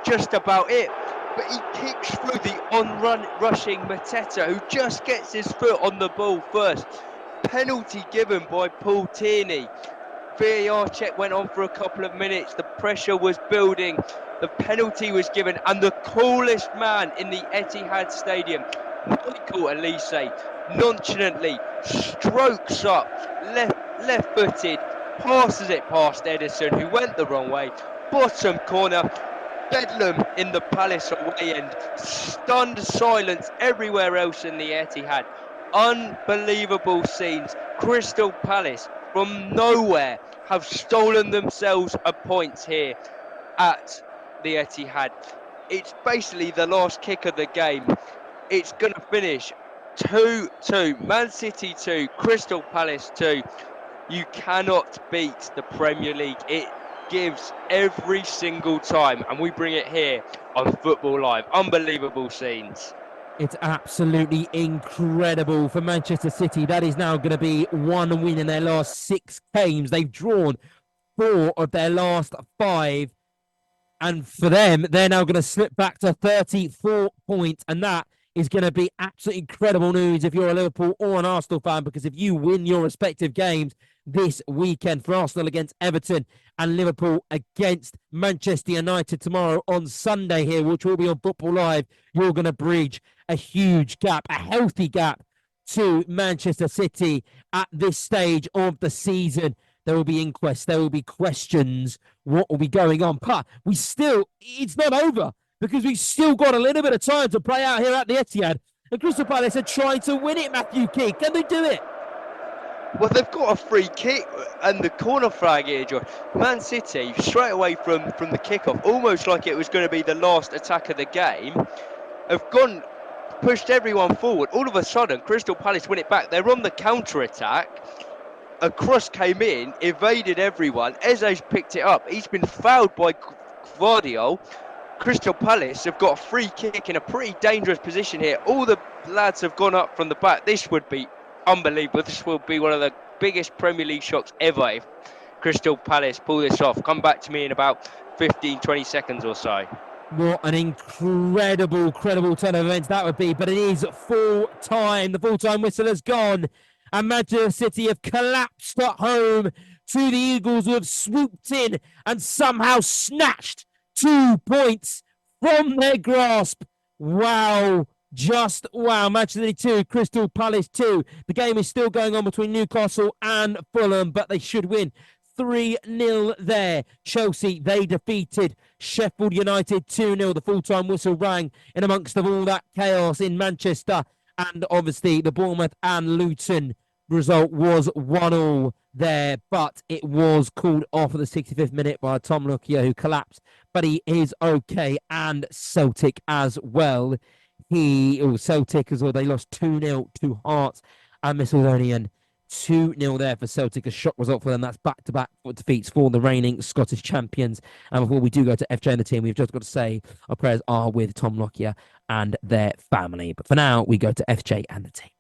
just about it. But he kicks through the on-rushing Mateta, who just gets his foot on the ball first. Penalty given by Paul Tierney. VAR check went on for a couple of minutes. The pressure was building. The penalty was given, and the coolest man in the Etihad Stadium, Michael Elise, nonchalantly strokes up, left-footed, passes it past Edison, who went the wrong way. Bottom corner, bedlam in the Palace away end. Stunned silence everywhere else in the Etihad. Unbelievable scenes. Crystal Palace from nowhere have stolen themselves a point here at the Etihad. It's basically the last kick of the game. It's going to finish 2-2. Man City 2, Crystal Palace 2. You cannot beat the Premier League. It gives every single time, and we bring it here on Football Live. Unbelievable scenes. It's absolutely incredible for Manchester City. That is now going to be 1 win in their last 6 games. They've drawn 4 of their last 5. And for them, they're now going to slip back to 34 points. And that is going to be absolutely incredible news if you're a Liverpool or an Arsenal fan, because if you win your respective games this weekend, for Arsenal against Everton and Liverpool against Manchester United tomorrow on Sunday here, which will be on Football Live, you're going to bridge a huge gap, a healthy gap to Manchester City at this stage of the season. There will be inquests, there will be questions, what will be going on. But it's not over, because we've still got a little bit of time to play out here at the Etihad. And Crystal Palace are trying to win it, Matthew Key. Can they do it? Well, they've got a free kick and the corner flag here, Josh. Man City, straight away from the kickoff, almost like it was going to be the last attack of the game, have pushed everyone forward. All of a sudden, Crystal Palace win it back. They're on the counter-attack. A cross came in, evaded everyone. Eze's picked it up. He's been fouled by Gvardiol. Crystal Palace have got a free kick in a pretty dangerous position here. All the lads have gone up from the back. This would be unbelievable. This will be one of the biggest Premier League shocks ever if Crystal Palace pull this off. Come back to me in about 15-20 seconds or so. What an incredible turn of events that would be. But it is full time. The full-time whistle has gone. And Manchester City have collapsed at home to the Eagles, who have swooped in and somehow snatched 2 points from their grasp. Wow. Just wow, Manchester City 2, Crystal Palace 2. The game is still going on between Newcastle and Fulham, but they should win 3-0 there. Chelsea, they defeated Sheffield United 2-0. The full-time whistle rang in amongst of all that chaos in Manchester. And obviously the Bournemouth and Luton result was 1-1 there, but it was called off at the 65th minute by Tom Lookyer, who collapsed, but he is okay. And Celtic as well. Celtic as well, they lost 2-0 to Hearts and Macedonian. 2-0 there for Celtic, a shock result for them. That's back-to-back defeats for the reigning Scottish champions. And before we do go to FJ and the team, we've just got to say our prayers are with Tom Lockyer and their family. But for now, we go to FJ and the team.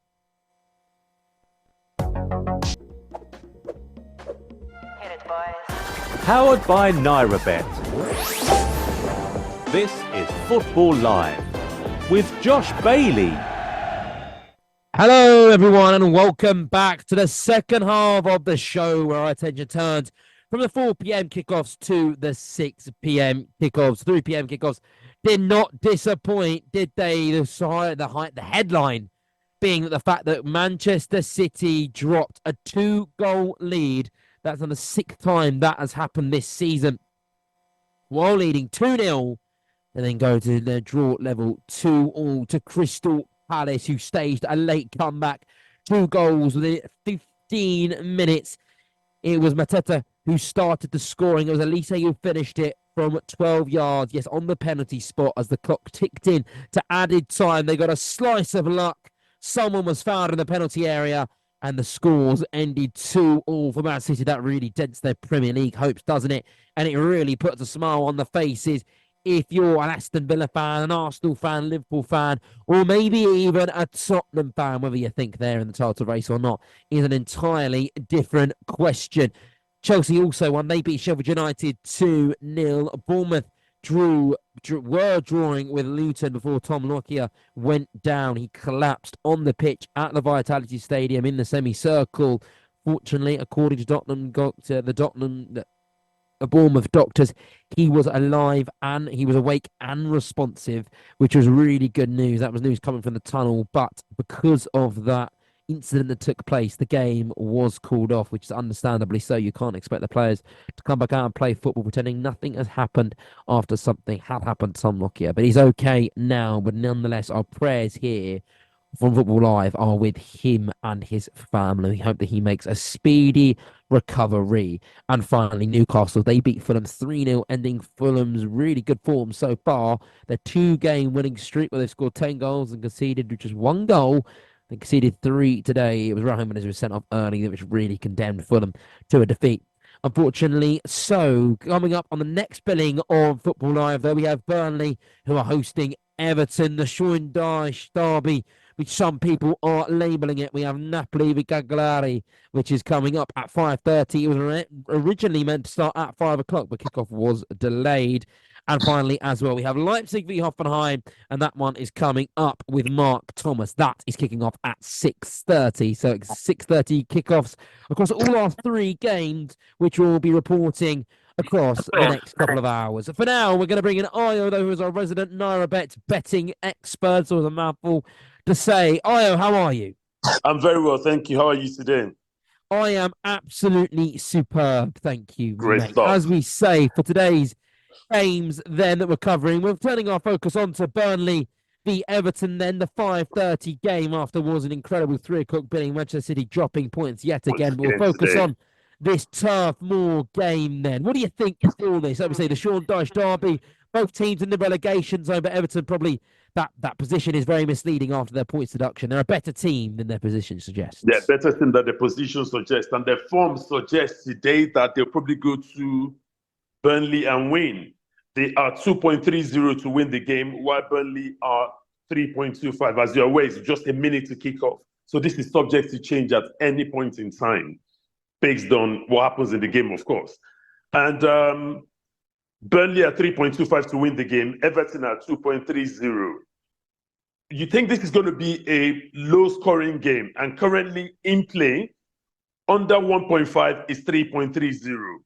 Powered by NairaBet. This is Football Live with Josh Bailey. Hello, everyone, and welcome back to the second half of the show, where our attention turns from the 4 p.m. kickoffs to the 6 p.m. kickoffs. 3 p.m. kickoffs did not disappoint, did they? The headline being the fact that Manchester City dropped a 2-goal lead. That's on the 6th time that has happened this season, while leading 2-0, and then go to the draw level 2-2 to Crystal Palace, who staged a late comeback. 2 goals within 15 minutes. It was Mateta who started the scoring. It was Elise who finished it from 12 yards. Yes, on the penalty spot as the clock ticked in to added time. They got a slice of luck. Someone was found in the penalty area, and the scores ended 2-2 for Man City. That really dents their Premier League hopes, doesn't it? And it really puts a smile on the faces if you're an Aston Villa fan, an Arsenal fan, Liverpool fan, or maybe even a Tottenham fan. Whether you think they're in the title race or not is an entirely different question. Chelsea also won. They beat Sheffield United 2-0. Bournemouth were drawing with Luton before Tom Lockyer went down. He collapsed on the pitch at the Vitality Stadium in the semicircle. Fortunately, according to Bournemouth doctors, he was alive and he was awake and responsive, which was really good news. That was news coming from the tunnel, but because of that incident that took place, the game was called off, which is understandably so. You can't expect the players to come back out and play football pretending nothing has happened after something had happened to Tom Lockyer. But he's okay now, but nonetheless, our prayers here from Football Live are with him and his family. We hope that he makes a speedy recovery. And finally, Newcastle, they beat Fulham 3-0, ending Fulham's really good form so far. Their 2-game winning streak, where they've scored 10 goals and conceded just 1 goal. They conceded 3 today. It was Raheem Benitez who was sent off early, which really condemned Fulham to a defeat, unfortunately. So, coming up on the next billing of Football Live, though, we have Burnley, who are hosting Everton, the Sean Dyche derby, which some people are labelling it. We have Napoli v Cagliari, which is coming up at 5:30. It was originally meant to start at 5 o'clock, but kickoff was delayed. And finally, as well, we have Leipzig v Hoffenheim, and that one is coming up with Mark Thomas. That is kicking off at 6:30. So it's 6:30 kickoffs across all our 3 games, which we'll be reporting across the next couple of hours. For now, we're going to bring in Ayo, though, who is our resident NairaBet betting expert. So it's a mouthful to say. Ayo, how are you? I'm very well, thank you. How are you today? I am absolutely superb, thank you. Great mate. stuff. As we say, for today's games then that we're covering, we're turning our focus on to Burnley v Everton, then the 5:30 game after was an incredible 3 o'clock billing. Manchester City dropping points yet again, but we'll focus on this Turf Moor game then. What do you think of all this? Let me say the Sean Dyche derby, both teams in the relegation zone, but Everton probably that position is very misleading after their points deduction. They're a better team than their position suggests. They're better than the position suggests, and their form suggests today that they'll probably go to Burnley and win. They are 2.30 to win the game, while Burnley are 3.25. As you're aware, it's just a minute to kick off. So this is subject to change at any point in time, based on what happens in the game, of course. And Burnley are 3.25 to win the game. Everton are 2.30. You think this is going to be a low-scoring game, and currently in play, under 1.5 is 3.30.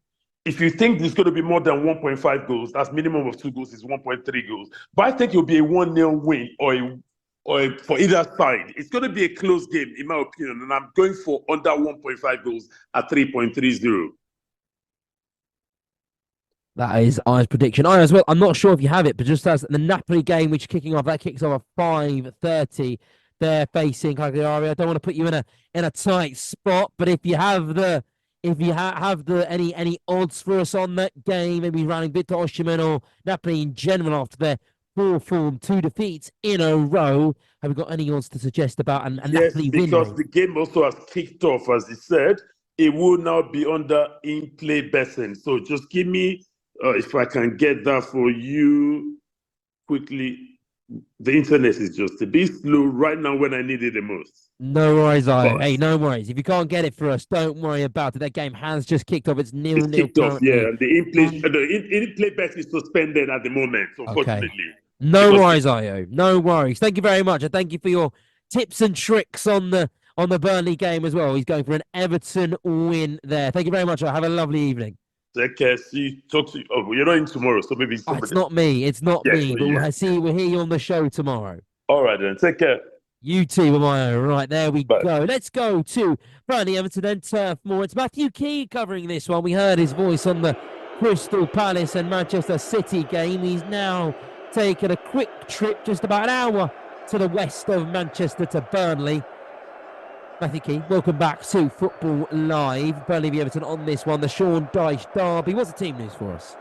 If you think there's going to be more than 1.5 goals, that's minimum of 2 goals is 1.3 goals. But I think it'll be a 1-0 win or a or for either side. It's going to be a close game, in my opinion, and I'm going for under 1.5 goals at 3.30. That is I's prediction. I as well. I'm not sure if you have it, but just as the Napoli game, which is kicking off, that kicks off at 5:30. They're facing Cagliari. I don't want to put you in a tight spot, but if you have any odds for us on that game, maybe running Victor Osimhen or Napoli in general after their poor form, 2 defeats in a row, have you got any odds to suggest about and Yes, Napoli because winning? the game also has kicked off, as he said. It will now be under in-play betting. So just give me, if I can get that for you quickly. The internet is just a bit slow right now when I need it the most. No worries, I. But Hey, no worries. If you can't get it for us, don't worry about it. That game has just kicked off. It's 0-0 it's kicked off, currently. yeah. And the in-play bet is suspended at the moment, unfortunately. Okay. No Because- worries, Io. No worries. Thank you very much. And thank you for your tips and tricks on the Burnley game as well. He's going for an Everton win there. Thank you very much. Have a lovely evening. Take care. See, talk to you. Oh, you're not in tomorrow, so maybe Oh, it's not me. It's not Yes, me. But yeah. we'll hear you on the show tomorrow. All right, then. Take care. You too, Mayo. Right, there we go. Let's go to Burnley, Everton and Turf Moor. It's Matthew Key covering this one. We heard his voice on the Crystal Palace and Manchester City game. He's now taken a quick trip, just about an hour to the west of Manchester to Burnley. Matthew Key, welcome back to Football Live. Burnley v Everton on this one, the Sean Dyche derby. What's the team news for us?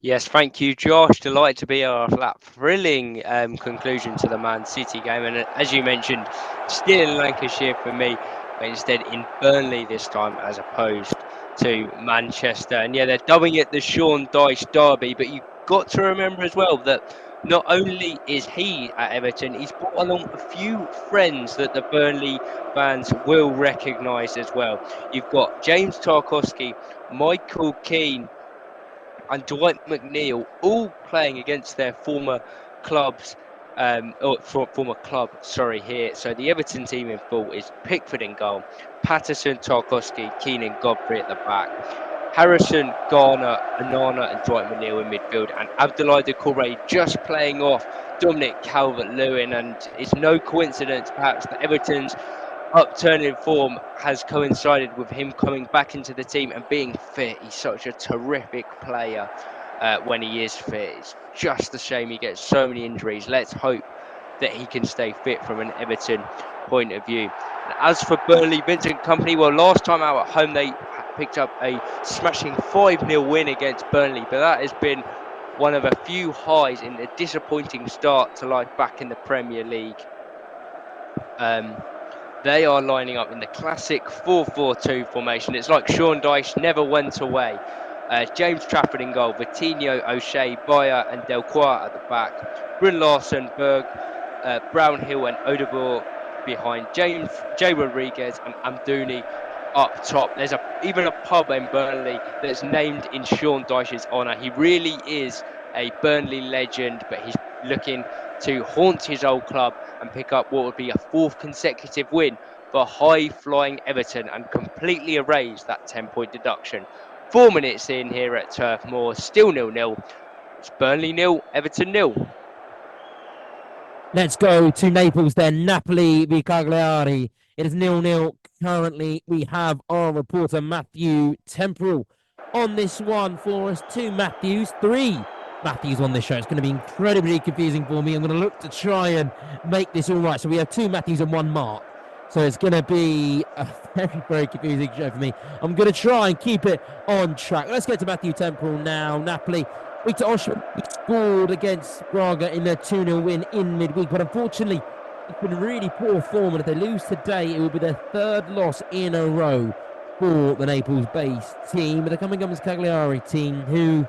Yes, thank you, Josh. Delighted to be that thrilling conclusion to the Man City game. And as you mentioned, still in Lancashire for me, but instead in Burnley this time as opposed to Manchester. And yeah, they're dubbing it the Sean Dyche derby, but you've got to remember as well that not only is he at Everton, he's brought along a few friends that the Burnley fans will recognise as well. You've got James Tarkowski, Michael Keane, and Dwight McNeil, all playing against their former clubs, former club, here. So the Everton team in full is Pickford in goal, Patterson, Tarkowski, Keane and Godfrey at the back, Harrison, Garner, Onana and Dwight McNeil in midfield, and Abdoulaye Doucouré just playing off Dominic Calvert-Lewin. And it's no coincidence, perhaps, that Everton's upturning form has coincided with him coming back into the team and being fit. He's such a terrific player when he is fit. It's just a shame he gets so many injuries. Let's hope that he can stay fit from an Everton point of view. And as for Burnley, Vincent Kompany, well, last time out at home they picked up a smashing 5-0 win against Burnley, but that has been one of a few highs in a disappointing start to life back in the Premier League. They are lining up in the classic 4-4-2 formation. It's like Sean Dyche never went away. James Trafford in goal, Vitinho, O'Shea, Bayer and Delcroix at the back. Bryn Larson, Berg, Brownhill and Odubor behind. Jay Rodriguez and Amdouni up top. There's even a pub in Burnley that's named in Sean Dyche's honour. He really is a Burnley legend, but he's looking to haunt his old club and pick up what would be a 4th consecutive win for high-flying Everton and completely erase that 10-point deduction. 4 minutes in here at Turf Moor, still 0-0. It's Burnley 0, Everton 0. Let's go to Naples then. Napoli v Cagliari. It is 0-0 currently. We have our reporter Matthew Temporal on this one for us. 2 Matthews, 3 Matthews on this show. It's going to be incredibly confusing for me. I'm going to look to try and make this all right. So we have 2 Matthews and 1 Mark. So it's going to be a very, very confusing show for me. I'm going to try and keep it on track. Let's get to Matthew Temporal now. Napoli, Victor Osimhen scored against Braga in their 2-0 win in midweek. But unfortunately, it's been really poor form. And if they lose today, it will be their 3rd loss in a row for the Naples-based team. But they're coming up as Cagliari team who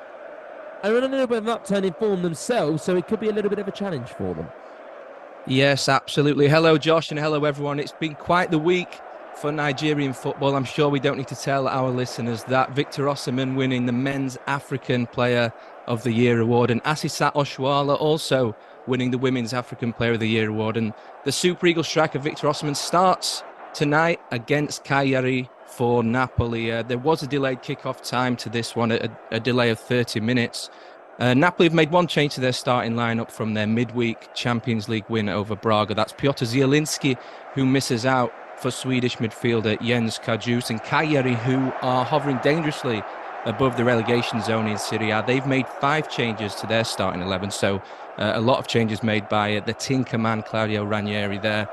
are in a little bit of an upturn in form themselves. So it could be a little bit of a challenge for them. Yes, absolutely. Hello, Josh, and hello, everyone. It's been quite the week for Nigerian football. I'm sure we don't need to tell our listeners that. Victor Osimhen winning the Men's African Player of the Year award, and Asisat Oshoala also winning the Women's African Player of the Year award. And the Super Eagles striker Victor Osimhen starts tonight against Cagliari for Napoli. There was a delayed kick-off time to this one, a delay of 30 minutes. Napoli have made one change to their starting lineup from their midweek Champions League win over Braga. That's Piotr Zielinski, who misses out for Swedish midfielder Jens Kajus, and Cagliari, who are hovering dangerously above the relegation zone in Serie A. They've made 5 changes to their starting 11, so a lot of changes made by the Tinker man Claudio Ranieri there.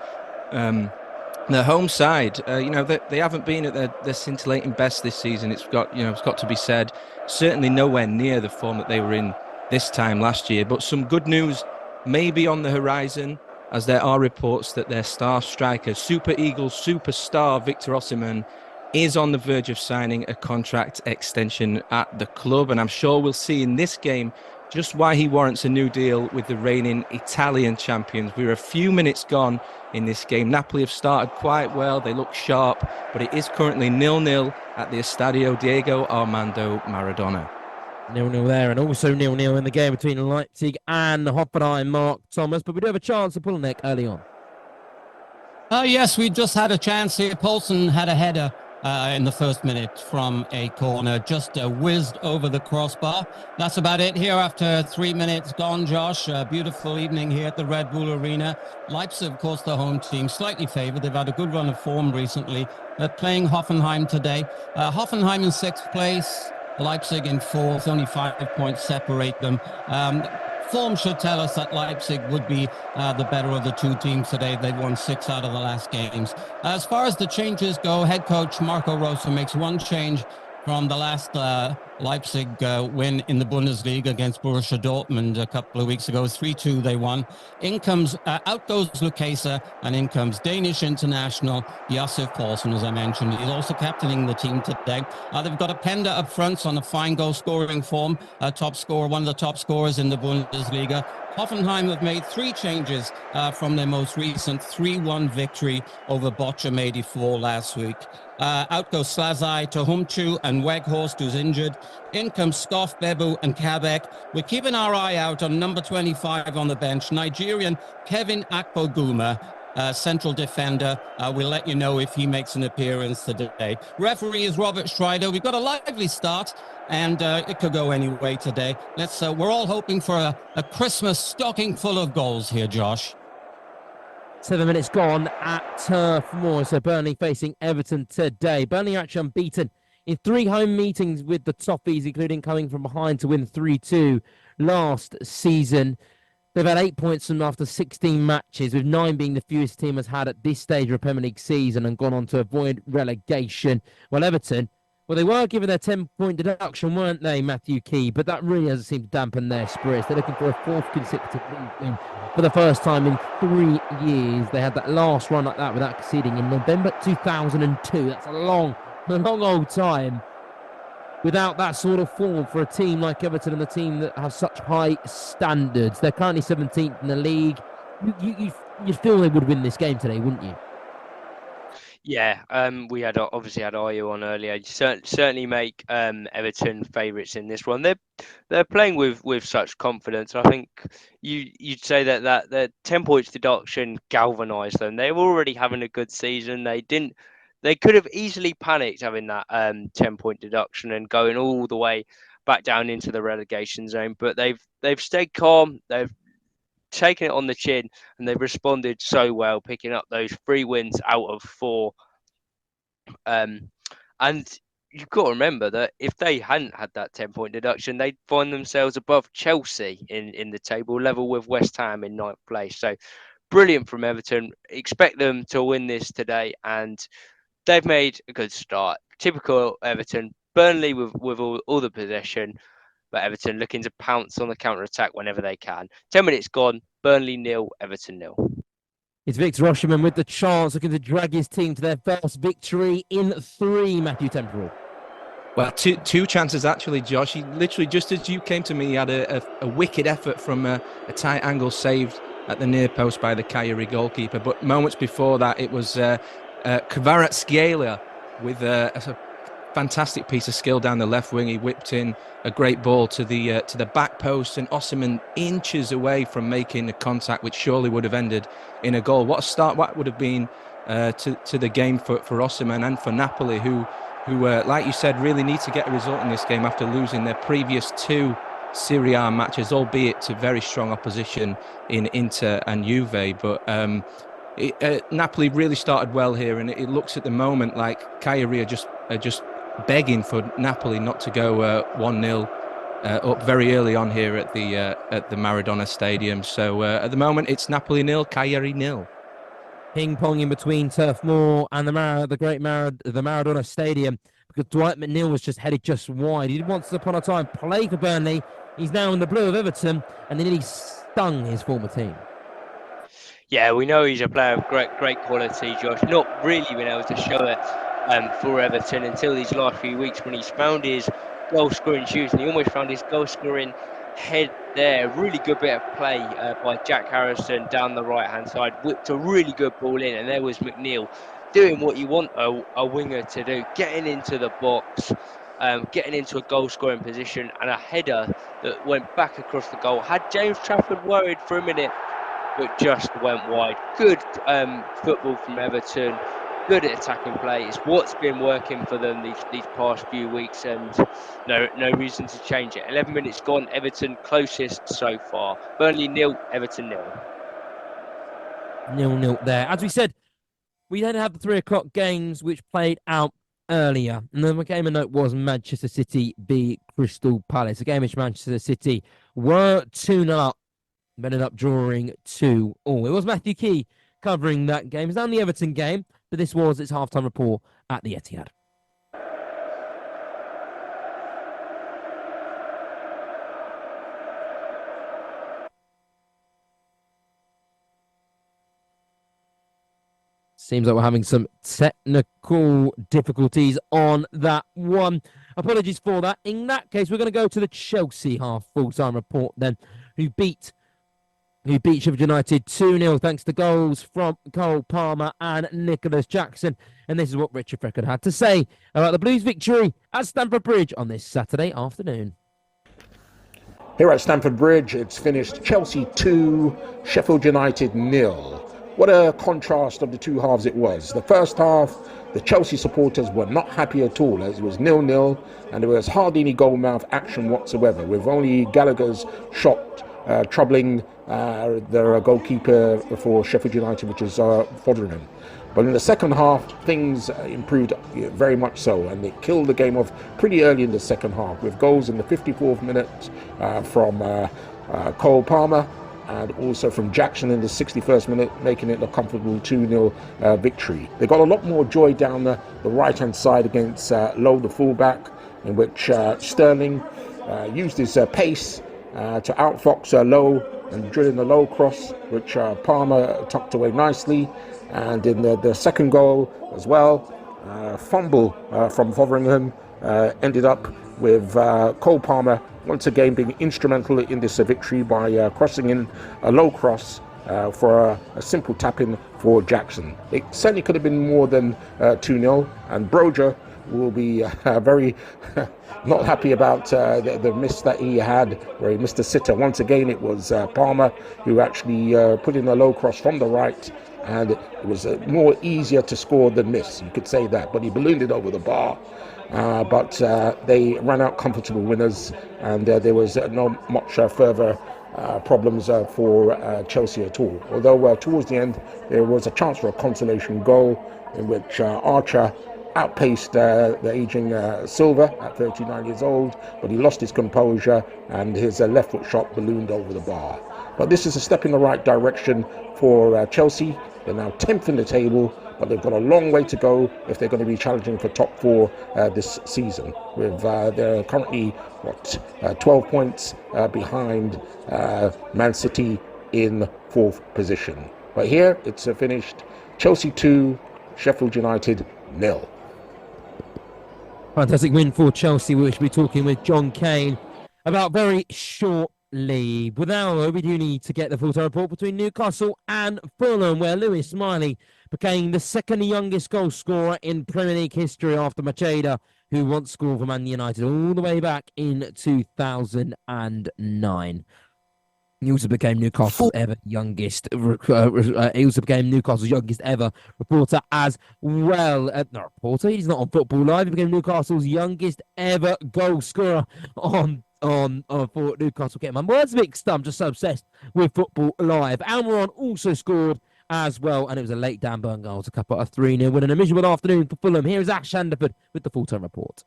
The home side, they haven't been at their scintillating best this season. It's got to be said. Certainly nowhere near the form that they were in this time last year. But some good news may be on the horizon, as there are reports that their star striker, Super Eagles superstar Victor Osimhen, is on the verge of signing a contract extension at the club. And I'm sure we'll see in this game just why he warrants a new deal with the reigning Italian champions. We're a few minutes gone in this game. Napoli have started quite well. They look sharp, but it is currently 0-0 at the Estadio Diego Armando Maradona. 0-0 there, and also 0-0 in the game between Leipzig and Hoffenheim, Mark Thomas. But we do have a chance to pull a neck early on. Yes, we just had a chance here. Poulsen had a header in the first minute from a corner, just whizzed over the crossbar. That's about it here after 3 minutes gone, Josh. A beautiful evening here at the Red Bull Arena. Leipzig, of course, the home team, slightly favoured. They've had a good run of form recently. They're playing Hoffenheim today. Hoffenheim in 6th place, Leipzig in 4th, only 5 points separate them. Form should tell us that Leipzig would be the better of the two teams today. They've won 6 out of the last games. As far as the changes go, head coach Marco Rose makes one change from the last Leipzig win in the Bundesliga against Borussia Dortmund a couple of weeks ago. 3-2 they won. Out goes Lucchesa, and in comes Danish international Josef Poulsen, as I mentioned. He's also captaining the team today. They've got a Penda up front on a fine goal-scoring form, top scorer, one of the top scorers in the Bundesliga. Hoffenheim have made 3 changes from their most recent 3-1 victory over Bochum 84 last week. Out goes Slazai, Tohumchu, and Weghorst, who's injured. In comes Skoff, Bebu, and Kabek. We're keeping our eye out on number 25 on the bench, Nigerian Kevin Akpoguma, central defender. We'll let you know if he makes an appearance today. Referee is Robert Schreider. We've got a lively start, and it could go any way today. We're all hoping for a Christmas stocking full of goals here, Josh. 7 minutes gone at Turf Moor. So Burnley facing Everton today. Burnley are actually unbeaten in 3 home meetings with the Toffees, including coming from behind to win 3-2 last season. They've had 8 points from after 16 matches, with 9 being the fewest team has had at this stage of a Premier League season, and gone on to avoid relegation. Well, Everton, they were given their 10-point deduction, weren't they, Matthew Key? But that really doesn't seem to dampen their spirits. They're looking for a 4th consecutive league win for the first time in 3 years. They had that last run like that without conceding in November 2002. That's a long old time without that sort of form for a team like Everton, and a team that have such high standards. They're currently 17th in the league. You'd feel they would win this game today, wouldn't you? Yeah, we had obviously had Ayu on earlier. You certainly make Everton favourites in this one. They're playing with such confidence. I think you'd say that the 10 points deduction galvanised them. They were already having a good season. They could have easily panicked having that 10-point deduction and going all the way back down into the relegation zone. But they've stayed calm. They've taken it on the chin, and they've responded so well, picking up those 3 wins out of 4. And you've got to remember that if they hadn't had that 10-point deduction, they'd find themselves above Chelsea in the table, level with West Ham in 9th place. So brilliant from Everton. Expect them to win this today, and they've made a good start. Typical Everton. Burnley with all the possession, but Everton looking to pounce on the counter-attack whenever they can. 10 minutes gone. Burnley 0, Everton 0. It's Victor Osimhen with the chance, looking to drag his team to their first victory in 3, Matthew Temporal. Well, two chances actually, Josh. He literally, just as you came to me, he had a wicked effort from a tight angle saved at the near post by the Cagliari goalkeeper. But moments before that, it was Kvaratskhelia with a fantastic piece of skill down the left wing. He whipped in a great ball to the back post, and Osimhen inches away from making the contact, which surely would have ended in a goal. What a start! What would have been to the game for Osimhen and for Napoli, who like you said, really need to get a result in this game after losing their previous 2 Serie A matches, albeit to very strong opposition in Inter and Juve. But Napoli really started well here, and it looks at the moment like Cagliari are just begging for Napoli not to go 1-0 up very early on here at the Maradona Stadium. So at the moment, it's Napoli 0, Cagliari 0. Ping-pong in between Turf Moor and the Maradona Stadium, because Dwight McNeil was just headed just wide. He once upon a time played for Burnley. He's now in the blue of Everton, and then he stung his former team. Yeah, we know he's a player of great quality, Josh. Not really been able to show it for Everton until these last few weeks when he's found his goal-scoring shoes, and he almost found his goal-scoring head there. Really good bit of play by Jack Harrison down the right-hand side. Whipped a really good ball in, and there was McNeil doing what you want a winger to do, getting into the box, getting into a goal-scoring position, and a header that went back across the goal. Had James Trafford worried for a minute, but just went wide. Good football from Everton. Good at attacking play. It's what's been working for them these past few weeks, and no reason to change it. 11 minutes gone. Everton closest so far. Burnley 0, Everton 0. 0-0 there. As we said, we then have the 3 o'clock games which played out earlier. And the game of note was Manchester City beat Crystal Palace. A game which Manchester City were 2-0 up, but ended up drawing 2-2. It was Matthew Key covering that game. It's not the Everton game, but this was its halftime report at the Etihad. Seems like we're having some technical difficulties on that one. Apologies for that. In that case, we're going to go to the Chelsea half full-time report then, who beat Sheffield United 2-0 thanks to goals from Cole Palmer and Nicholas Jackson. And this is what Richard Freckard had to say about the Blues' victory at Stamford Bridge on this Saturday afternoon. Here at Stamford Bridge, it's finished Chelsea 2, Sheffield United 0. What a contrast of the two halves it was. The first half, the Chelsea supporters were not happy at all, as it was 0-0, and there was hardly any goal-mouth action whatsoever, with only Gallagher's shot troubling the goalkeeper for Sheffield United, which is Foderingham. But in the second half, things improved very much so, and they killed the game off pretty early in the second half, with goals in the 54th minute from Cole Palmer, and also from Jackson in the 61st minute, making it a comfortable 2-0 victory. They got a lot more joy down the right-hand side against Lowe, the fullback, in which Sterling used his pace to outfox Lowe and drill in the low cross, which Palmer tucked away nicely. And in the second goal as well, fumble from Fotheringham ended up with Cole Palmer once again being instrumental in this victory by crossing in a low cross for a simple tap-in for Jackson. It certainly could have been more than 2-0, and Broja will be very not happy about the miss that he had, where he missed a sitter. Once again, it was Palmer who actually put in a low cross from the right, and it was more easier to score than miss, you could say that, but he ballooned it over the bar. But they ran out comfortable winners, and there was not much further problems for Chelsea at all. Although towards the end, there was a chance for a consolation goal in which Archer outpaced the aging Silva at 39 years old, but he lost his composure and his left foot shot ballooned over the bar. But this is a step in the right direction for Chelsea. They're now 10th in the table, but they've got a long way to go if they're going to be challenging for top 4 this season. They're currently 12 points behind Man City in 4th position. But here it's finished Chelsea 2, Sheffield United 0. Fantastic win for Chelsea. We should be talking with John Kane about very shortly. But now we do need to get the full-time report between Newcastle and Fulham, where Lewis Smiley became the second youngest goal scorer in Premier League history after Macheda, who once scored for Man United all the way back in 2009. He also became Newcastle's youngest ever reporter as well. Not reporter, he's not on Football Live. He became Newcastle's youngest ever goal scorer on on for Newcastle. Getting my words mixed up. I'm just so obsessed with Football Live. Almiron also scored as well, and it was a late Dan Burn goal to cap out a 3-0 win. And a miserable afternoon for Fulham. Here is Ash Shanderford with the full-time report.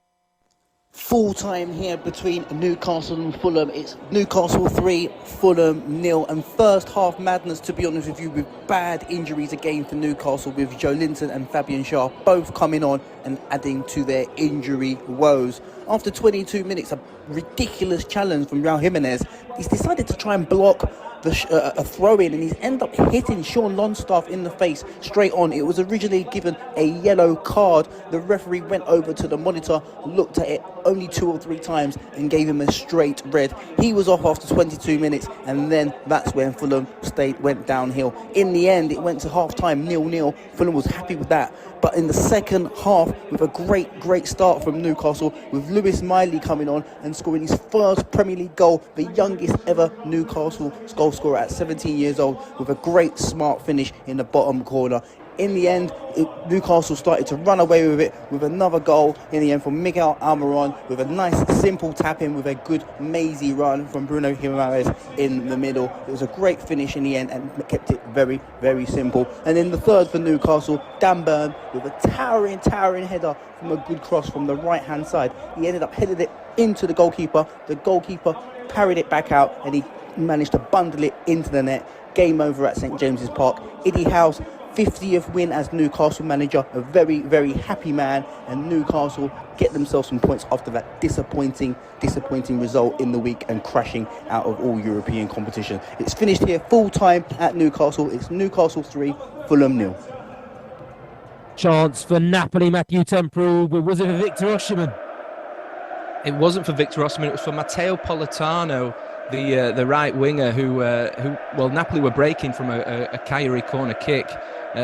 Full time here between Newcastle and Fulham. It's Newcastle 3, Fulham 0. And first half madness, to be honest with you, with bad injuries again for Newcastle, with Joe Linton and Fabian Schär both coming on and adding to their injury woes. After 22 minutes, a ridiculous challenge from Raul Jimenez. He's decided to try and block a throw-in, and he's ended up hitting Sean Longstaff in the face straight on. It was originally given a yellow card. The referee went over to the monitor, looked at it only 2 or 3 times and gave him a straight red. He was off after 22 minutes, and then that's when Fulham went downhill. In the end, it went to half-time 0-0. Fulham was happy with that. But in the second half, with a great start from Newcastle, with Lewis Miley coming on and scoring his first Premier League goal, the youngest ever Newcastle goal scorer at 17 years old, with a great smart finish in the bottom corner. In the end, Newcastle started to run away with it with another goal in the end from Miguel Almiron, with a nice simple tap in with a good mazy run from Bruno Guimaraes in the middle. It was a great finish in the end and kept it very simple. And in the third for Newcastle, Dan Burn with a towering header from a good cross from the right hand side. He ended up headed it into the goalkeeper. The goalkeeper parried it back out and he managed to bundle it into the net. Game over at St James's Park. Eddie Howe's 50th win as Newcastle manager, a very happy man, and Newcastle get themselves some points after that disappointing result in the week and crashing out of all European competition. It's finished here full time at Newcastle. It's Newcastle 3, Fulham 0. Chance for Napoli, Matthew Temple, but was it for Victor Osimhen? It wasn't for Victor Osimhen, it was for Matteo Politano, the right winger who Napoli were breaking from a Kyrie corner kick.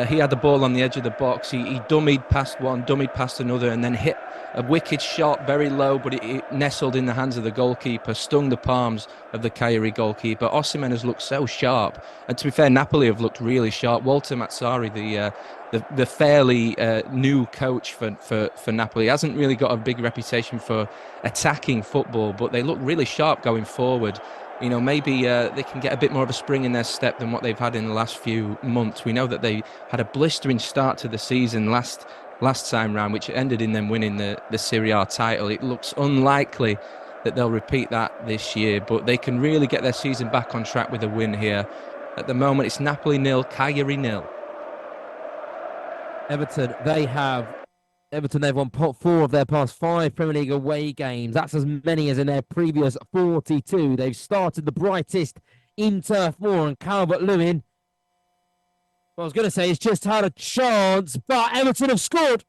He had the ball on the edge of the box. He dummied past one, dummied past another, and then hit a wicked shot very low, but it nestled in the hands of the goalkeeper, stung the palms of the Kyrie goalkeeper. Osimhen has looked so sharp, and to be fair, Napoli have looked really sharp. Walter Mazzarri, the fairly new coach for Napoli, hasn't really got a big reputation for attacking football, but they look really sharp going forward. You know, maybe they can get a bit more of a spring in their step than what they've had in the last few months. We know that they had a blistering start to the season last time round, which ended in them winning the Serie A title. It looks unlikely that they'll repeat that this year, but they can really get their season back on track with a win here. At the moment, it's Napoli 0, Cagliari 0. Everton, they've won 4 of their past 5 Premier League away games. That's as many as in their previous 42. They've started the brightest in Turf Moor, and Calvert-Lewin, I was going to say, it's just had a chance, but Everton have scored.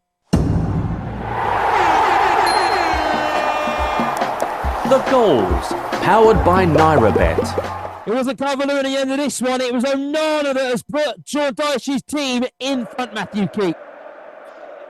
The goals, powered by NairaBet. It wasn't Calvert-Lewin at the end of this one. It was Onana that has put Sean Dyche's team in front, Matthew Keat.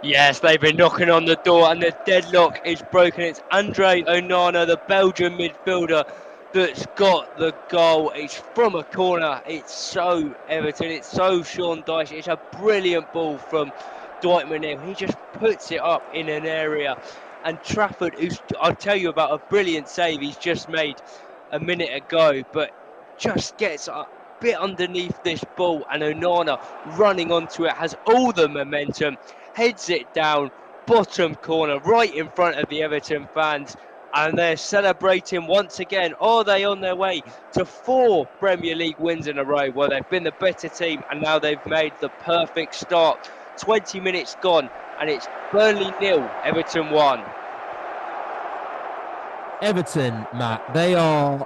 Yes, they've been knocking on the door and the deadlock is broken. It's Andre Onana, the Belgian midfielder, that's got the goal. It's from a corner. It's so Everton. It's so Sean Dyche. It's a brilliant ball from Dwight McNeil. He just puts it up in an area. And Trafford, I'll tell you about a brilliant save he's just made a minute ago, but just gets a bit underneath this ball, and Onana running onto it has all the momentum, heads it down, bottom corner, right in front of the Everton fans, and they're celebrating once again. Are they on their way to 4 Premier League wins in a row? Well, they've been the better team, and now they've made the perfect start. 20 minutes gone, and it's Burnley 0, Everton 1. Everton, Matt, they are,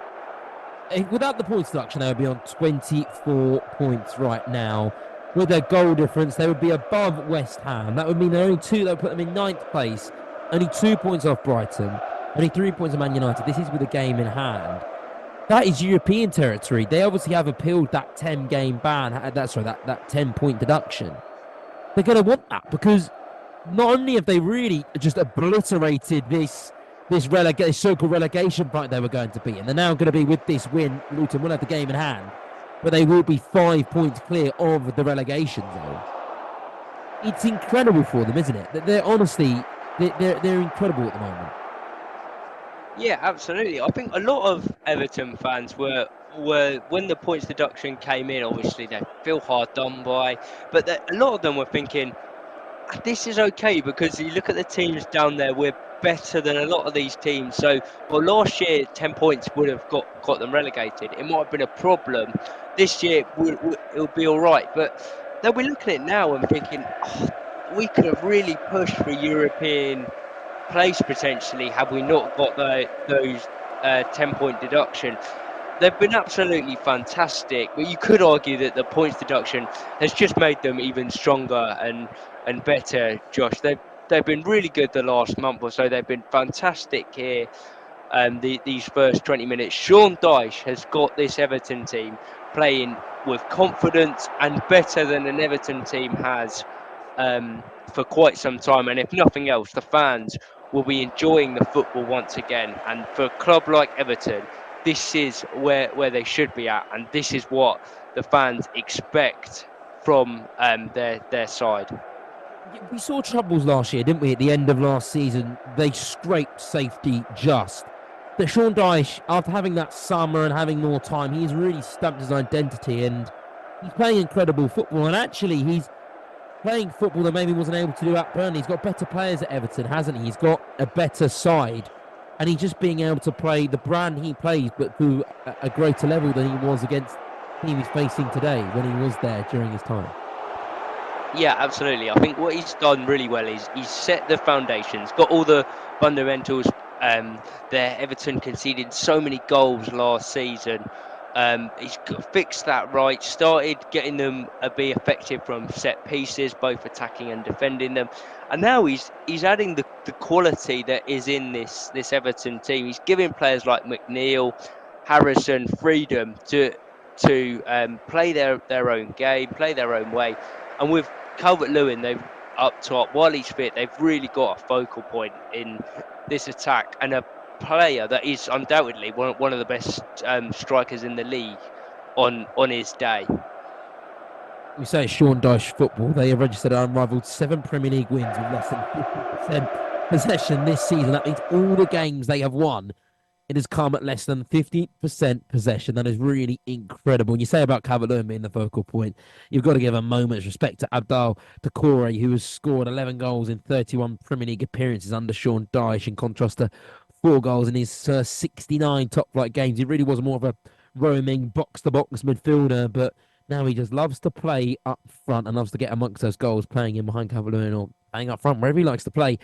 without the points deduction, they would be on 24 points right now. With their goal difference, they would be above West Ham. That would mean they're only 2 that would put them in 9th place. Only 2 points off Brighton. Only 3 points of Man United. This is with a game in hand. That is European territory. They obviously have appealed that 10-game ban. That 10-point deduction. They're going to want that, because not only have they really just obliterated this so-called relegation fight they were going to be in, they're now going to be, with this win, Luton will have the game in hand, but they will be 5 points clear of the relegation zone. It's incredible for them, isn't it? They're honestly, they're incredible at the moment. Yeah, absolutely. I think a lot of Everton fans were when the points deduction came in. Obviously, they feel hard done by, but a lot of them were thinking, this is okay because you look at the teams down there, we're better than a lot of these teams. So, well, last year, 10 points would have got them relegated. It might have been a problem. This year, it'll be all right. But they'll be looking at it now and thinking, oh, we could have really pushed for European place potentially had we not got those 10-point deduction. They've been absolutely fantastic, but you could argue that the points deduction has just made them even stronger and better, Josh. They've been really good the last month or so. They've been fantastic here. These first 20 minutes, Sean Dyche has got this Everton team playing with confidence and better than an Everton team has for quite some time. And if nothing else, the fans will be enjoying the football once again. And for a club like Everton, this is where they should be at, and this is what the fans expect from their side. We saw troubles last year, didn't we? At the end of last season, they scraped safety just. But Sean Dyche, after having that summer and having more time, he's really stamped his identity, and he's playing incredible football. And actually, he's playing football that maybe wasn't able to do at Burnley. He's got better players at Everton, hasn't he? He's got a better side, and he's just being able to play the brand he plays, but to a greater level than he was against the team he's facing today when he was there during his time. Yeah, absolutely. I think what he's done really well is he's set the foundations, got all the fundamentals there. Everton conceded so many goals last season. He's fixed that right, started getting them be effective from set pieces, both attacking and defending them. And now he's adding the quality that is in this Everton team. He's giving players like McNeil, Harrison freedom to play their own game, play their own way. And with Calvert-Lewin, they've up top, while he's fit, they've really got a focal point in this attack and a player that is undoubtedly one of the best strikers in the league on his day. We say Sean Dyche football. They have registered an unrivaled 7 Premier League wins with less than 50% possession this season. That means all the games they have won, it has come at less than 50% possession. That is really incredible. And you say about Calvert-Lewin being the focal point, you've got to give a moment's respect to Abdul Doucouré, who has scored 11 goals in 31 Premier League appearances under Sean Dyche, in contrast to 4 goals in his 69 top-flight games. He really was more of a roaming box-to-box midfielder, but now he just loves to play up front and loves to get amongst those goals, playing in behind Calvert-Lewin or playing up front, wherever he likes to play.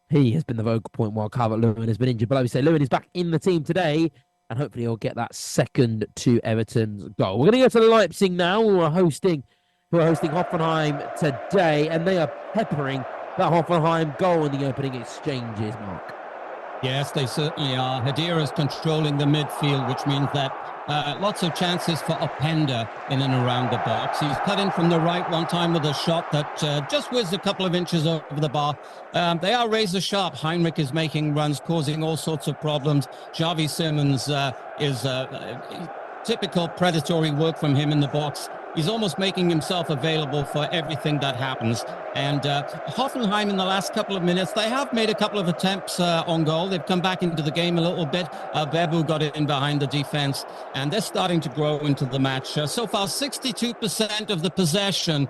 He has been the vocal point while Calvert-Lewin has been injured. But like we say, Lewin is back in the team today, and hopefully he'll get that second to Everton's goal. We're going to go to Leipzig now, who are hosting Hoffenheim today, and they are peppering that Hoffenheim goal in the opening exchanges, Mark. Yes, they certainly are. Hadir is controlling the midfield, which means that lots of chances for Openda in and around the box. He's cut in from the right one time with a shot that just whizzed a couple of inches over the bar. They are razor sharp. Heinrich is making runs, causing all sorts of problems. Xavi Simons is typical predatory work from him in the box. He's almost making himself available for everything that happens. And Hoffenheim in the last couple of minutes, they have made a couple of attempts on goal. They've come back into the game a little bit. Bebu got it in behind the defense, and they're starting to grow into the match. So far, 62% of the possession.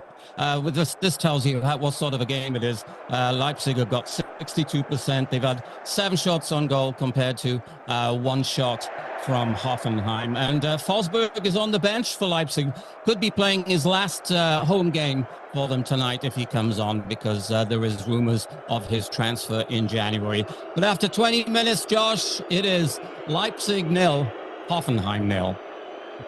With this tells you what sort of a game it is. Leipzig have got 62%. They've had 7 shots on goal compared to 1 shot from Hoffenheim. And Forsberg is on the bench for Leipzig. Could be playing his last home game for them tonight if he comes on, because there is rumours of his transfer in January. But after 20 minutes, Josh, it is Leipzig 0, Hoffenheim 0.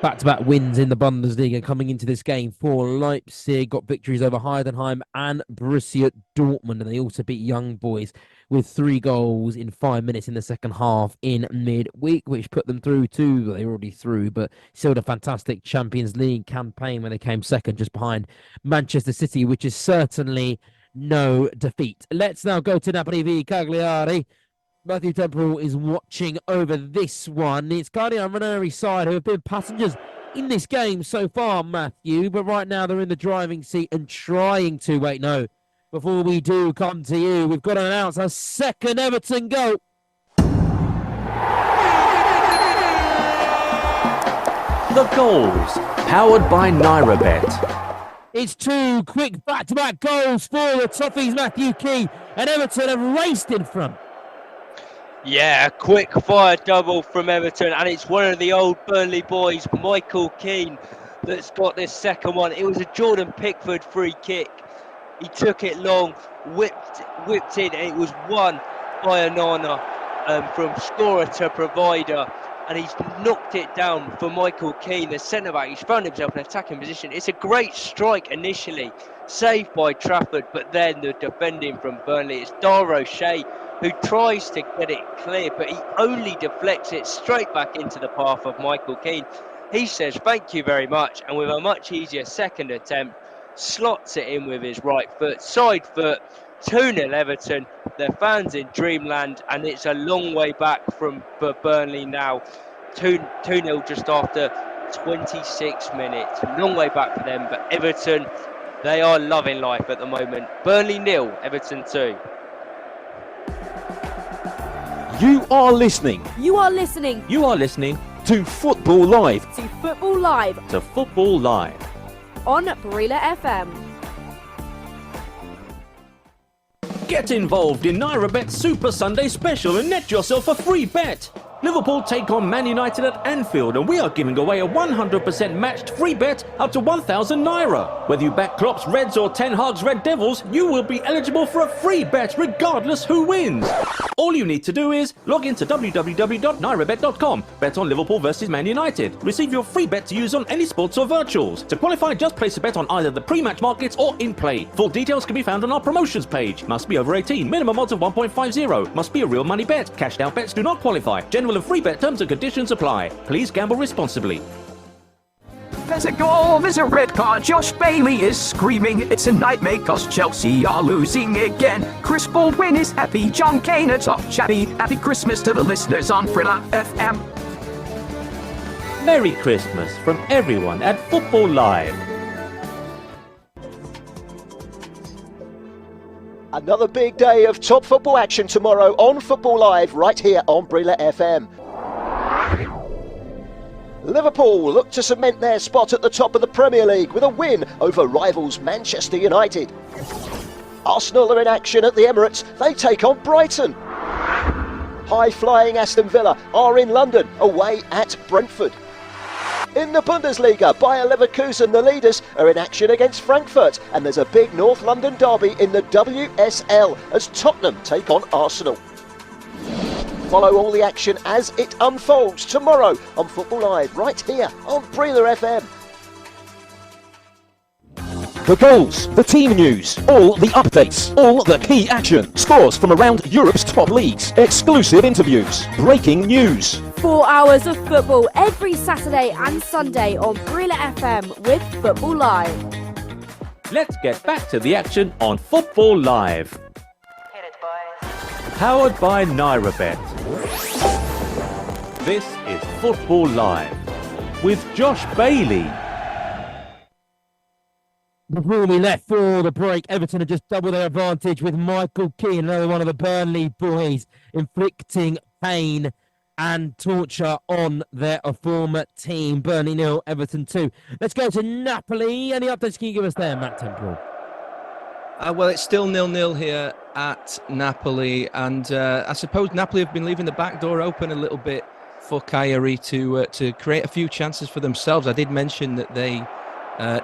Back-to-back wins in the Bundesliga coming into this game for Leipzig. Got victories over Heidenheim and Borussia Dortmund, and they also beat Young Boys with 3 goals in 5 minutes in the second half in midweek, which put them through to, they were already through, but still a fantastic Champions League campaign when they came second just behind Manchester City, which is certainly no defeat. Let's now go to Napoli v Cagliari. Matthew Temple is watching over this one. It's Cagliari and Ranieri's side who have been passengers in this game so far, Matthew, but right now they're in the driving seat and trying to, before we do come to you, we've got to announce a second Everton goal. The goals, powered by NairaBet. It's two quick back-to-back goals for the Toffees, Matthew Key, and Everton have raced in front. Yeah, a quick fire double from Everton, and it's one of the old Burnley boys, Michael Keane, that's got this second one. It was a Jordan Pickford free kick. He took it long, whipped in, and it was won by Onana from scorer to provider, and he's knocked it down for Michael Keane, the centre-back. He's found himself in an attacking position. It's a great strike initially, saved by Trafford, but then the defending from Burnley, it's Dar O'Shea who tries to get it clear, but he only deflects it straight back into the path of Michael Keane. He says thank you very much, and with a much easier second attempt, slots it in with his right foot, side foot, 2-0 Everton. Their fans in dreamland, and it's a long way back for Burnley now. 2-0 just after 26 minutes. Long way back for them, but Everton, they are loving life at the moment. Burnley 0, Everton 2. You are listening. You are listening You are listening to Football Live. to Football Live to Football Live. on Brila FM. Get involved in NairaBet Super Sunday Special and net yourself a free bet. Liverpool take on Man United at Anfield, and we are giving away a 100% matched free bet up to 1,000 Naira. Whether you back Klopp's Reds or Ten Hag's Red Devils, you will be eligible for a free bet regardless who wins. All you need to do is log into www.nairabet.com, bet on Liverpool versus Man United. Receive your free bet to use on any sports or virtuals. To qualify, just place a bet on either the pre-match markets or in play. Full details can be found on our promotions page. Must be over 18. Minimum odds of 1.50. Must be a real money bet. Cashed out bets do not qualify. General and free bet terms and conditions apply. Please gamble responsibly. There's a goal, there's a red card. Josh Bailey is screaming. It's a nightmare cause Chelsea are losing again. Chris Baldwin is happy. John Kane's off chatty. Happy Christmas to the listeners on Brila FM. Merry Christmas from everyone at Football Live. Another big day of top football action tomorrow on Football Live, right here on Brila FM. Liverpool look to cement their spot at the top of the Premier League with a win over rivals Manchester United. Arsenal are in action at the Emirates. They take on Brighton. High-flying Aston Villa are in London, away at Brentford. In the Bundesliga, Bayer Leverkusen, the leaders, are in action against Frankfurt, and there's a big North London derby in the WSL as Tottenham take on Arsenal. Follow all the action as it unfolds tomorrow on Football Live, right here on Brila FM. The goals, the team news, all the updates, all the key action, scores from around Europe's top leagues, exclusive interviews, breaking news. 4 hours of football every Saturday and Sunday on Brila FM with Football Live. Let's get back to the action on Football Live. Powered by NairaBet. This is Football Live with Josh Bailey. Before we left for the break, Everton had just doubled their advantage with Michael Keane, another one of the Burnley boys, inflicting pain and torture on their former team. Burnley 0, Everton 2. Let's go to Napoli. Any updates can you give us there, Matt Temple? Well, it's still 0-0 here at Napoli, and I suppose Napoli have been leaving the back door open a little bit for Cagliari to create a few chances for themselves. I did mention that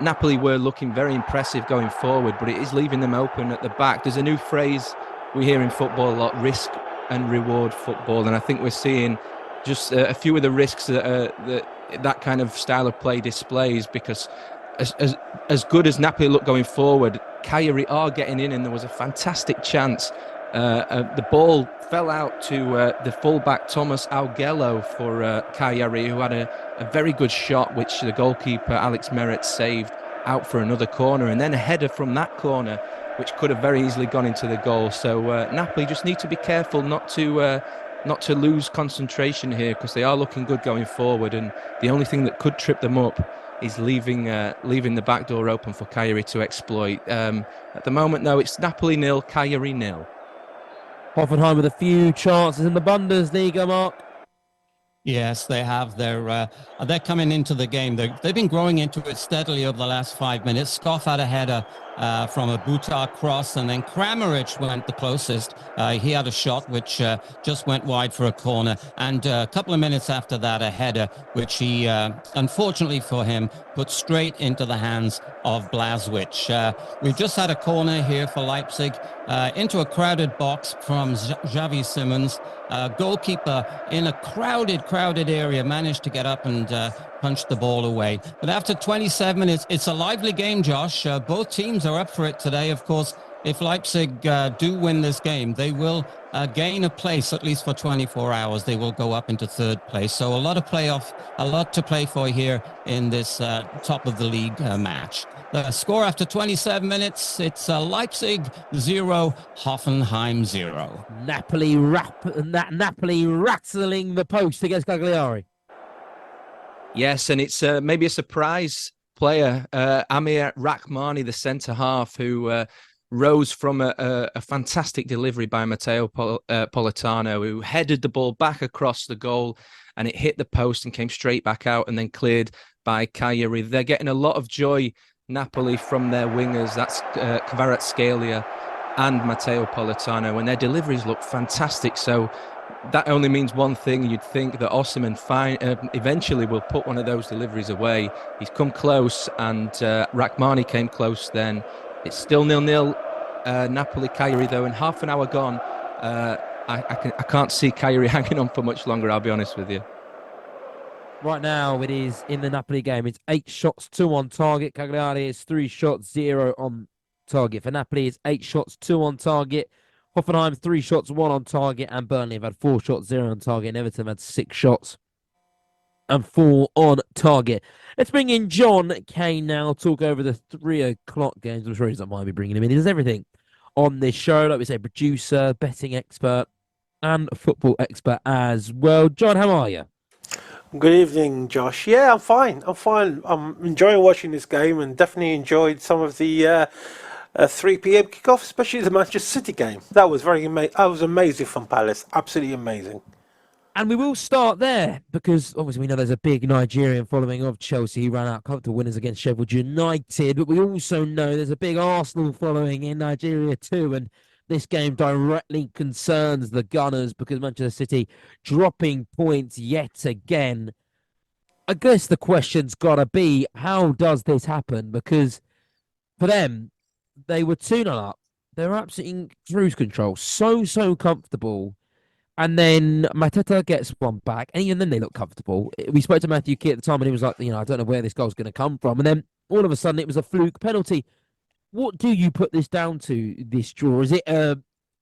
Napoli were looking very impressive going forward, but it is leaving them open at the back. There's a new phrase we hear in football a lot: risk and reward football, and I think we're seeing just a few of the risks that kind of style of play displays, because as good as Napoli look going forward, Cagliari are getting in, and there was a fantastic chance. The ball fell out to the fullback Thomas Augello for Cagliari, who had a very good shot, which the goalkeeper Alex Meret saved out for another corner, and then a header from that corner, which could have very easily gone into the goal. So Napoli just need to be careful not to lose concentration here, because they are looking good going forward, and the only thing that could trip them up is leaving the back door open for Cagliari to exploit. At the moment, though, it's Napoli 0, Cagliari 0. Hoffenheim with a few chances in the Bundesliga, Mark. Yes, they have. They're coming into the game. They've been growing into it steadily over the last 5 minutes. Skoff had a header from a Butar cross, and then Kramaric went the closest. He had a shot which just went wide for a corner, and a couple of minutes after that, a header which he, unfortunately for him, put straight into the hands of Blazwich. We've just had a corner here for Leipzig into a crowded box from Xavi Simons. Goalkeeper in a crowded area managed to get up and punch the ball away. But after 27 minutes, it's a lively game, Josh. Both teams are up for it today. Of course, if Leipzig do win this game, they will gain a place, at least for 24 hours. They will go up into third place. So a lot to play for here in this top of the league match. The score after 27 minutes, it's Leipzig 0, Hoffenheim 0. Napoli rattling the post against Cagliari. Yes, and it's maybe a surprise player, Amir Rahmani, the centre-half, who rose from a fantastic delivery by Matteo Politano, who headed the ball back across the goal, and it hit the post and came straight back out and then cleared by Cagliari. They're getting a lot of joy, Napoli, from their wingers. That's Kvaratskhelia and Matteo Politano, and their deliveries look fantastic. So that only means one thing. You'd think that Osimhen eventually will put one of those deliveries away. He's come close, and Rahmani came close then. It's still 0-0, Napoli-Cagliari, though, and half an hour gone. I can't see Cagliari hanging on for much longer, I'll be honest with you. Right now, it is in the Napoli game. It's 8 shots, 2 on target. Cagliari is 3 shots, 0 on target. For Napoli, it's 8 shots, 2 on target. Hoffenheim, 3 shots, 1 on target. And Burnley have had 4 shots, 0 on target. And Everton have had 6 shots and 4 on target. Let's bring in John Kane now, talk over the 3 o'clock games. I'm sure he's not mind me bringing him in. He does everything on this show. Like we say, producer, betting expert, and football expert as well. John, how are you? Good evening, Josh. Yeah, I'm fine. I'm enjoying watching this game, and definitely enjoyed some of the 3 p.m. kickoff, especially the Manchester City game. That was very amazing. That was amazing from Palace. Absolutely amazing. And we will start there because obviously we know there's a big Nigerian following of Chelsea who ran out comfortable winners against Sheffield United, but we also know there's a big Arsenal following in Nigeria too, and this game directly concerns the Gunners because Manchester City dropping points yet again. I guess the question's got to be, how does this happen? Because for them, they were 2-0 up. They were absolutely in cruise control, so comfortable. And then Mateta gets one back, and even then they look comfortable. We spoke to Matthew Key at the time, and he was like, I don't know where this goal's going to come from. And then all of a sudden, it was a fluke penalty. What do you put this down to, this draw? Is it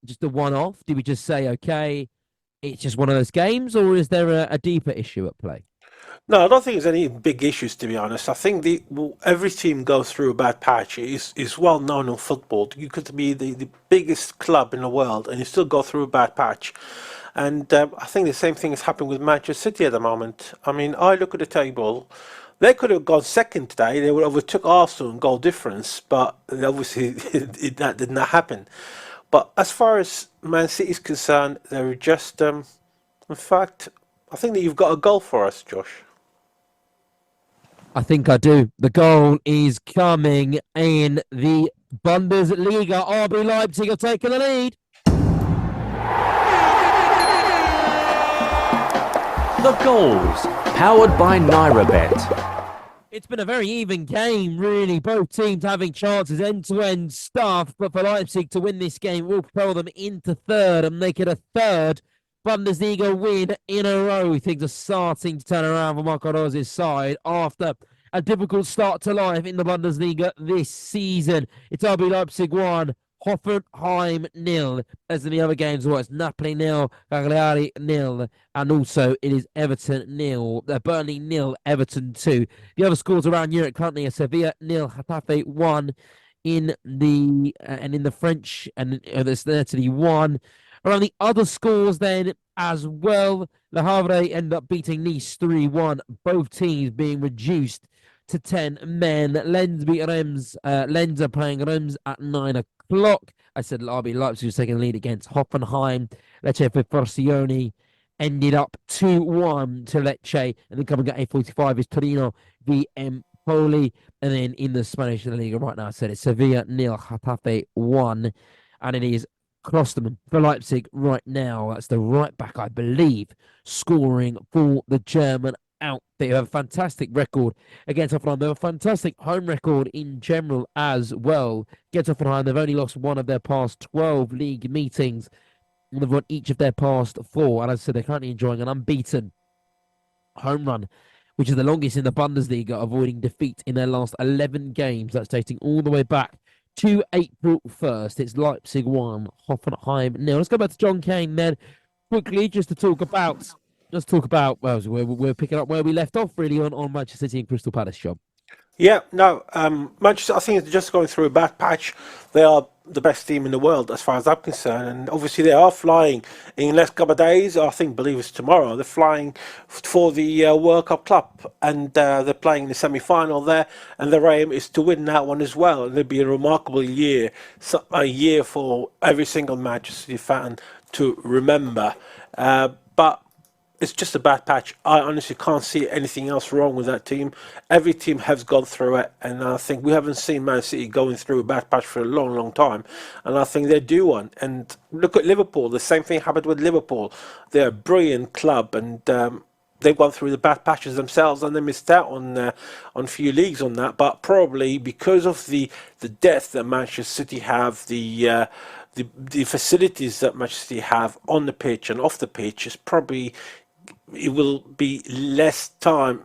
just a one-off? Do we just say, okay, it's just one of those games, or is there a deeper issue at play? No, I don't think there's any big issues, to be honest. I think every team goes through a bad patch. It's well known in football. You could be the biggest club in the world, and you still go through a bad patch. And I think the same thing is happening with Manchester City at the moment. I mean, I look at the table. They could have gone second today. They would have overtook Arsenal in goal difference, but obviously that did not happen. But as far as Man City is concerned, they're just, in fact, I think that you've got a goal for us, Josh. I think I do. The goal is coming in the Bundesliga. RB Leipzig are taking the lead. The goals, powered by NairaBet. It's been a very even game, really. Both teams having chances, end-to-end stuff. But for Leipzig to win this game will propel them into third and make it a third Bundesliga win in a row. Things are starting to turn around for Marco Rose's side after a difficult start to life in the Bundesliga this season. It's RB Leipzig 1, Hoffenheim 0. As in the other games, it's Napoli 0, Cagliari 0, and also it is Everton 0, Burnley 0, Everton 2. The other scores around Europe currently are Sevilla 0, Getafe 1 in the and in the French, and there's Italy 1. Around the other scores then as well, Le Havre end up beating Nice 3-1, both teams being reduced to 10 men. Lens beat Reims. Lens are playing Reims at 9 o'clock. I said RB Leipzig was taking the lead against Hoffenheim. Lecce for Forcioni ended up 2-1 to Lecce. And then coming at 8:45 is Torino v Empoli. And then in the Spanish La Liga right now, I said it's Sevilla 0, Getafe 1. And it is Klostermann for Leipzig right now. That's the right back, I believe, scoring for the German outfit. They have a fantastic record against Hoffenheim. They have a fantastic home record in general as well. Against Hoffenheim, they've only lost one of their past 12 league meetings. And they've won each of their past 4. And as I said, they're currently enjoying an unbeaten home run, which is the longest in the Bundesliga, avoiding defeat in their last 11 games. That's dating all the way back to April 1st. It's Leipzig 1, Hoffenheim 0. Let's go back to John Kane then, quickly, just to talk about, well, we're picking up where we left off, really, on Manchester City and Crystal Palace, John. Yeah, no, Manchester, I think they're just going through a bad patch. They are the best team in the world, as far as I'm concerned, and obviously they are flying in less couple of days. I think, believe it's tomorrow, they're flying for the World Cup Club, and they're playing in the semi-final there, and their aim is to win that one as well. And it'll be a remarkable year, a year for every single Manchester City fan to remember. But it's just a bad patch. I honestly can't see anything else wrong with that team. Every team has gone through it, and I think we haven't seen Man City going through a bad patch for a long, long time. And I think they're due one. And look at Liverpool. The same thing happened with Liverpool. They're a brilliant club, and they've gone through the bad patches themselves, and they missed out on a few leagues on that. But probably because of the depth that Manchester City have, the facilities that Manchester City have on the pitch and off the pitch, is probably, it will be less times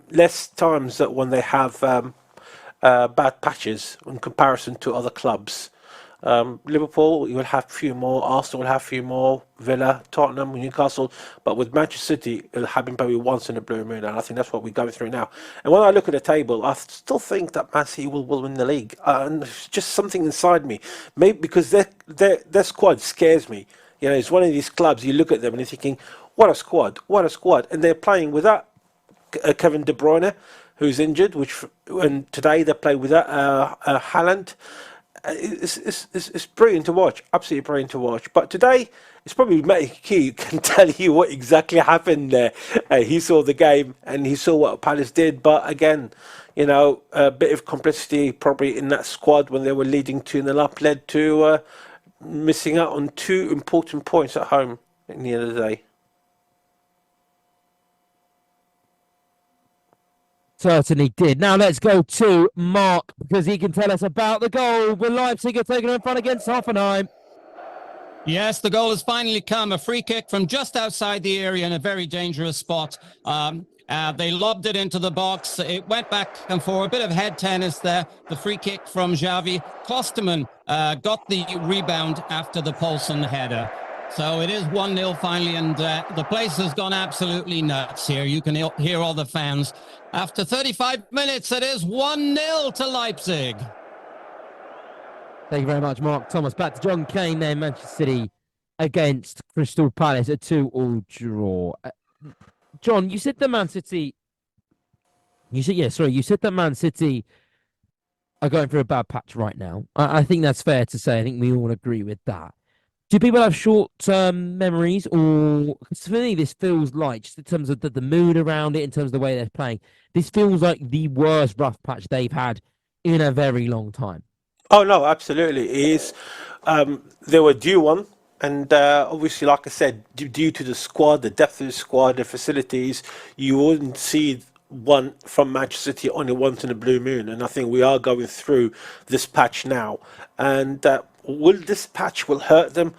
that when they have bad patches in comparison to other clubs. Liverpool, you will have a few more. Arsenal will have a few more. Villa, Tottenham, Newcastle. But with Manchester City, it'll happen probably once in a blue moon, and I think that's what we're going through now. And when I look at the table, I still think that Man City will win the league. And it's just something inside me, maybe because their squad scares me. You know, it's one of these clubs. You look at them and you're thinking, what a squad! What a squad! And they're playing without Kevin De Bruyne, who's injured. And today they play without Haaland. It's brilliant to watch, absolutely brilliant to watch. But today, it's probably Key can tell you what exactly happened there. He saw the game and he saw what Palace did. But again, you know, a bit of complicity probably in that squad when they were leading 2-0 up led to missing out on 2 important points at home in the end of the day. Certainly did. Now let's go to Mark, because he can tell us about the goal when Leipzig are taken in front against Hoffenheim. Yes, the goal has finally come. A free kick from just outside the area in a very dangerous spot. They lobbed it into the box. It went back and forth. A bit of head tennis there. The free kick from Xavi. Klostermann got the rebound after the Poulsen header. So it is 1-0 finally, and the place has gone absolutely nuts here. You can hear all the fans. After 35 minutes, it is 1-0 to Leipzig. Thank you very much, Mark Thomas. Back to John Kane there, Manchester City against Crystal Palace, a 2-2 draw. John, you said that Man City... You said that Man City are going through a bad patch right now. I think that's fair to say. I think we all agree with that. Do people have short-term memories, or for me, this feels like, just in terms of the mood around it, in terms of the way they're playing, this feels like the worst rough patch they've had in a very long time. Oh no, absolutely, it is. They were due one, and obviously, like I said, due to the squad, the depth of the squad, the facilities, you wouldn't see one from Manchester City only once in a blue moon. And I think we are going through this patch now, and this patch will hurt them.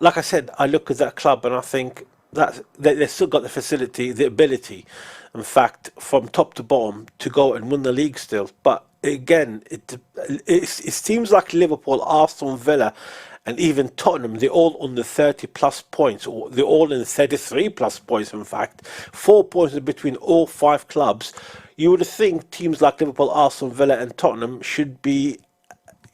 Like I said, I look at that club and I think that they've still got the facility, the ability, in fact, from top to bottom to go and win the league still. But again, it seems like Liverpool, Arsenal, Villa, and even Tottenham, they're all on the 30-plus points, or they're all in the 33-plus points, in fact. 4 points between all 5 clubs. You would think teams like Liverpool, Arsenal, Villa, and Tottenham should be,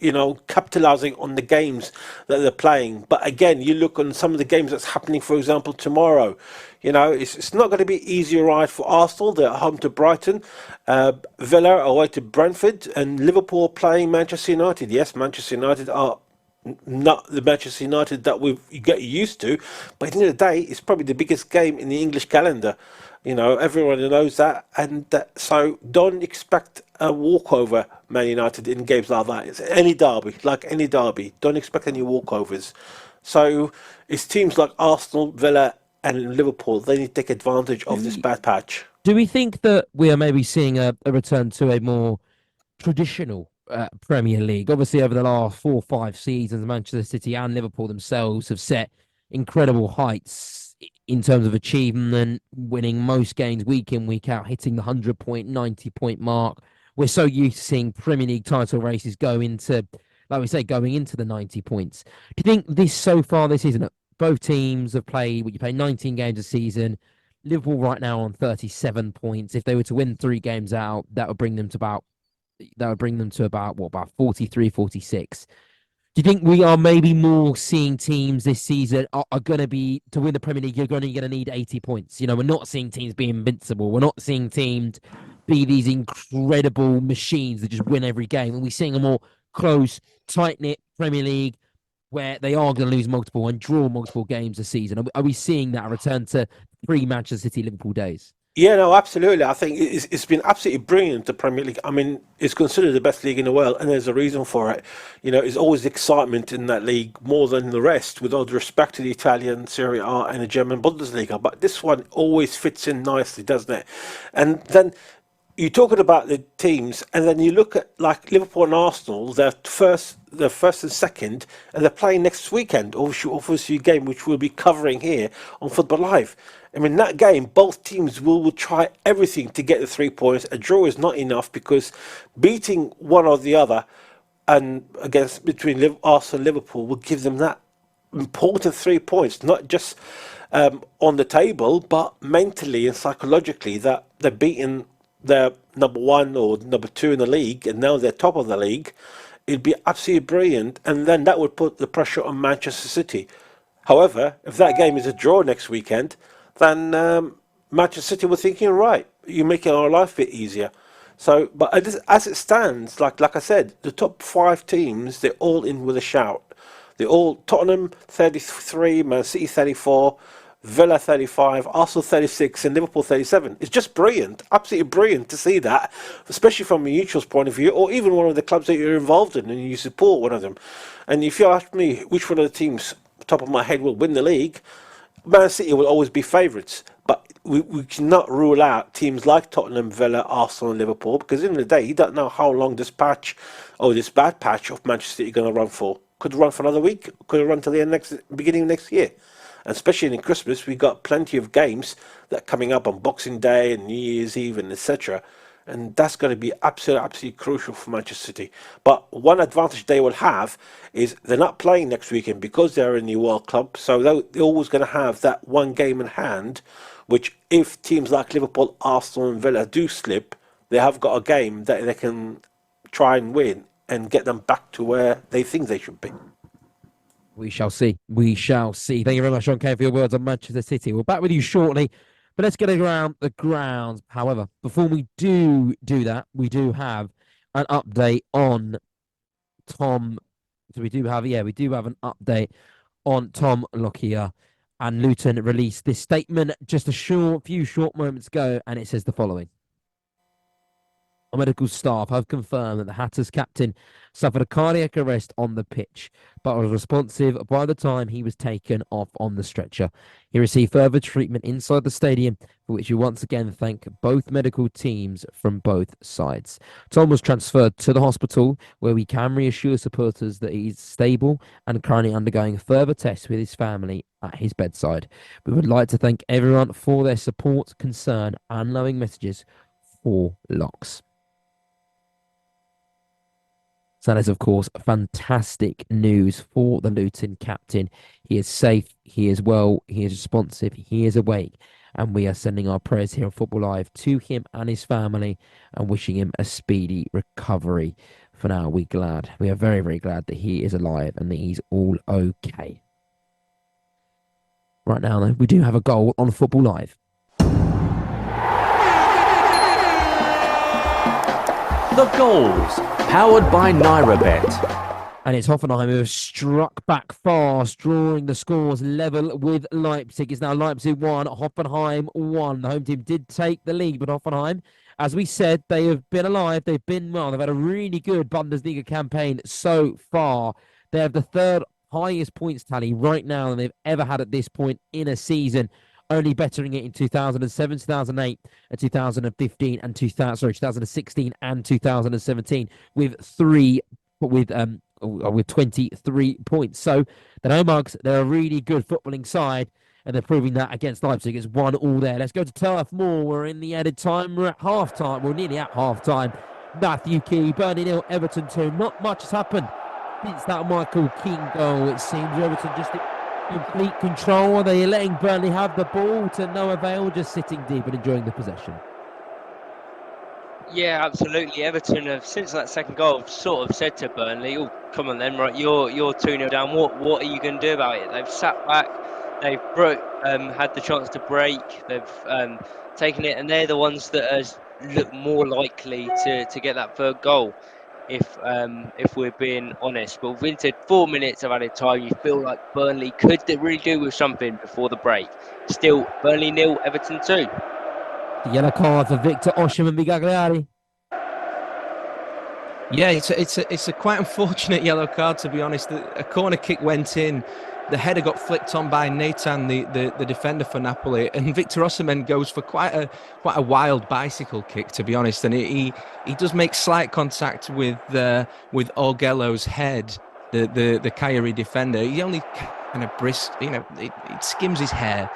you know, capitalising on the games that they're playing. But again, you look on some of the games that's happening, for example, tomorrow. You know, it's not going to be easy ride for Arsenal. They're at home to Brighton. Villa away to Brentford. And Liverpool playing Manchester United. Yes, Manchester United are not the Manchester United that you get used to. But at the end of the day, it's probably the biggest game in the English calendar. You know, everyone knows that, and so don't expect a walkover, Man United, in games like that. It's any derby, like any derby. Don't expect any walkovers. So it's teams like Arsenal, Villa, and Liverpool. They need to take advantage of this bad patch. Do we think that we are maybe seeing a return to a more traditional Premier League? Obviously, over the last 4 or 5 seasons, Manchester City and Liverpool themselves have set incredible heights in terms of achievement, winning most games week in, week out, hitting the 100-point, 90-point mark. We're so used to seeing Premier League title races go into, like we say, going into the 90 points. Do you think this so far this season, both teams have played, you play 19 games a season, Liverpool right now on 37 points. If they were to win 3 games out, that would bring them to about, about 43, 46. Do you think we are maybe more seeing teams this season are going to be, to win the Premier League, you're going to need 80 points? You know, we're not seeing teams be invincible. We're not seeing teams be these incredible machines that just win every game. And we're seeing a more close, tight-knit Premier League where they are going to lose multiple and draw multiple games a season. Are we seeing that return to pre-Manchester City Liverpool days? Yeah, no, absolutely. I think it's been absolutely brilliant, the Premier League. I mean, it's considered the best league in the world, and there's a reason for it. You know, there's always excitement in that league more than the rest, with all due respect to the Italian Serie A and the German Bundesliga. But this one always fits in nicely, doesn't it? And then you're talking about the teams, and then you look at like Liverpool and Arsenal, they're first and second, and they're playing next weekend, obviously a game which we'll be covering here on Football Live. I mean, that game, both teams will try everything to get the 3 points. A draw is not enough because beating one or the other and between Arsenal and Liverpool will give them that important 3 points, not just on the table, but mentally and psychologically, that they're beating their number 1 or number 2 in the league, and now they're top of the league. It'd be absolutely brilliant, and then that would put the pressure on Manchester City. However, if that game is a draw next weekend, then Manchester City were thinking, right, you're making our life a bit easier. So, but as it stands, like I said, the top 5 teams, they're all in with a shout. They're all Tottenham 33, Man City 34, Villa 35, Arsenal 36, and Liverpool 37. It's just brilliant, absolutely brilliant to see that, especially from a neutral's point of view, or even one of the clubs that you're involved in and you support one of them. And if you ask me which one of the teams, top of my head, will win the league, Man City will always be favourites, but we cannot rule out teams like Tottenham, Villa, Arsenal and Liverpool, because at the end of the day, you don't know how long this patch, or this bad patch of Manchester City is going to run for. Could run for another week, could run till the beginning of next year. And especially in Christmas, we've got plenty of games that are coming up on Boxing Day and New Year's Eve and etc. And that's going to be absolutely crucial for Manchester City. But one advantage they will have is they're not playing next weekend because they're in the World Cup. So they're always going to have that one game in hand, which if teams like Liverpool, Arsenal and Villa do slip, they have got a game that they can try and win and get them back to where they think they should be. We shall see. We shall see. Thank you very much, Sean Kane, for your words on Manchester City. We're back with you shortly. But let's get around the grounds. However, before we do that, we do have an update on Tom. So we do have an update on Tom Lockyer. And Luton released this statement just a few short moments ago, and it says the following. Our medical staff have confirmed that the Hatters captain suffered a cardiac arrest on the pitch, but was responsive by the time he was taken off on the stretcher. He received further treatment inside the stadium, for which we once again thank both medical teams from both sides. Tom was transferred to the hospital, where we can reassure supporters that he's stable and currently undergoing further tests with his family at his bedside. We would like to thank everyone for their support, concern, and loving messages for Locks. So that is, of course, fantastic news for the Luton captain. He is safe, he is well, he is responsive, he is awake, and we are sending our prayers here on Football Live to him and his family and wishing him a speedy recovery. For now, we are very, very glad that he is alive and that he's all okay. Right now, though, we do have a goal on Football Live. The goals, powered by NairaBet. And it's Hoffenheim who have struck back fast, drawing the scores level with Leipzig. It's now Leipzig 1, Hoffenheim 1. The home team did take the lead, but Hoffenheim, as we said, they have been alive. They've been well. They've had a really good Bundesliga campaign so far. They have the third highest points tally right now than they've ever had at this point in a season, only bettering it in 2007, 2008, and 2015, and 2016 and 2017 with 23 points. So the Nomads, they're a really good footballing side, and they're proving that against Leipzig. It's 1-1 there. Let's go to Turf Moor. We're in the added time. We're at half time. We're nearly at half time. Matthew Key, Burnley 0, Everton 2. Not much has happened since that Michael Keane goal. It seems Everton just in complete control. Are they letting Burnley have the ball to no avail, just sitting deep and enjoying the possession? Yeah, absolutely. Everton have, since that second goal, sort of said to Burnley, "Oh, come on then, right? You're 2-0 down. What are you going to do about it?" They've sat back. They've had the chance to break. They've taken it, and they're the ones that look more likely to get that third goal. If we're being honest, but within 4 minutes of added time, you feel like Burnley could really do with something before the break. Still, Burnley 0, Everton 2. The yellow card for Victor Osimhen and Bigagliari. Yeah, it's a quite unfortunate yellow card, to be honest. A corner kick went in, the header got flicked on by Nathan, the defender for Napoli, and Victor Osimhen goes for quite a wild bicycle kick, to be honest. And he does make slight contact with Orgello's head, the Cagliari defender. He only kind of it skims his hair.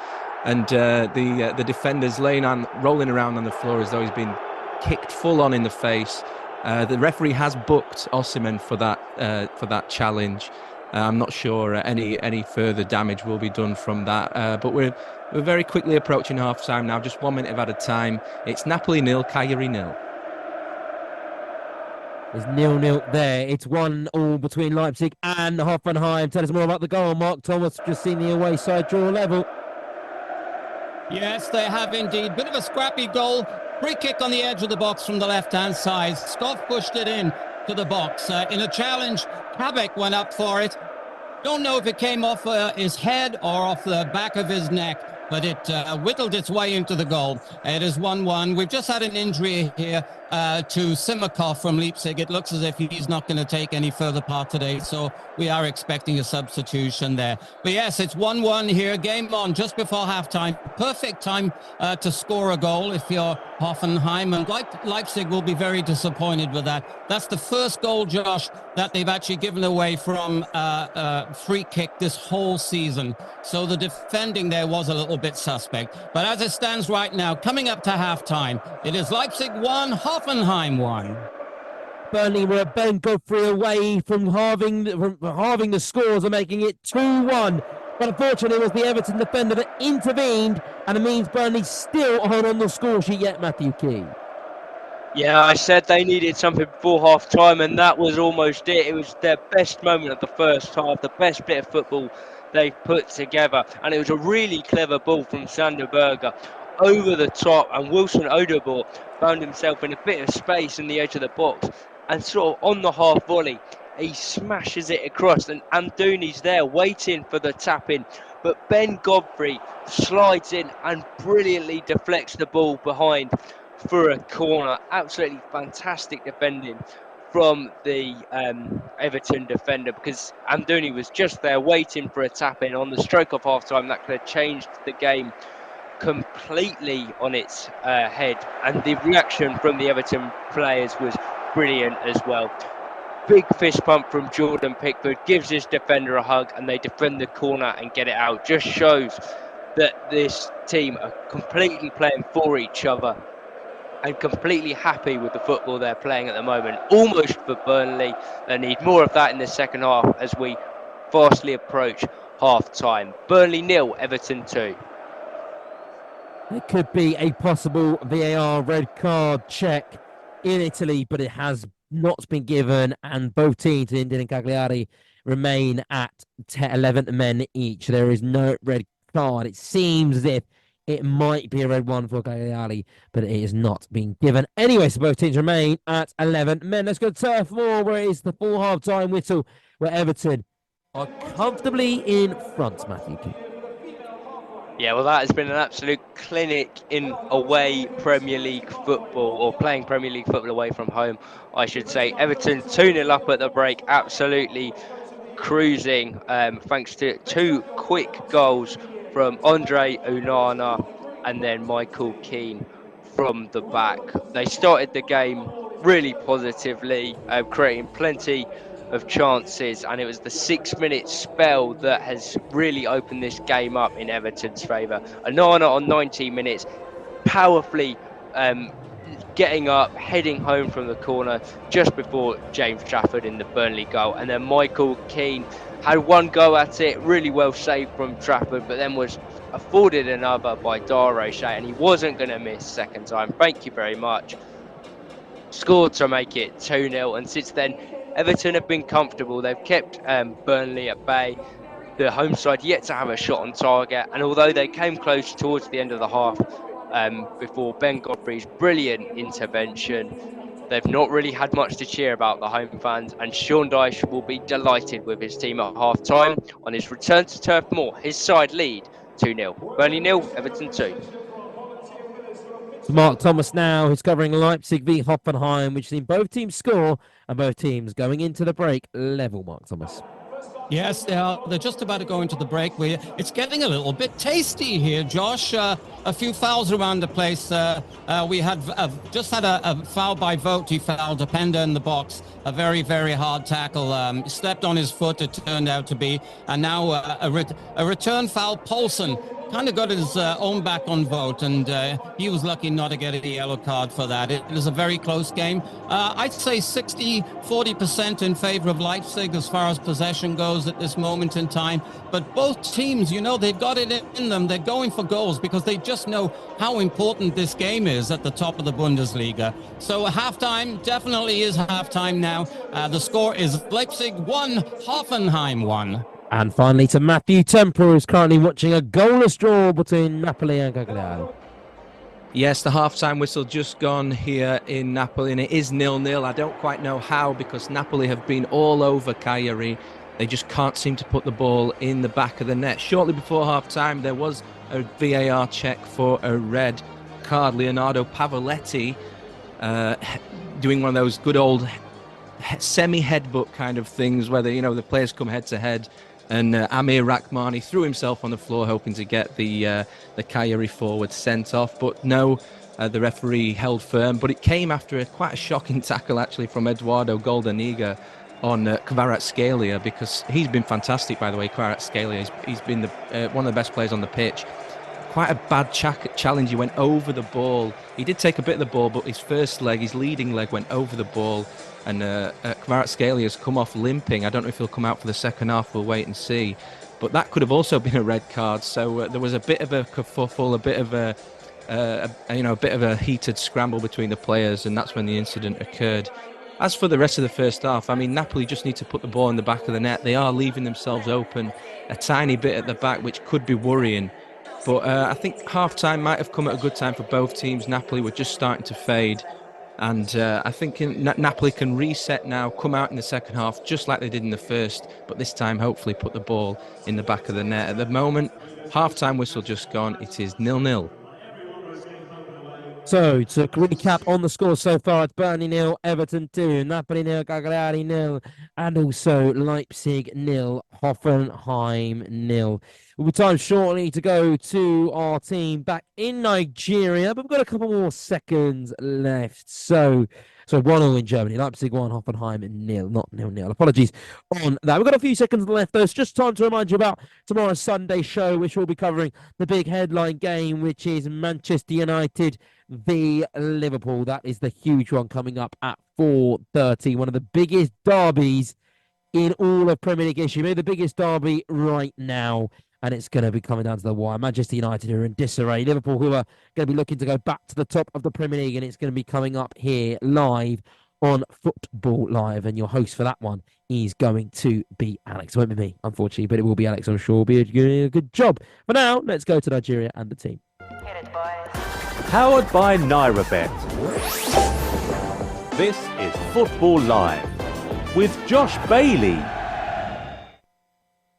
And the defender's rolling around on the floor as though he's been kicked full on in the face. The referee has booked Osimhen for that challenge. I'm not sure any further damage will be done from that. But we're very quickly approaching half time now. Just 1 minute at a time. It's Napoli 0, Cagliari 0. It's 0-0 there. It's 1-1 between Leipzig and Hoffenheim. Tell us more about the goal. Mark Thomas just seen the away side draw level. Yes, they have indeed. Bit of a scrappy goal. Free kick on the edge of the box from the left-hand side. Scott pushed it in to the box. In a challenge, Kabek went up for it. Don't know if it came off his head or off the back of his neck, but it whittled its way into the goal. It is 1-1. We've just had an injury here to Simakov from Leipzig. It looks as if he's not going to take any further part today, so we are expecting a substitution there. But yes, it's 1-1 here. Game on just before halftime. Perfect time to score a goal if you're Hoffenheim, and Leipzig will be very disappointed with that. That's the first goal, Josh, that they've actually given away from free kick this whole season. So the defending there was a little bit suspect. But as it stands right now, coming up to halftime, it is Leipzig 1, Hoffenheim 1. Burnley were Ben Godfrey away from halving the scores and making it 2-1. But unfortunately, it was the Everton defender that intervened, and it means Burnley still aren't on the score sheet yet, Matthew Key. Yeah, I said they needed something before half time, and that was almost it. It was their best moment of the first half, the best bit of football they put together. And it was a really clever ball from Sander Berger over the top, and Wilson Odobor found himself in a bit of space in the edge of the box, and sort of on the half volley, he smashes it across, and Amdouni's there waiting for the tap in. But Ben Godfrey slides in and brilliantly deflects the ball behind for a corner. Absolutely fantastic defending from the Everton defender, because Amdouni was just there waiting for a tap in on the stroke of half time. That could have changed the game completely on its head, and the reaction from the Everton players was brilliant as well. Big fist pump from Jordan Pickford, gives his defender a hug, and they defend the corner and get it out. Just shows that this team are completely playing for each other and completely happy with the football they're playing at the moment. Almost for Burnley. They need more of that in the second half as we fastly approach half time. Burnley 0, Everton 2. There could be a possible VAR red card check in Italy, but it has not been given, and both teams, Indian and Cagliari, remain at 11 men each. There is no red card. It seems as if it might be a red one for Cagliari, but it is not being given. Anyway, so both teams remain at 11 men. Let's go to Turf Moor, where it is the full half-time whistle, where Everton are comfortably in front, Matthew King. Yeah, well, that has been an absolute clinic in away Premier League football, or playing Premier League football away from home, I should say. Everton 2-0 up at the break, absolutely cruising, thanks to two quick goals from Andre Onana and then Michael Keane from the back. They started the game really positively, creating plenty of chances, and it was the 6-minute spell that has really opened this game up in Everton's favour. Onana on 19 minutes, powerfully getting up, heading home from the corner just before James Trafford in the Burnley goal. And then Michael Keane had one go at it, really well saved from Trafford, but then was afforded another by Daroshay, and he wasn't going to miss second time. Thank you very much. Scored to make it 2-0, and since then Everton have been comfortable. They've kept Burnley at bay. The home side yet to have a shot on target, and although they came close towards the end of the half before Ben Godfrey's brilliant intervention, they've not really had much to cheer about, the home fans, and Sean Dyche will be delighted with his team at half time. On his return to Turf Moor, his side lead 2-0. Burnley 0, Everton 2. So Mark Thomas now, who's covering Leipzig v Hoffenheim, which has seen both teams score and both teams going into the break level. Mark Thomas. Yes, they're just about to go into the break. It's getting a little bit tasty here, Josh. A few fouls around the place. We had just had a foul by Vogt. He fouled Openda in the box. A very, very hard tackle. Stepped on his foot, it turned out to be. And now a return foul. Poulsen kind of got his own back on Vogt, and he was lucky not to get a yellow card for that. It was a very close game. I'd say 40% in favor of Leipzig as far as possession goes at this moment in time. But both teams, they've got it in them. They're going for goals because they just know how important this game is at the top of the Bundesliga. So halftime definitely is halftime now. The score is Leipzig 1, Hoffenheim 1. And finally to Matthew Temple, who's currently watching a goalless draw between Napoli and Cagliari. Yes, the half-time whistle just gone here in Napoli, and it is 0-0. I don't quite know how, because Napoli have been all over Cagliari. They just can't seem to put the ball in the back of the net. Shortly before half-time, there was a VAR check for a red card. Leonardo Pavoletti doing one of those good old semi-headbutt kind of things where the players come head-to-head. And Amir Rahmani threw himself on the floor, hoping to get the Cagliari forward sent off. But no, the referee held firm. But it came after quite a shocking tackle, actually, from Eduardo Goldaniga on Kvaratskhelia, because he's been fantastic, by the way, Kvaratskhelia. He's been one of the best players on the pitch. Quite a bad challenge. He went over the ball. He did take a bit of the ball, but his leading leg went over the ball. And Kvaratskhelia has come off limping. I don't know if he'll come out for the second half. We'll wait and see. But that could have also been a red card. So there was a bit of a kerfuffle, a bit of a heated scramble between the players, and that's when the incident occurred. As for the rest of the first half, Napoli just need to put the ball in the back of the net. They are leaving themselves open a tiny bit at the back, which could be worrying. But I think half-time might have come at a good time for both teams. Napoli were just starting to fade. And I think Napoli can reset now, come out in the second half, just like they did in the first, but this time hopefully put the ball in the back of the net. At the moment, half-time whistle just gone. It is 0-0. So, to recap on the score so far, it's Burnley 0, Everton 2, Napoli 0, Cagliari 0, and also Leipzig 0, Hoffenheim 0. We'll be time shortly to go to our team back in Nigeria, but we've got a couple more seconds left. So 1-0 in Germany, Leipzig 1, Hoffenheim 0, not 0-0. Apologies on that. We've got a few seconds left, though. It's just time to remind you about tomorrow's Sunday show, which will be covering the big headline game, which is Manchester United v Liverpool. That is the huge one coming up at 4:30. One of the biggest derbies in all of Premier League history. Maybe the biggest derby right now. And it's going to be coming down to the wire. Manchester United are in disarray. Liverpool, who are going to be looking to go back to the top of the Premier League. And it's going to be coming up here live on Football Live. And your host for that one is going to be Alex. It won't be me, unfortunately, but it will be Alex. I'm sure will be a good job. For now, let's go to Nigeria and the team. Powered by NairaBet. This is Football Live with Josh Bailey.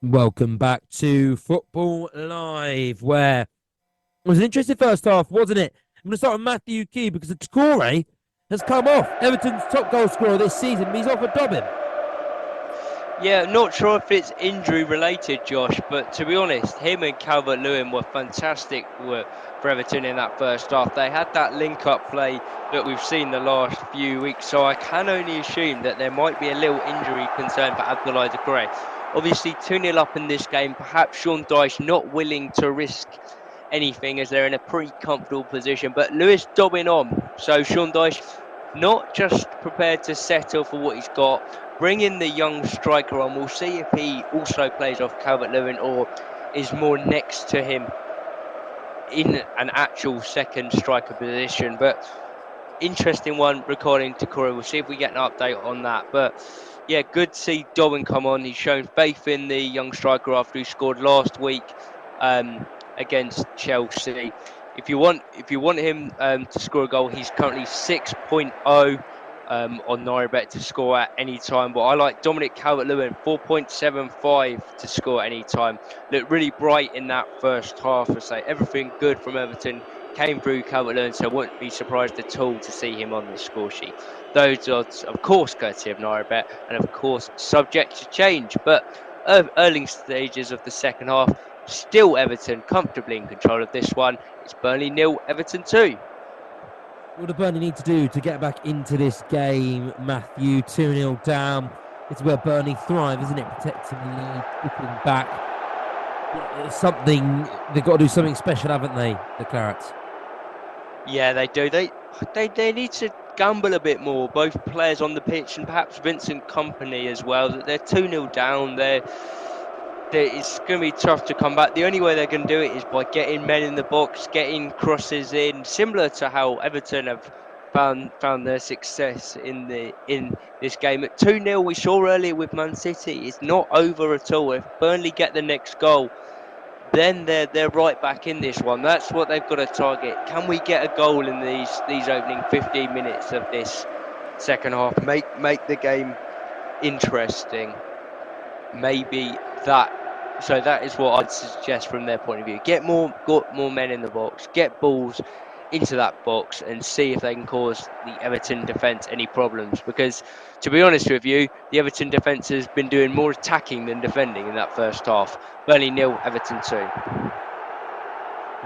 Welcome back to Football Live, where it was an interesting first half, wasn't it? I'm going to start with Matthew Key because Doucouré has come off. Everton's top goal scorer this season, but he's off a dobbin. Yeah, not sure if it's injury related, Josh, but to be honest, him and Calvert-Lewin were fantastic for Everton in that first half. They had that link-up play that we've seen the last few weeks, so I can only assume that there might be a little injury concern for Abdoulaye Doucouré. Obviously, 2-0 up in this game, perhaps Sean Dyche not willing to risk anything as they're in a pretty comfortable position, but Lewis dobbing on, so Sean Dyche not just prepared to settle for what he's got, bring in the young striker on. We'll see if he also plays off Calvert-Lewin or is more next to him in an actual second striker position. But interesting one regarding Doucouré. We'll see if we get an update on that. But yeah, good to see Dobbin come on. He's shown faith in the young striker after he scored last week against Chelsea. If you want him to score a goal, he's currently 6.0 on NairaBet to score at any time. But I like Dominic Calvert-Lewin, 4.75 to score at any time. Looked really bright in that first half. I say everything good from Everton came through Calvert-Lewin, so I wouldn't be surprised at all to see him on the score sheet. Those odds, of course, courtesy of NairaBet, and of course, subject to change. But early stages of the second half, still Everton comfortably in control of this one. It's Burnley 0, Everton 2. What do Burnley need to do to get back into this game, Matthew? 2-0 down. It's where Burnley thrive, isn't it? Protecting the lead, looking back. It's something, they've got to do something special, haven't they, the Clarets? Yeah, they do. They need to gamble a bit more, both players on the pitch and perhaps Vincent Kompany as well. They're 2-0 down. It's going to be tough to come back. The only way they're going to do it is by getting men in the box, getting crosses in, similar to how Everton have found their success in this game. At 2-0, we saw earlier with Man City, it's not over at all. If Burnley get the next goal, then they're right back in this one. That's what they've got to target. Can we get a goal in these opening 15 minutes of this second half? Make the game interesting. Maybe that. So that is what I'd suggest from their point of view. Got more men in the box, get balls into that box and see if they can cause the Everton defence any problems. Because to be honest with you, the Everton defence has been doing more attacking than defending in that first half. Burnley 0, Everton 2.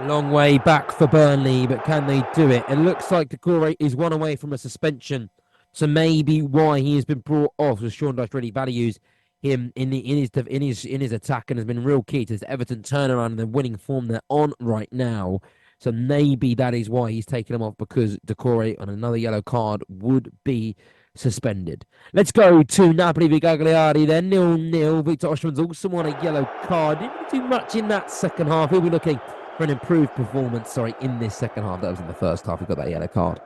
Long way back for Burnley, but can they do it? It looks like Doucouré is one away from a suspension, so maybe why he has been brought off, as Sean Dyche really values him in his attack and has been real key to this Everton turnaround and the winning form they're on right now. So maybe that is why he's taken him off, because Doucouré on another yellow card would be suspended. Let's go to Napoli v Cagliari then, 0-0. Victor Osimhen's also on a yellow card. Didn't do much in that second half. He'll be looking for an improved performance, in this second half. That was in the first half. He got that yellow card.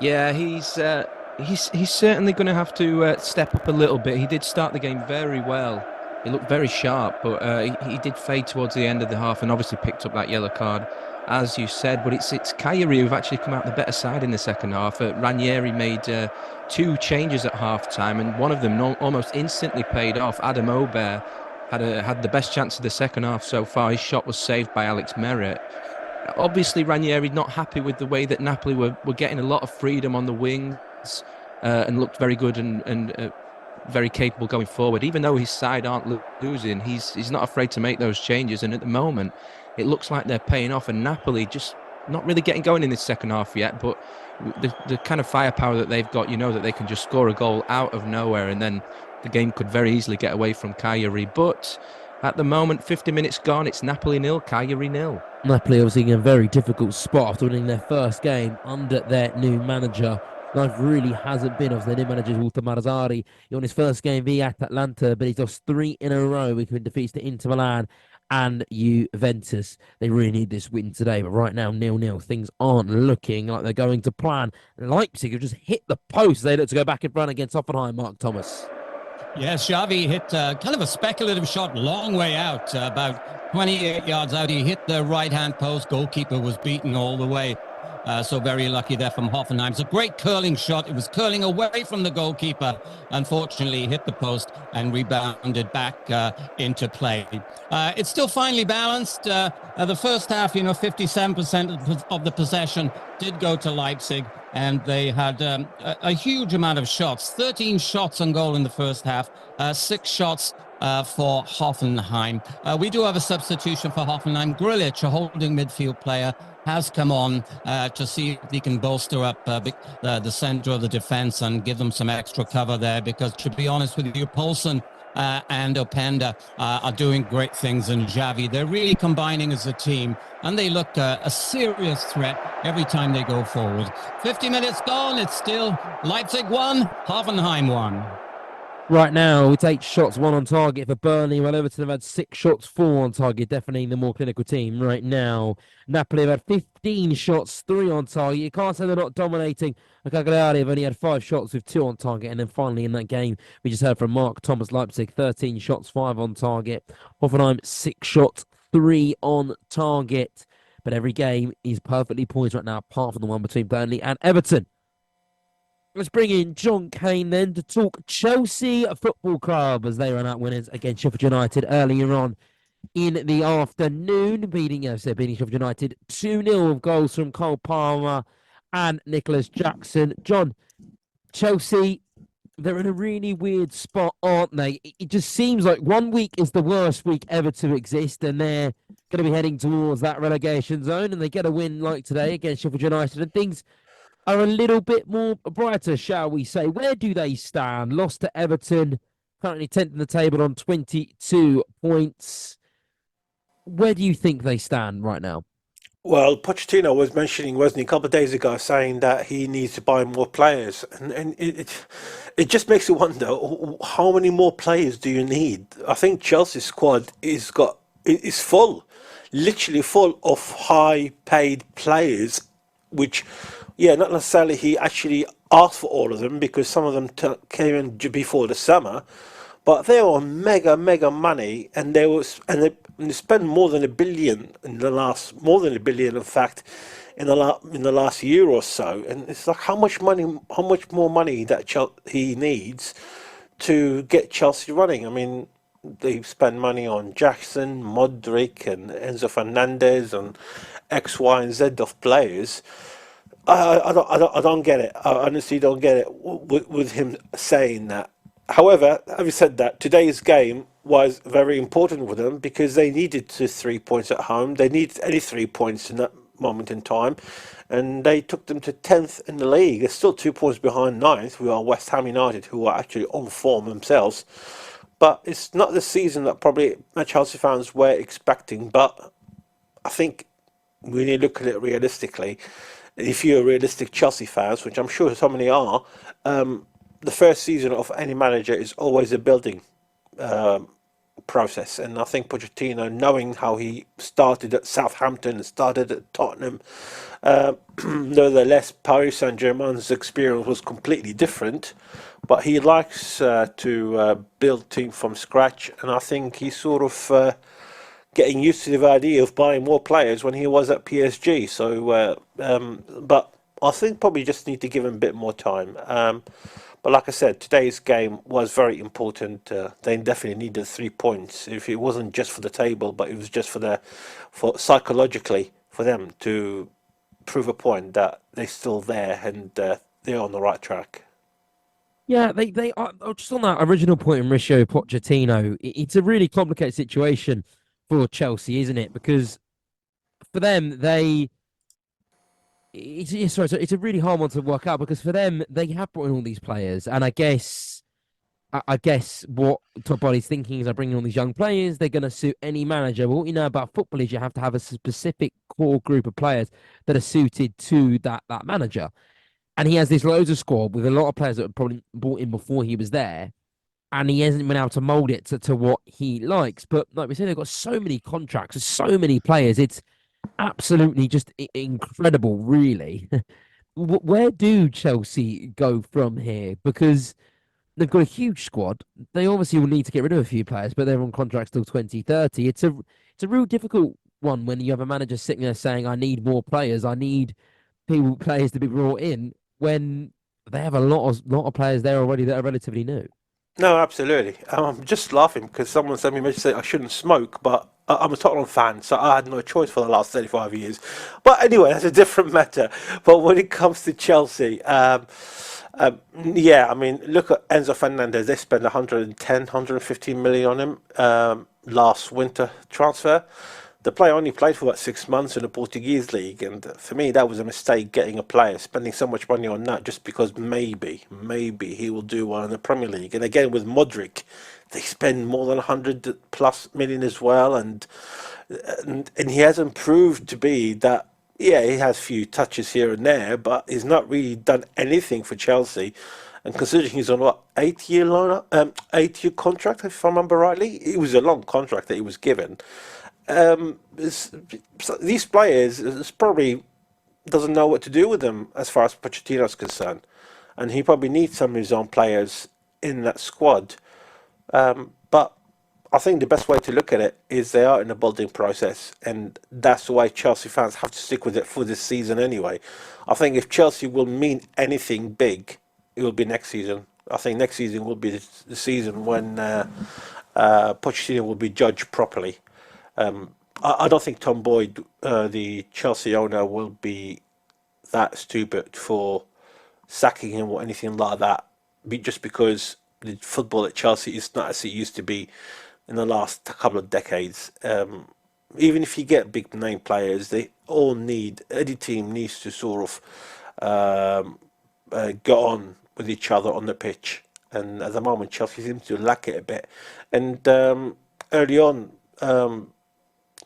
Yeah, he's certainly going to have to step up a little bit. He did start the game very well. He looked very sharp, but he did fade towards the end of the half and obviously picked up that yellow card, as you said. But it's Cagliari who've actually come out the better side in the second half. Ranieri made 2 changes at half-time, and one of them almost instantly paid off. Adam Aubert had the best chance of the second half so far. His shot was saved by Alex Merritt. Obviously, Ranieri not happy with the way that Napoli were getting a lot of freedom on the wings and looked very good and very capable going forward. Even though his side aren't losing, he's not afraid to make those changes. And at the moment, it looks like they're paying off. And Napoli just not really getting going in this second half yet. But the kind of firepower that they've got, that they can just score a goal out of nowhere, and then the game could very easily get away from Cagliari. But at the moment, 50 minutes gone, it's Napoli 0, Cagliari 0. Napoli obviously in a very difficult spot after winning their first game under their new manager. Life really hasn't been of their new manager, Walter Marzari. He won his first game via Atalanta, but he's lost 3 in a row between defeats to Inter Milan and Juventus. They really need this win today, but right now 0-0. Things aren't looking like they're going to plan. Leipzig have just hit the post. They look to go back in front against Hoffenheim, Mark Thomas. Yes, Xavi hit kind of a speculative shot, long way out, about 28 yards out. He hit the right-hand post. Goalkeeper was beaten all the way. So very lucky there from Hoffenheim. It's a great curling shot. It was curling away from the goalkeeper. Unfortunately, hit the post and rebounded back into play. It's still finely balanced. The first half, 57% of the possession did go to Leipzig, and they had a huge amount of shots. 13 shots on goal in the first half, 6 shots for Hoffenheim. We do have a substitution for Hoffenheim. Grilic, a holding midfield player, has come on to see if he can bolster up the center of the defense and give them some extra cover there, because to be honest with you, Poulsen and Openda are doing great things, and Xavi, they're really combining as a team, and they look a serious threat every time they go forward. 50 minutes gone, it's still Leipzig 1, Hoffenheim 1. Right now, it's 8 shots, 1 on target for Burnley, while Everton have had 6 shots, 4 on target, definitely the more clinical team right now. Napoli have had 15 shots, 3 on target. You can't say they're not dominating. Cagliari have only had 5 shots with 2 on target. And then finally in that game, we just heard from Mark Thomas, Leipzig, 13 shots, 5 on target. Hoffenheim, 6 shots, 3 on target. But every game is perfectly poised right now, apart from the one between Burnley and Everton. Let's bring in John Kane then to talk Chelsea Football Club as they run out winners against Sheffield United earlier on in the afternoon, beating Sheffield United 2-0 with goals from Cole Palmer and Nicholas Jackson. John, Chelsea, they're in a really weird spot, aren't they? It just seems like one week is the worst week ever to exist, and they're going to be heading towards that relegation zone, and they get a win like today against Sheffield United, and things are a little bit more brighter, shall we say. Where do they stand? Lost to Everton, currently 10th in the table on 22 points. Where do you think they stand right now? Well, Pochettino was mentioning, wasn't he, a couple of days ago, saying that he needs to buy more players, and it just makes you wonder, how many more players do you need? I think Chelsea's squad is full, literally full of high-paid players, which, yeah, not necessarily he actually asked for all of them, because some of them came in before the summer, but they were on mega money, and they spent more than $1 billion in fact, in the last year or so. And it's like, how much more money that he needs to get Chelsea running? I mean, they spend money on Jackson, Modric, and Enzo Fernandez, and X, Y, and Z of players. I don't get it. I honestly don't get it with him saying that. However, having said that, today's game was very important for them because they needed 3 points at home. They needed any 3 points in that moment in time, and they took them to 10th in the league. They're still 2 points behind 9th, who are West Ham United, who are actually on form themselves. But it's not the season that probably Chelsea fans were expecting. But I think when you look at it realistically, if you're a realistic Chelsea fans, which I'm sure so many are, the first season of any manager is always a building process. And I think Pochettino, knowing how he started at Southampton and started at Tottenham, nevertheless, Paris Saint-Germain's experience was completely different. But he likes to build team from scratch. And I think he's sort of getting used to the idea of buying more players when he was at PSG. So, but I think probably just need to give him a bit more time. But like I said, today's game was very important. They definitely needed 3 points. If it wasn't just for the table, but it was just for psychologically for them to prove a point that they're still there and they're on the right track. Yeah, they are just on that original point in Mauricio Pochettino. It's a really complicated situation for Chelsea, isn't it? Because for them, it's a really hard one to work out, because for them, they have brought in all these players, and I guess what Todd Boehly's thinking is, they're bringing all these young players, they're going to suit any manager. But what you know about football is you have to have a specific core group of players that are suited to that manager. And he has this loads of squad with a lot of players that were probably brought in before he was there, and he hasn't been able to mould it to what he likes. But like we said, they've got so many contracts, so many players. It's absolutely just incredible, really. Where do Chelsea go from here? Because they've got a huge squad. They obviously will need to get rid of a few players, but they're on contracts till 2030. It's a real difficult one when you have a manager sitting there saying, "I need more players. I need players to be brought in," when they have a lot of players there already that are relatively new. No, absolutely. I'm just laughing because someone sent me a message saying I shouldn't smoke, but I'm a Tottenham fan, so I had no choice for the last 35 years. But anyway, that's a different matter. But when it comes to Chelsea, yeah, I mean, look at Enzo Fernandez. They spent 110, 115 million on him last winter transfer. The player only played for about 6 months in the Portuguese league, and for me, that was a mistake getting a player, spending so much money on that just because maybe he will do well in the Premier League. And again, with Modric, they spend more than 100 plus million as well, and he hasn't proved to be that. Yeah, he has a few touches here and there, but he's not really done anything for Chelsea. And considering he's on what 8-year loan, 8-year contract, if I remember rightly, it was a long contract that he was given. These players probably doesn't know what to do with them as far as Pochettino's concerned, and he probably needs some of his own players in that squad. But I think the best way to look at it is they are in a building process, and that's the way Chelsea fans have to stick with it for this season anyway. I think if Chelsea will mean anything big, it will be next season. I think next season will be the season when Pochettino will be judged properly. I don't think Tom Boyd, the Chelsea owner, will be that stupid for sacking him or anything like that, just because the football at Chelsea is not as it used to be in the last couple of decades. Even if you get big name players, they all need, any team needs to sort of go on with each other on the pitch. And at the moment, Chelsea seems to lack it a bit. And early on,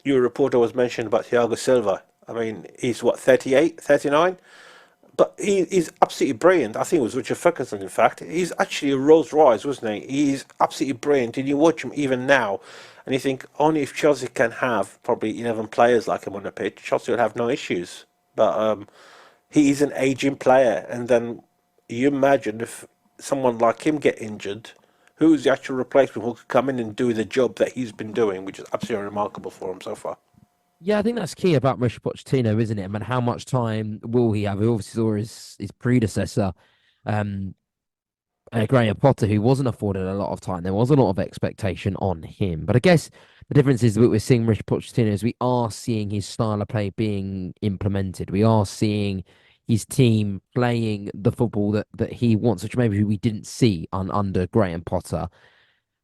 your reporter was mentioned about Thiago Silva. I mean, he's what, 38, 39? But he's absolutely brilliant. I think it was Richard Ferguson, in fact. He's actually a Rolls Royce, wasn't he? He's absolutely brilliant. And you watch him even now, and you think only if Chelsea can have probably 11 players like him on the pitch, Chelsea will have no issues. But he is an aging player. And then you imagine if someone like him get injured, who's the actual replacement who could come in and do the job that he's been doing, which is absolutely remarkable for him so far. Yeah, I think that's key about Mauricio Pochettino, isn't it? I mean, how much time will he have? We obviously saw his predecessor, Graham Potter, who wasn't afforded a lot of time. There was a lot of expectation on him. But I guess the difference is that we're seeing Mauricio Pochettino is we are seeing his style of play being implemented. We are seeing his team playing the football that he wants, which maybe we didn't see under Graham Potter.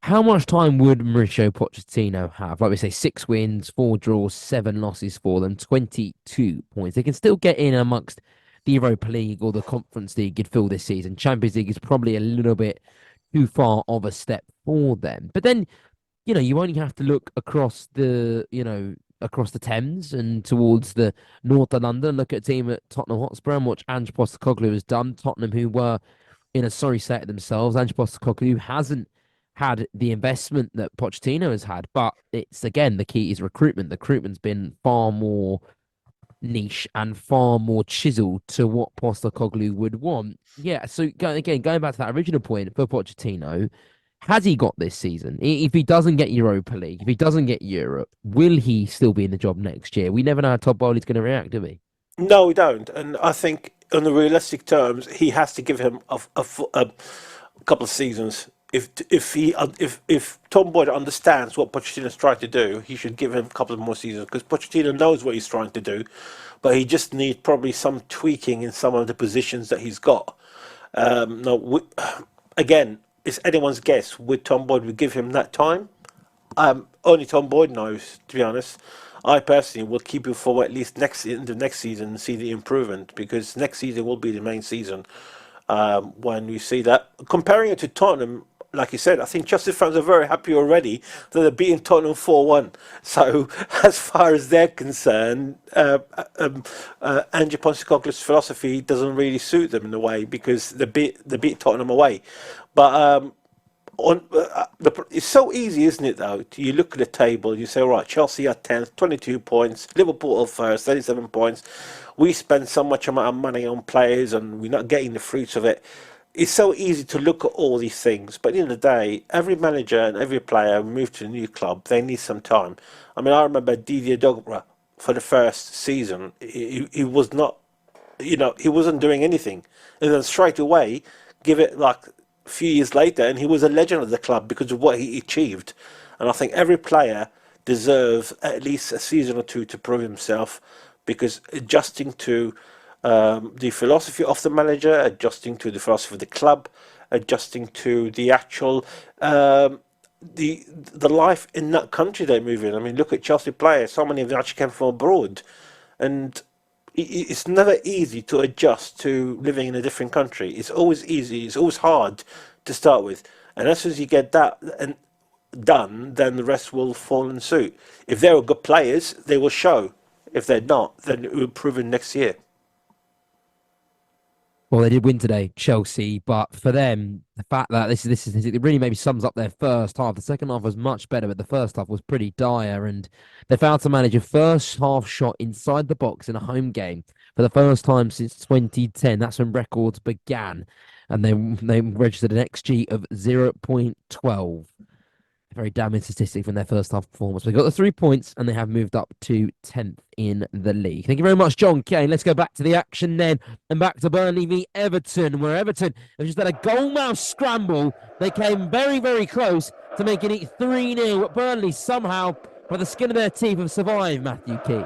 How much time would Mauricio Pochettino have? Like we say, 6 wins, 4 draws, 7 losses for them, 22 points. They can still get in amongst the Europa League or the Conference League, you'd feel, this season. Champions League is probably a little bit too far of a step for them. But then, you only have to look across the Thames and towards the north of London, look at a team at Tottenham Hotspur and watch Ange Postecoglou has done. Tottenham, who were in a sorry state of themselves. Ange Postecoglou hasn't had the investment that Pochettino has had, but it's, again, the key is recruitment. The recruitment's been far more niche and far more chiseled to what Postecoglou would want. Yeah, so going back to that original point for Pochettino, has he got this season? If he doesn't get Europa League, if he doesn't get Europe, will he still be in the job next year? We never know how Todd Bowley's going to react, do we? No, we don't. And I think, on the realistic terms, he has to give him a couple of seasons. If Tom Boyd understands what Pochettino's trying to do, he should give him a couple of more seasons, because Pochettino knows what he's trying to do, but he just needs probably some tweaking in some of the positions that he's got. Again, it's anyone's guess. Would Tom Boyd would give him that time? Only Tom Boyd knows, to be honest. I personally will keep him for at least the next season and see the improvement, because next season will be the main season when we see that. Comparing it to Tottenham, like you said, I think Chelsea fans are very happy already that they're beating Tottenham 4-1. So as far as they're concerned, Ange Postecoglou's philosophy doesn't really suit them in a way, because they beat Tottenham away. But it's so easy, isn't it, though? You look at the table, you say, all right, Chelsea are 10th, 22 points, Liverpool are first, 37 points. We spend so much amount of money on players and we're not getting the fruits of it. it's so easy to look at all these things, but at the end of the day, every manager and every player moved to a new club, they need some time. I mean, I remember Didier Drogba for the first season, he was not, he wasn't doing anything. And then straight away, give it like a few years later, and he was a legend of the club because of what he achieved. And I think every player deserves at least a season or two to prove himself, because adjusting to the philosophy of the manager, adjusting to the philosophy of the club, adjusting to the actual the life in that country they move in. I mean, look at Chelsea players. So many of them actually came from abroad, and it's never easy to adjust to living in a different country. It's always easy. It's always hard to start with, and as soon as you get that and done, then the rest will fall in suit. If they're good players, they will show. If they're not, then it will prove in next year. Well, they did win today, Chelsea, but for them, the fact that this is it really maybe sums up their first half. The second half was much better, but the first half was pretty dire, and they failed to manage a first half shot inside the box in a home game for the first time since 2010. That's when records began, and they registered an XG of 0.12. A very damning statistic from their first half performance. They got the 3 points, and they have moved up to 10th in the league. Thank you very much, John Kane. Let's go back to the action then, and back to Burnley v Everton, where Everton have just had a goalmouth scramble. They came very, very close to making it 3-0, but Burnley somehow, by the skin of their teeth, have survived, Matthew Key.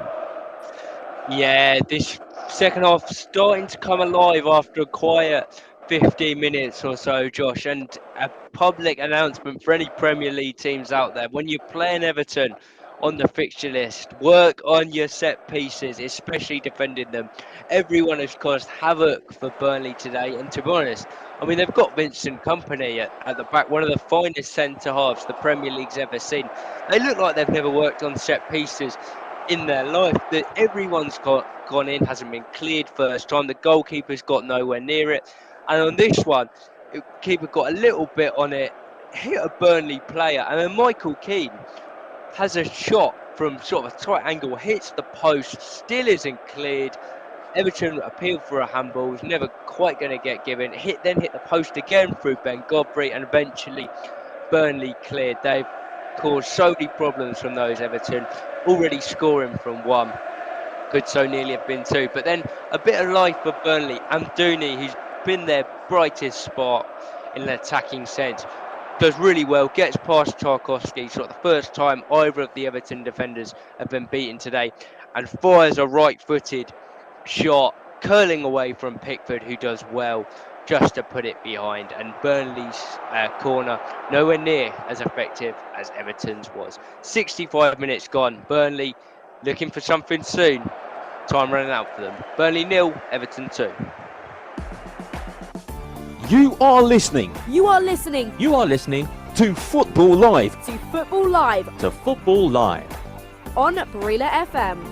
Yeah, this second half starting to come alive after a quiet 15 minutes or so, Josh, and a public announcement for any Premier League teams out there: when you're playing Everton on the fixture list, work on your set pieces, especially defending them. Everyone has caused havoc for Burnley today, and to be honest, I mean, they've got Vincent Kompany at the back, one of the finest centre halves the Premier League's ever seen. They look like they've never worked on set pieces in their life. That everyone's gone in, hasn't been cleared first time. The goalkeeper's got nowhere near it. And on this one, the keeper got a little bit on it, hit a Burnley player, and then Michael Keane has a shot from sort of a tight angle, hits the post, still isn't cleared. Everton appealed for a handball, was never quite going to get given. Then hit the post again through Ben Godfrey, and eventually Burnley cleared. They've caused so many problems from those, Everton, already scoring from one. Could so nearly have been two. But then a bit of life for Burnley. Amdouni, who's been their brightest spot in an attacking sense, does really well, gets past Tarkowski, sort of the first time either of the Everton defenders have been beaten today, and fires a right-footed shot curling away from Pickford, who does well just to put it behind. And Burnley's corner nowhere near as effective as Everton's was. 65 minutes gone. Burnley looking for something soon. Time running out for them. Burnley 0, Everton 2. You are listening. You are listening. You are listening to Football Live. To Football Live. To Football Live. On Brila FM.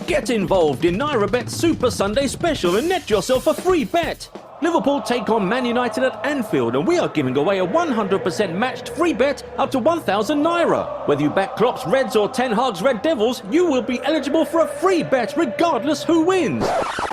Get involved in NairaBet Super Sunday Special and net yourself a free bet. Liverpool take on Man United at Anfield, and we are giving away a 100% matched free bet up to 1,000 Naira. Whether you back Klopp's Reds or Ten Hag's Red Devils, you will be eligible for a free bet regardless who wins.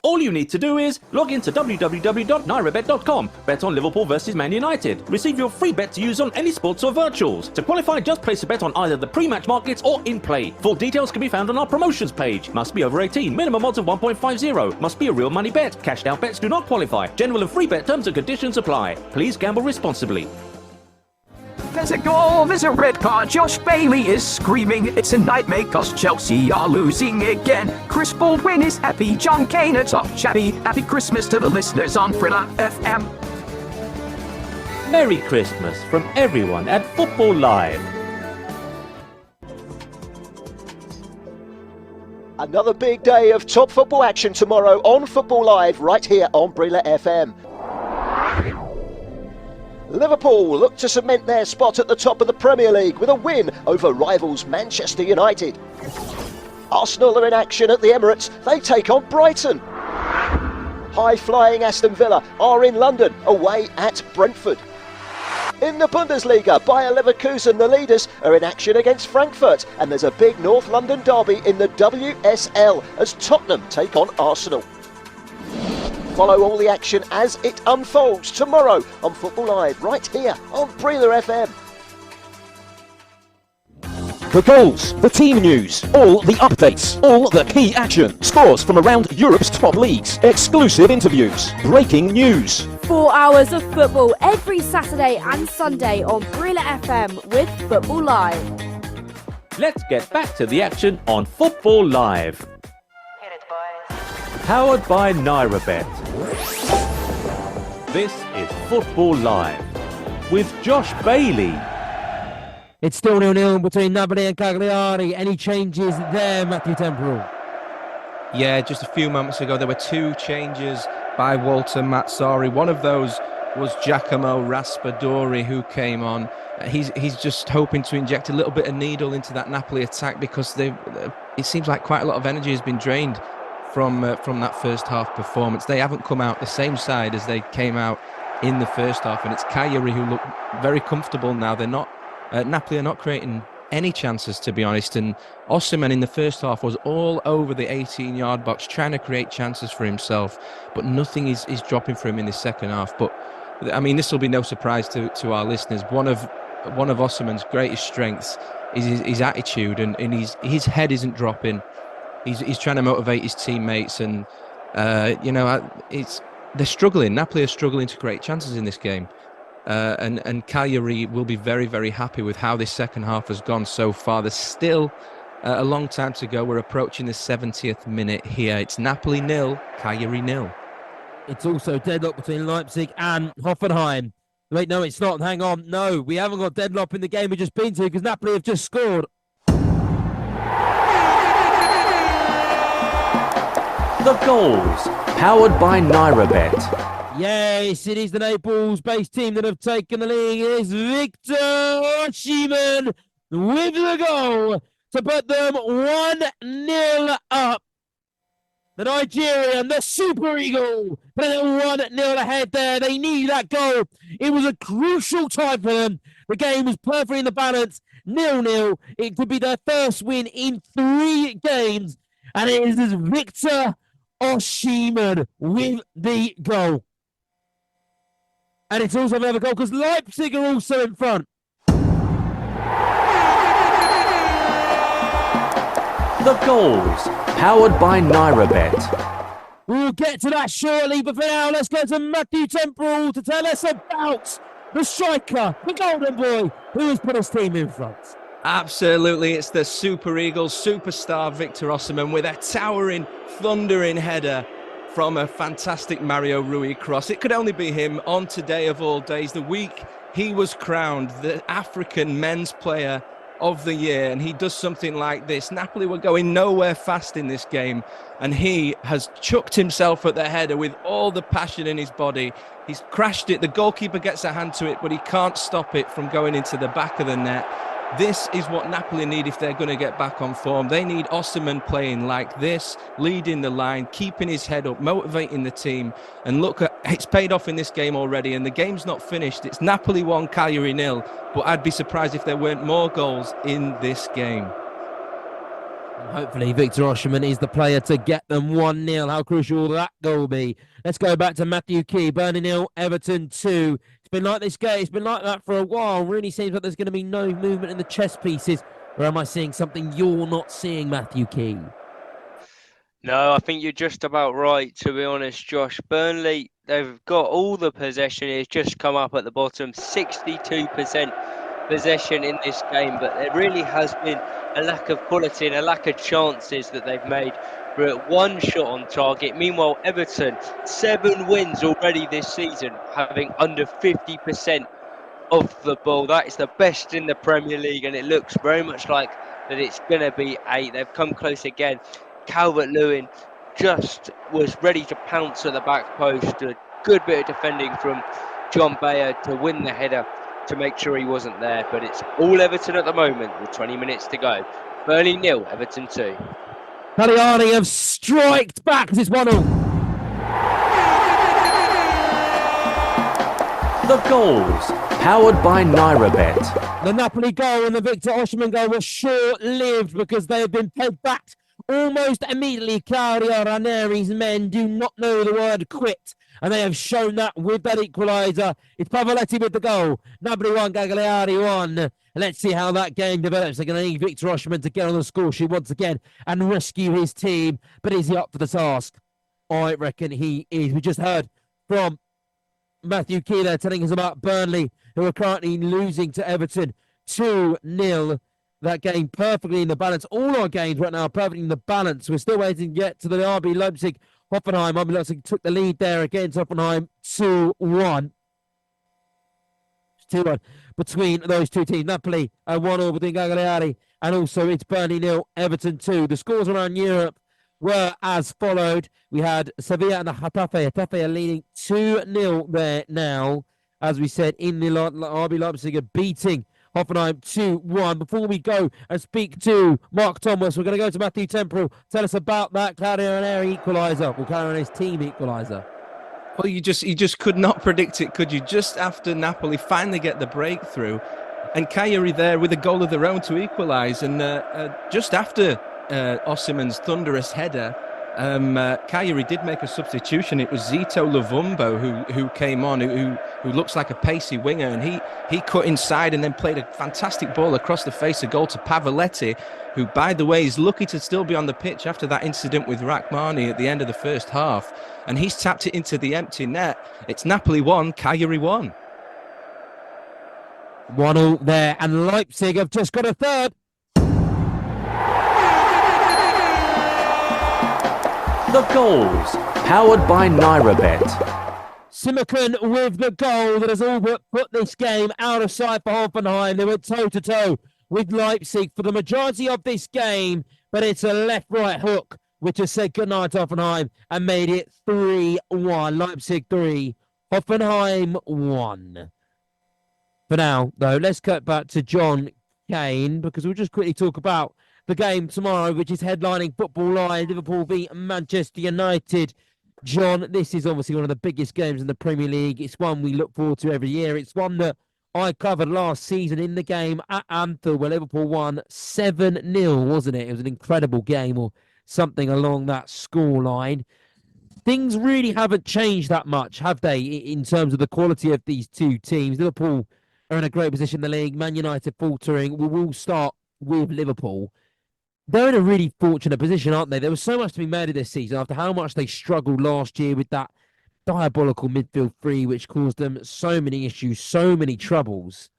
All you need to do is log into www.nairabet.com, bet on Liverpool versus Man United. Receive your free bet to use on any sports or virtuals. To qualify, just place a bet on either the pre-match markets or in play. Full details can be found on our promotions page. Must be over 18, minimum odds of 1.50. Must be a real money bet. Cashed out bets do not qualify. General and free bet terms and conditions apply. Please gamble responsibly. There's a goal, there's a red card. Josh Bailey is screaming. It's a nightmare cause Chelsea are losing again. Chris Baldwin is happy. John Kane is off chatty. Happy Christmas to the listeners on Brila FM. Merry Christmas from everyone at Football Live. Another big day of top football action tomorrow on Football Live, right here on Brila FM. Liverpool look to cement their spot at the top of the Premier League with a win over rivals Manchester United. Arsenal are in action at the Emirates. They take on Brighton. High-flying Aston Villa are in London, away at Brentford. In the Bundesliga, Bayer Leverkusen, the leaders, are in action against Frankfurt, and there's a big North London derby in the WSL as Tottenham take on Arsenal. Follow all the action as it unfolds tomorrow on Football Live, right here on Breeler FM. The goals, the team news, all the updates, all the key action, scores from around Europe's top leagues, exclusive interviews, breaking news. 4 hours of football every Saturday and Sunday on Breeler FM with Football Live. Let's get back to the action on Football Live. Powered by NairaBet. This is Football Live with Josh Bailey. It's still 0-0 between Napoli and Cagliari. Any changes there, Matthew Temporal? Yeah, just a few moments ago, there were 2 changes by Walter Mazzari. One of those was Giacomo Raspadori, who came on. He's just hoping to inject a little bit of needle into that Napoli attack because it seems like quite a lot of energy has been drained from that first half performance. They haven't come out the same side as they came out in the first half, and it's Cagliari who look very comfortable now. They're not Napoli are not creating any chances, to be honest, and Osimhen in the first half was all over the 18-yard box trying to create chances for himself, but nothing is dropping for him in the second half. But I mean, this will be no surprise to our listeners. One of Osimhen's greatest strengths is his attitude, and his head isn't dropping. He's trying to motivate his teammates, and they're struggling. Napoli are struggling to create chances in this game. And Cagliari will be very, very happy with how this second half has gone so far. There's still a long time to go. We're approaching the 70th minute here. It's Napoli 0, Cagliari 0. It's also deadlock between Leipzig and Hoffenheim. Wait, no, it's not. Hang on. No, we haven't got deadlock in the game we've just been to because Napoli have just scored. The goals, powered by NairaBet. Yes, it is the Naples-based team that have taken the lead. It is Victor Osimhen with the goal to put them 1-0 up. The Nigerian, the Super Eagle, put it 1-0 ahead there. They need that goal. It was a crucial time for them. The game was perfectly in the balance. 0-0. It could be their first win in 3 games. And it is Victor Osimhen with the goal. And it's also another goal because Leipzig are also in front. The goals, powered by NairaBet. We'll get to that shortly, but for now, let's go to Matthew Temporal to tell us about the striker, the golden boy, who has put his team in front. Absolutely, it's the Super Eagles superstar Victor Osimhen with a towering, thundering header from a fantastic Mario Rui cross. It could only be him on today of all days, the week he was crowned the African Men's Player of the Year, and he does something like this. Napoli were going nowhere fast in this game, and he has chucked himself at the header with all the passion in his body. He's crashed it. The goalkeeper gets a hand to it, but he can't stop it from going into the back of the net. This is what Napoli need if they're going to get back on form. They need Osimhen playing like this, leading the line, keeping his head up, motivating the team. And look, it's paid off in this game already, and the game's not finished. It's Napoli 1, Cagliari 0, but I'd be surprised if there weren't more goals in this game. Hopefully Victor Osimhen is the player to get them 1-0. How crucial will that goal be? Let's go back to Matthew Key. Burnley 0, Everton 2. It's been like this game. It's been like that for a while. Really seems like there's going to be no movement in the chess pieces. Or am I seeing something you're not seeing, Matthew Key? No, I think you're just about right, to be honest, Josh. Burnley, they've got all the possession. It's just come up at the bottom. 62% possession in this game, but there really has been a lack of quality and a lack of chances that they've made. We're at 1 shot on target. Meanwhile, Everton, 7 wins already this season, having under 50% of the ball. That is the best in the Premier League, and it looks very much like that it's going to be 8. They've come close again. Calvert-Lewin just was ready to pounce at the back post. A good bit of defending from John Bayer to win the header to make sure he wasn't there. But it's all Everton at the moment with 20 minutes to go. Burnley 0, Everton 2. Cagliari have striked back. It's 1-0. The goals, powered by NairaBet. The Napoli goal and the Victor Osimhen goal were short-lived because they have been pegged back Almost immediately, Claudio Ranieri's men do not know the word quit, and they have shown that with that equaliser. It's Pavoletti with the goal. Napoli 1, Cagliari 1. Let's see how that game develops. They're going to need Victor Osimhen to get on the score sheet once again and rescue his team. But is he up for the task? I reckon he is. We just heard from Matthew Keeler telling us about Burnley, who are currently losing to Everton 2-0. That game perfectly in the balance. All our games right now are perfectly in the balance. We're still waiting to get to the RB Leipzig Hoffenheim. RB Leipzig took the lead there against Hoffenheim 2-1. 2-1 between those two teams. Napoli 1-0 between Cagliari, and also it's Burnley 0, Everton 2. The scores around Europe were as followed. We had Sevilla and the Getafe. Getafe are leading 2-0 there now. As we said, in the RB Leipzig are beating Hoffenheim 2-1. Before we go and speak to Mark Thomas, we're going to go to Matthew Temporal. Tell us about that Claudio Ranieri equaliser, or Claudio Ranieri's team equaliser. Well, you just could not predict it, could you? Just after Napoli finally get the breakthrough, and Cagliari there with a goal of their own to equalise, and just after Osimhen's thunderous header, Cagliari did make a substitution. It was Zito Luvumbo who came on, who looks like a pacey winger, and he cut inside and then played a fantastic ball across the face of goal to Pavoletti, who, by the way, is lucky to still be on the pitch after that incident with Rachmani at the end of the first half, and he's tapped it into the empty net. It's Napoli 1, Cagliari 1. 1-0 there, and Leipzig have just got a third. The goals, powered by NairaBet. Simakan with the goal that has all but put this game out of sight for Hoffenheim. They went toe-to-toe with Leipzig for the majority of this game, but it's a left-right hook which has said goodnight to Hoffenheim and made it 3-1. Leipzig 3, Hoffenheim 1. For now, though, let's cut back to John Kane, because we'll just quickly talk about the game tomorrow, which is headlining Football Live, Liverpool v Manchester United. John, this is obviously one of the biggest games in the Premier League. It's one we look forward to every year. It's one that I covered last season in the game at Anfield, where Liverpool won 7-0, wasn't it? It was an incredible game, or something along that scoreline. Things really haven't changed that much, have they, in terms of the quality of these two teams? Liverpool are in a great position in the league. Man United faltering. We will start with Liverpool. They're in a really fortunate position, aren't they? There was so much to be made of this season after how much they struggled last year with that diabolical midfield three, which caused them so many issues, so many troubles.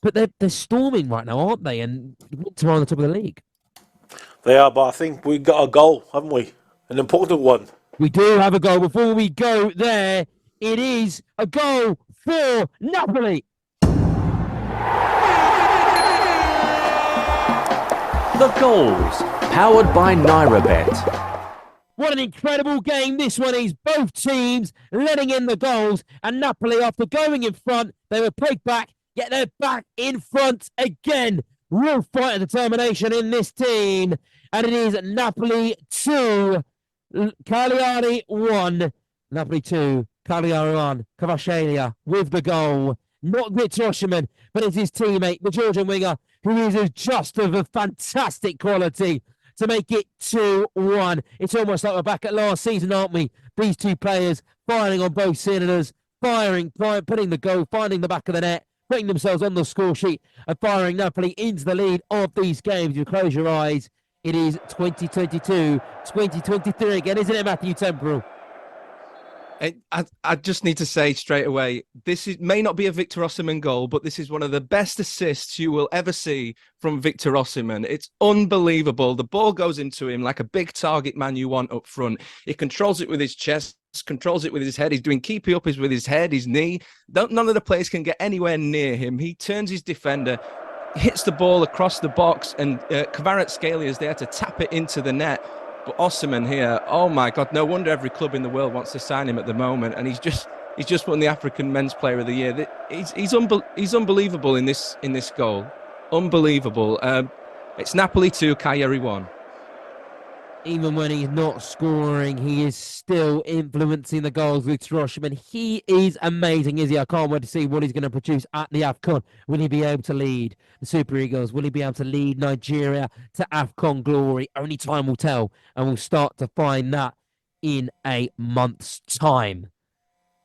But they're storming right now, aren't they? And tomorrow on the top of the league. They are, but I think we got a goal, haven't we? An important one. We do have a goal. Before we go there, it is a goal for Napoli. The goals, powered by NairaBet. What an incredible game this one is. Both teams letting in the goals, and Napoli, after going in front, they were pegged back, yet they're back in front again. Real fight and determination in this team, and it is Napoli 2, Cagliari 1. Napoli 2, Cagliari 1. Kvaratskhelia with the goal. Not Victor Osimhen, but it's his teammate, the Georgian winger, who is just of a fantastic quality to make it 2-1. It's almost like we're back at last season, aren't we? These two players firing on both cylinders, firing, putting the goal, finding the back of the net, putting themselves on the score sheet and firing Napoli into the lead of these games. You close your eyes. It is 2022, 2023 again, isn't it, Matthew Temporal? I just need to say straight away, may not be a Victor Osimhen goal, but this is one of the best assists you will ever see from Victor Osimhen. It's unbelievable. The ball goes into him like a big target man you want up front. He controls it with his chest, controls it with his head. He's doing keepy uppers with his head, his knee. None of the players can get anywhere near him. He turns his defender, hits the ball across the box, and Kvaratskhelia is there to tap it into the net. But Osimhen here, oh my God, no wonder every club in the world wants to sign him at the moment. And he's just won the African Men's Player of the Year. He's unbelievable in this goal. Unbelievable. It's Napoli 2, Cagliari 1. even when he's not scoring, he is still influencing the goals with Osimhen. He is amazing, is he? I can't wait to see what he's going to produce at the AFCON. Will he be able to lead the Super Eagles? Will he be able to lead Nigeria to AFCON glory? Only time will tell, and we'll start to find that in a month's time.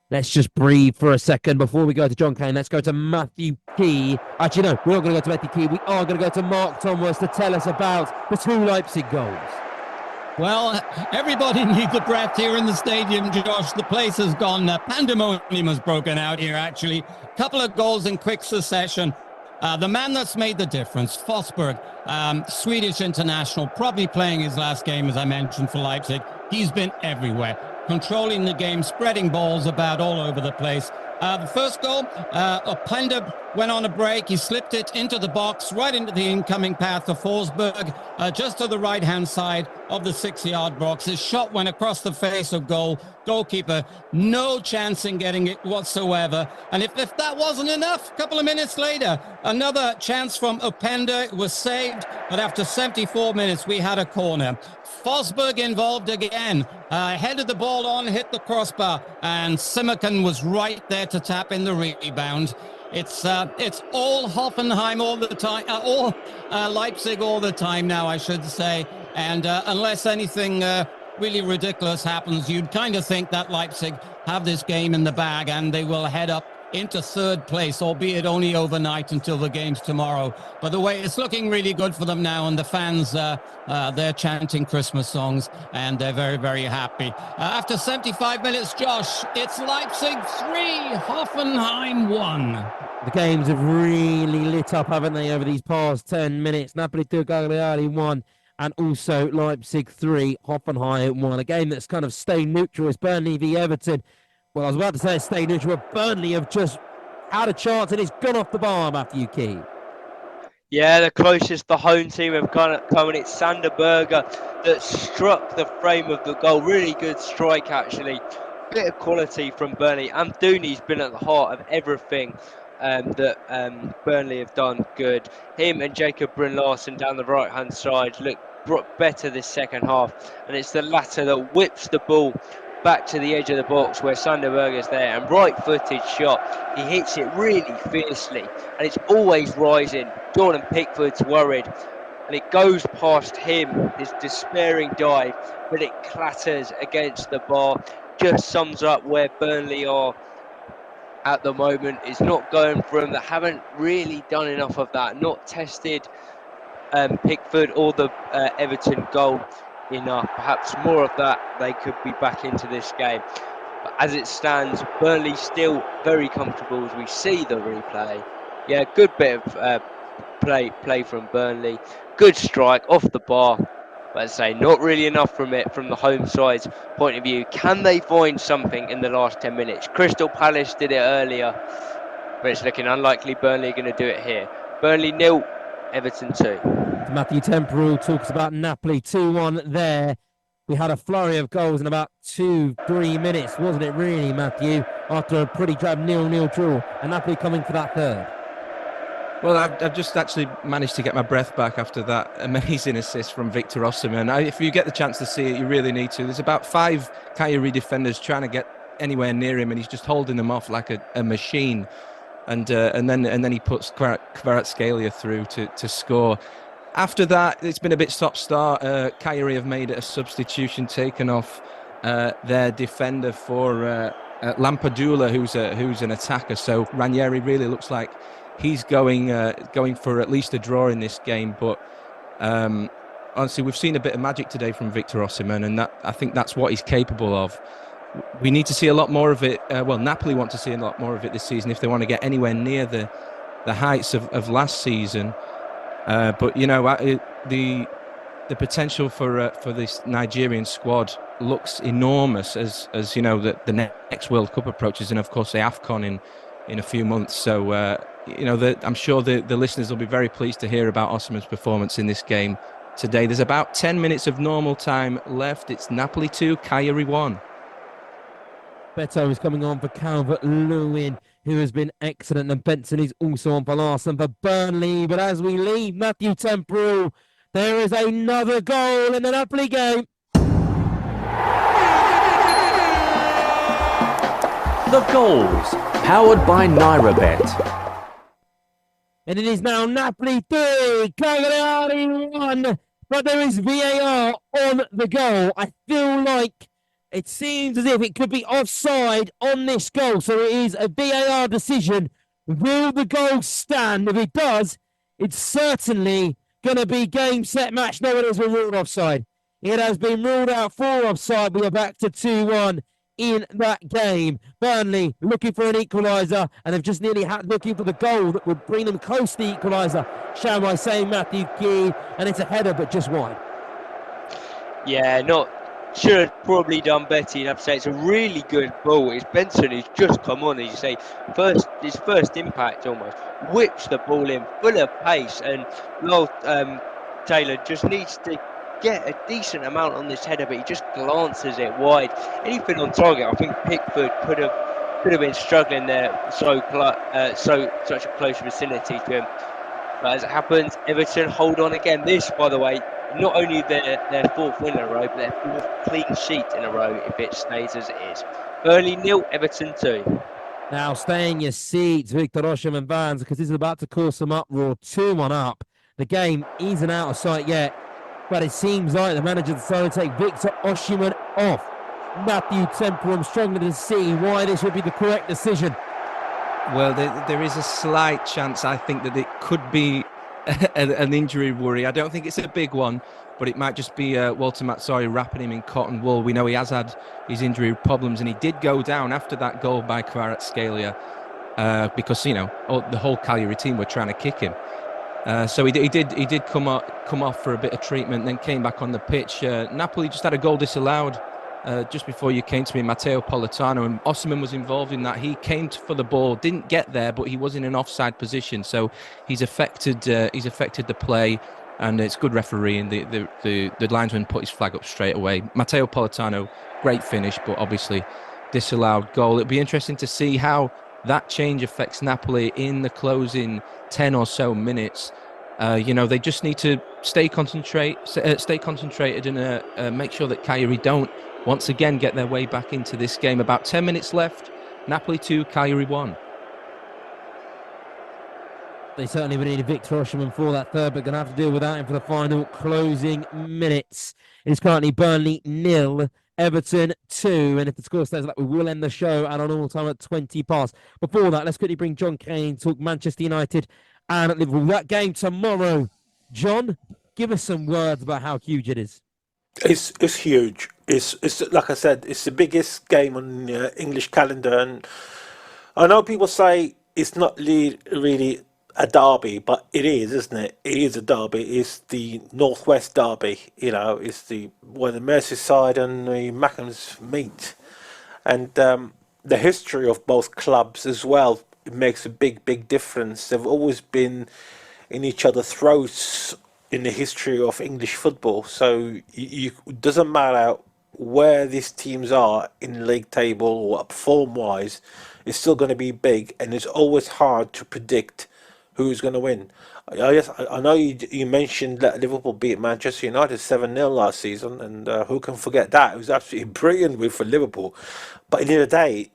Let's just breathe for a second before we go to John Kane. Let's go to Matthew Key. Actually, no, we're not going to go to Matthew Key. We are going to go to Mark Thomas to tell us about the 2 Leipzig goals. Well, everybody needs a breath here in the stadium, Josh. The place has gone, pandemonium has broken out here, actually. Couple of goals in quick succession. The man that's made the difference, Forsberg, Swedish international, probably playing his last game, as I mentioned, for Leipzig. He's been everywhere, controlling the game, spreading balls about all over the place. The first goal, Openda went on a break. He slipped it into the box, right into the incoming path of Forsberg, just to the right-hand side of the 6-yard box. His shot went across the face of goal. Goalkeeper, no chance in getting it whatsoever. And if that wasn't enough, a couple of minutes later, another chance from Openda. It was saved, but after 74 minutes, we had a corner. Forsberg involved again, headed the ball on, hit the crossbar, and Simakan was right there to tap in the rebound. It's all Hoffenheim all the time, all Leipzig all the time now, I should say. And unless anything really ridiculous happens, you'd kind of think that Leipzig have this game in the bag and they will head up into 3rd place, albeit only overnight until the game's tomorrow. But the way it's looking really good for them now, and the fans, they're chanting Christmas songs, and they're very, very happy. After 75 minutes, Josh, it's Leipzig 3, Hoffenheim 1. The games have really lit up, haven't they, over these past 10 minutes? Napoli 2, Cagliari 1, and also Leipzig 3, Hoffenheim 1. A game that's kind of stayed neutral is Burnley v Everton. Well, I was about to say stay neutral, but Burnley have just had a chance and it's gone off the bar, Matthew Key. Yeah, the closest the home team have come, and it's Sander Berger that struck the frame of the goal. Really good strike, actually. Bit of quality from Burnley. Amdouni's been at the heart of everything that Burnley have done good. Him and Jacob Bryn-Larsen down the right-hand side look better this second half, and it's the latter that whips the ball back to the edge of the box where Sander Berger's there, and right-footed shot. He hits it really fiercely, and it's always rising. Jordan Pickford's worried, and it goes past him, his despairing dive, but it clatters against the bar. Just sums up where Burnley are at the moment. Is not going for them. They haven't really done enough of that, not tested Pickford or the Everton goal enough. Perhaps more of that, they could be back into this game. But as it stands, Burnley still very comfortable as we see the replay. Yeah, good bit of play from Burnley. Good strike off the bar. But as I say, not really enough from it from the home side's point of view. Can they find something in the last 10 minutes? Crystal Palace did it earlier, but it's looking unlikely Burnley are going to do it here. Burnley 0, Everton 2. Matthew Temporal talks about Napoli 2-1 there. We had a flurry of goals in about 2-3 minutes, wasn't it really, Matthew? After a pretty drab 0-0 draw, and Napoli coming for that third. Well, I've just actually managed to get my breath back after that amazing assist from Victor Osimhen. If you get the chance to see it, you really need to. There's about 5 Cagliari defenders trying to get anywhere near him, and he's just holding them off like a machine. And then he puts Kvaratskhelia through to score. After that, it's been a bit stop-start. Cagliari have made a substitution, taken off their defender for Lampadula, who's an attacker. So Ranieri really looks like he's going for at least a draw in this game. But honestly, we've seen a bit of magic today from Victor Osimhen, and I think that's what he's capable of. We need to see a lot more of it. Napoli want to see a lot more of it this season if they want to get anywhere near the heights of last season. But you know, the potential for this Nigerian squad looks enormous as you know the next World Cup approaches, and of course the AFCON in a few months. So you know, I'm sure the listeners will be very pleased to hear about Osimhen's performance in this game today. There's about 10 minutes of normal time left. It's Napoli 2, Cagliari 1. Beto is coming on for Calvert-Lewin, who has been excellent, and Benson is also on for Larson for Burnley. But as we leave, Matthew Temporal, There is another goal in the Napoli game. The goals, powered by NairaBet. And it is now Napoli 3, Cagliari 1. But there is VAR on the goal. I feel like it seems as if it could be offside on this goal. So it is a VAR decision. Will the goal stand? If it does, it's certainly going to be game, set, match. No, it has been ruled offside. It has been ruled out for offside. We are back to 2-1 in that game. Burnley looking for an equaliser, and they've just nearly had looking for the goal that would bring them close to the equaliser. Shall I say Matthew Key, and it's a header, but just wide. Yeah, should have probably done better. You'd have to say it's a really good ball. It's Benson who's just come on, as you say, his first impact almost whips the ball in full of pace, and Lowell Taylor just needs to get a decent amount on this header, but he just glances it wide. Anything on target, I think Pickford could have been struggling there. Such a close vicinity to him. But as it happens, Everton hold on again. This, by the way, not only their fourth win in a row, but their fourth clean sheet in a row if it stays as it is. Burnley 0, Everton 2. Now stay in your seats, Victor Osimhen and Vans, because this is about to cause some uproar. 2-1 up. The game isn't out of sight yet, but it seems like the manager decided to take Victor Osimhen off. Matthew Temple, I'm struggling to see why this would be the correct decision. Well, there is a slight chance, I think, that it could be an injury worry. I don't think it's a big one, but it might just be Walter Mazzari wrapping him in cotton wool. We know he has had his injury problems, and he did go down after that goal by Kvaratskhelia because, the whole Cagliari team were trying to kick him. So he did come off for a bit of treatment, then came back on the pitch. Napoli just had a goal disallowed just before you came to me, Matteo Politano, and Osimhen was involved in that. He came for the ball, didn't get there, but he was in an offside position, so he's affected the play, and it's good refereeing. The linesman put his flag up straight away. Matteo Politano, great finish, but obviously disallowed goal. It'll be interesting to see how that change affects Napoli in the closing 10 or so minutes. They just need to stay concentrated and make sure that Cagliari don't once again get their way back into this game. About 10 minutes left. Napoli 2, Cagliari 1. They certainly would need Victor Osimhen for that third, but going to have to deal without him for the final closing minutes. It is currently Burnley 0, Everton 2, and if the score stays like that, we will end the show at an all-time at 20 past. Before that, let's quickly bring John Kane, talk Manchester United and Liverpool. That game tomorrow. John, give us some words about how huge it is. It's huge. It's like I said, it's the biggest game on the English calendar, and I know people say it's not really a derby, but it is, isn't it? It is a derby. It's the Northwest derby. It's where the Merseyside and the Mackems meet, and the history of both clubs as well. It makes a big difference. They've always been in each other's throats in the history of English football. So it doesn't matter where these teams are in the league table or form-wise, it's still going to be big, and it's always hard to predict who's going to win. I know you mentioned that Liverpool beat Manchester United 7-0 last season, and who can forget that? It was absolutely brilliant win for Liverpool. But at the end of the day,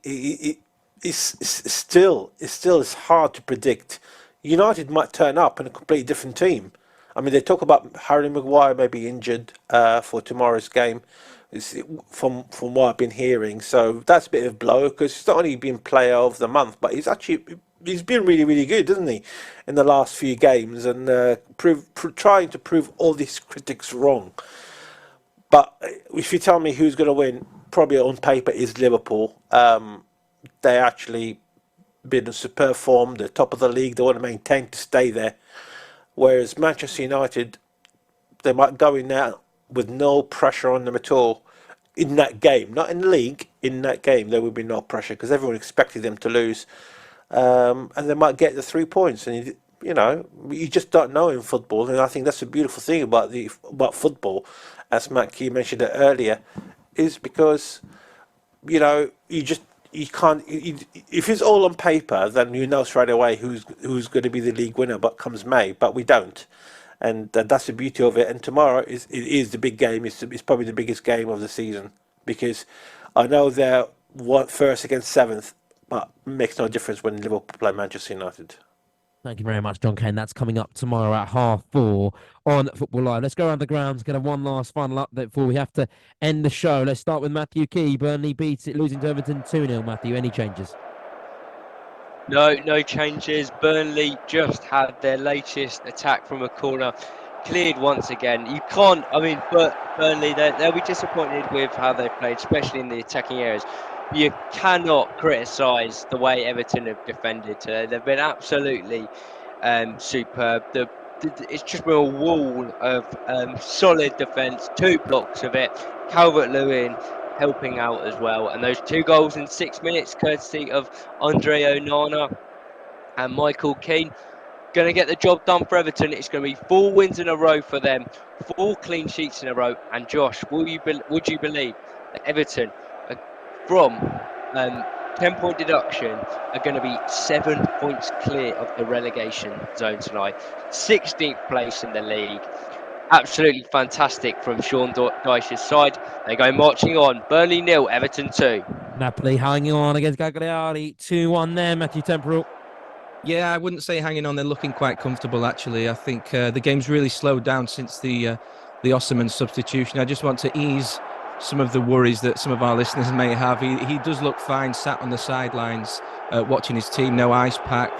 it's still hard to predict. United might turn up in a completely different team. I mean, they talk about Harry Maguire may be injured for tomorrow's game, from what I've been hearing. So that's a bit of a blow, because he's not only been player of the month, but he's been really good, hasn't he, in the last few games, and trying to prove all these critics wrong. But if you tell me who's going to win, probably on paper is Liverpool. They actually been in superb form. They're top of the league. They want to maintain to stay there. Whereas Manchester United, they might go in there with no pressure on them at all in that game. Not in the league. In that game, there would be no pressure because everyone expected them to lose. And they might get the 3 points. And, you just don't know in football. And I think that's a beautiful thing about football, as Matt Key mentioned it earlier, is because, you can't. If it's all on paper, then you know straight away who's going to be the league winner. But comes May, but we don't, and that's the beauty of it. And tomorrow is the big game. It's probably the biggest game of the season, because I know they're first against seventh, but it makes no difference when Liverpool play Manchester United. Thank you very much, John Kane. That's coming up tomorrow at 4:30 on Football Live. Let's go around the grounds, get one last final update before we have to end the show. Let's start with Matthew Key. Burnley beats it, losing to Everton 2-0. Matthew, any changes? No changes. Burnley just had their latest attack from a corner cleared once again. You can't, but Burnley, they'll be disappointed with how they've played, especially in the attacking areas. You cannot criticise the way Everton have defended today. They've been absolutely superb. It's just been a wall of solid defence, 2 blocks of it. Calvert-Lewin helping out as well. And those 2 goals in 6 minutes, courtesy of Andre Onana and Michael Keane, going to get the job done for Everton. It's going to be 4 wins in a row for them, 4 clean sheets in a row. And Josh, would you believe that Everton, from 10-point deduction, are going to be 7 points clear of the relegation zone tonight, 16th place in the league. Absolutely fantastic from Sean Dyche's side. They go marching on. Burnley 0, Everton 2. Napoli hanging on against Cagliari 2-1 there. Matthew Temporal. Yeah, I wouldn't say hanging on. They're looking quite comfortable, actually. I think the game's really slowed down since the Osimhen substitution. I just want to ease some of the worries that some of our listeners may have. He does look fine, sat on the sidelines, watching his team. No ice pack,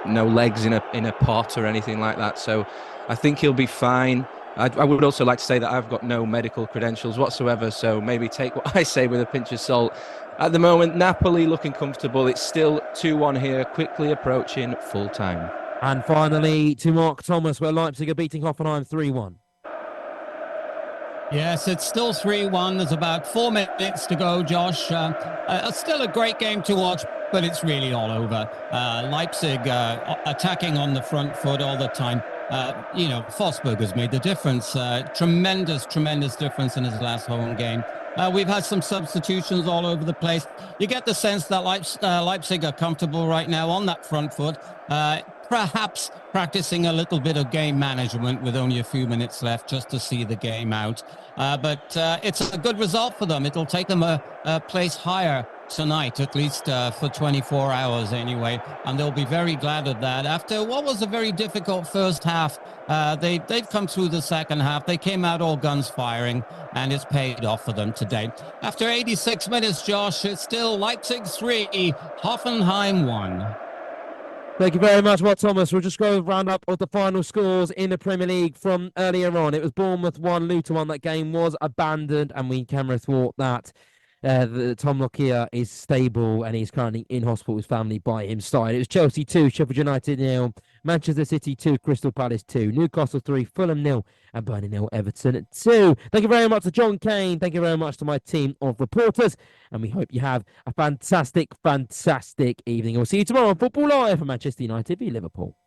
no legs in a pot or anything like that. So I think he'll be fine. I would also like to say that I've got no medical credentials whatsoever, so maybe take what I say with a pinch of salt. At the moment, Napoli looking comfortable. It's still 2-1 here, quickly approaching full time. And finally, to Mark Thomas, where Leipzig are beating Hoffenheim 3-1. Yes, it's still 3-1. There's about 4 minutes to go, Josh. Still a great game to watch, but it's really all over. Leipzig attacking on the front foot all the time. Forsberg has made the difference. Tremendous difference in his last home game. We've had some substitutions all over the place. You get the sense that Leipzig are comfortable right now on that front foot. Perhaps practicing a little bit of game management with only a few minutes left just to see the game out. But it's a good result for them. It'll take them a place higher tonight, at least for 24 hours anyway, and they'll be very glad of that. After what was a very difficult first half, they've come through the second half. They came out all guns firing, and it's paid off for them today. After 86 minutes, Josh, it's still Leipzig 3, Hoffenheim 1. Thank you very much, Mark Thomas. We'll just go round up of the final scores in the Premier League from earlier on. It was Bournemouth 1, Luton 1. That game was abandoned, and we can report that Tom Lockyer is stable and he's currently in hospital with his family by his side. It was Chelsea 2, Sheffield United 0, Manchester City 2, Crystal Palace 2, Newcastle 3, Fulham 0, and Burnley 0, Everton 2. Thank you very much to John Kane. Thank you very much to my team of reporters. And we hope you have a fantastic evening. We'll see you tomorrow on Football Live for Manchester United v Liverpool.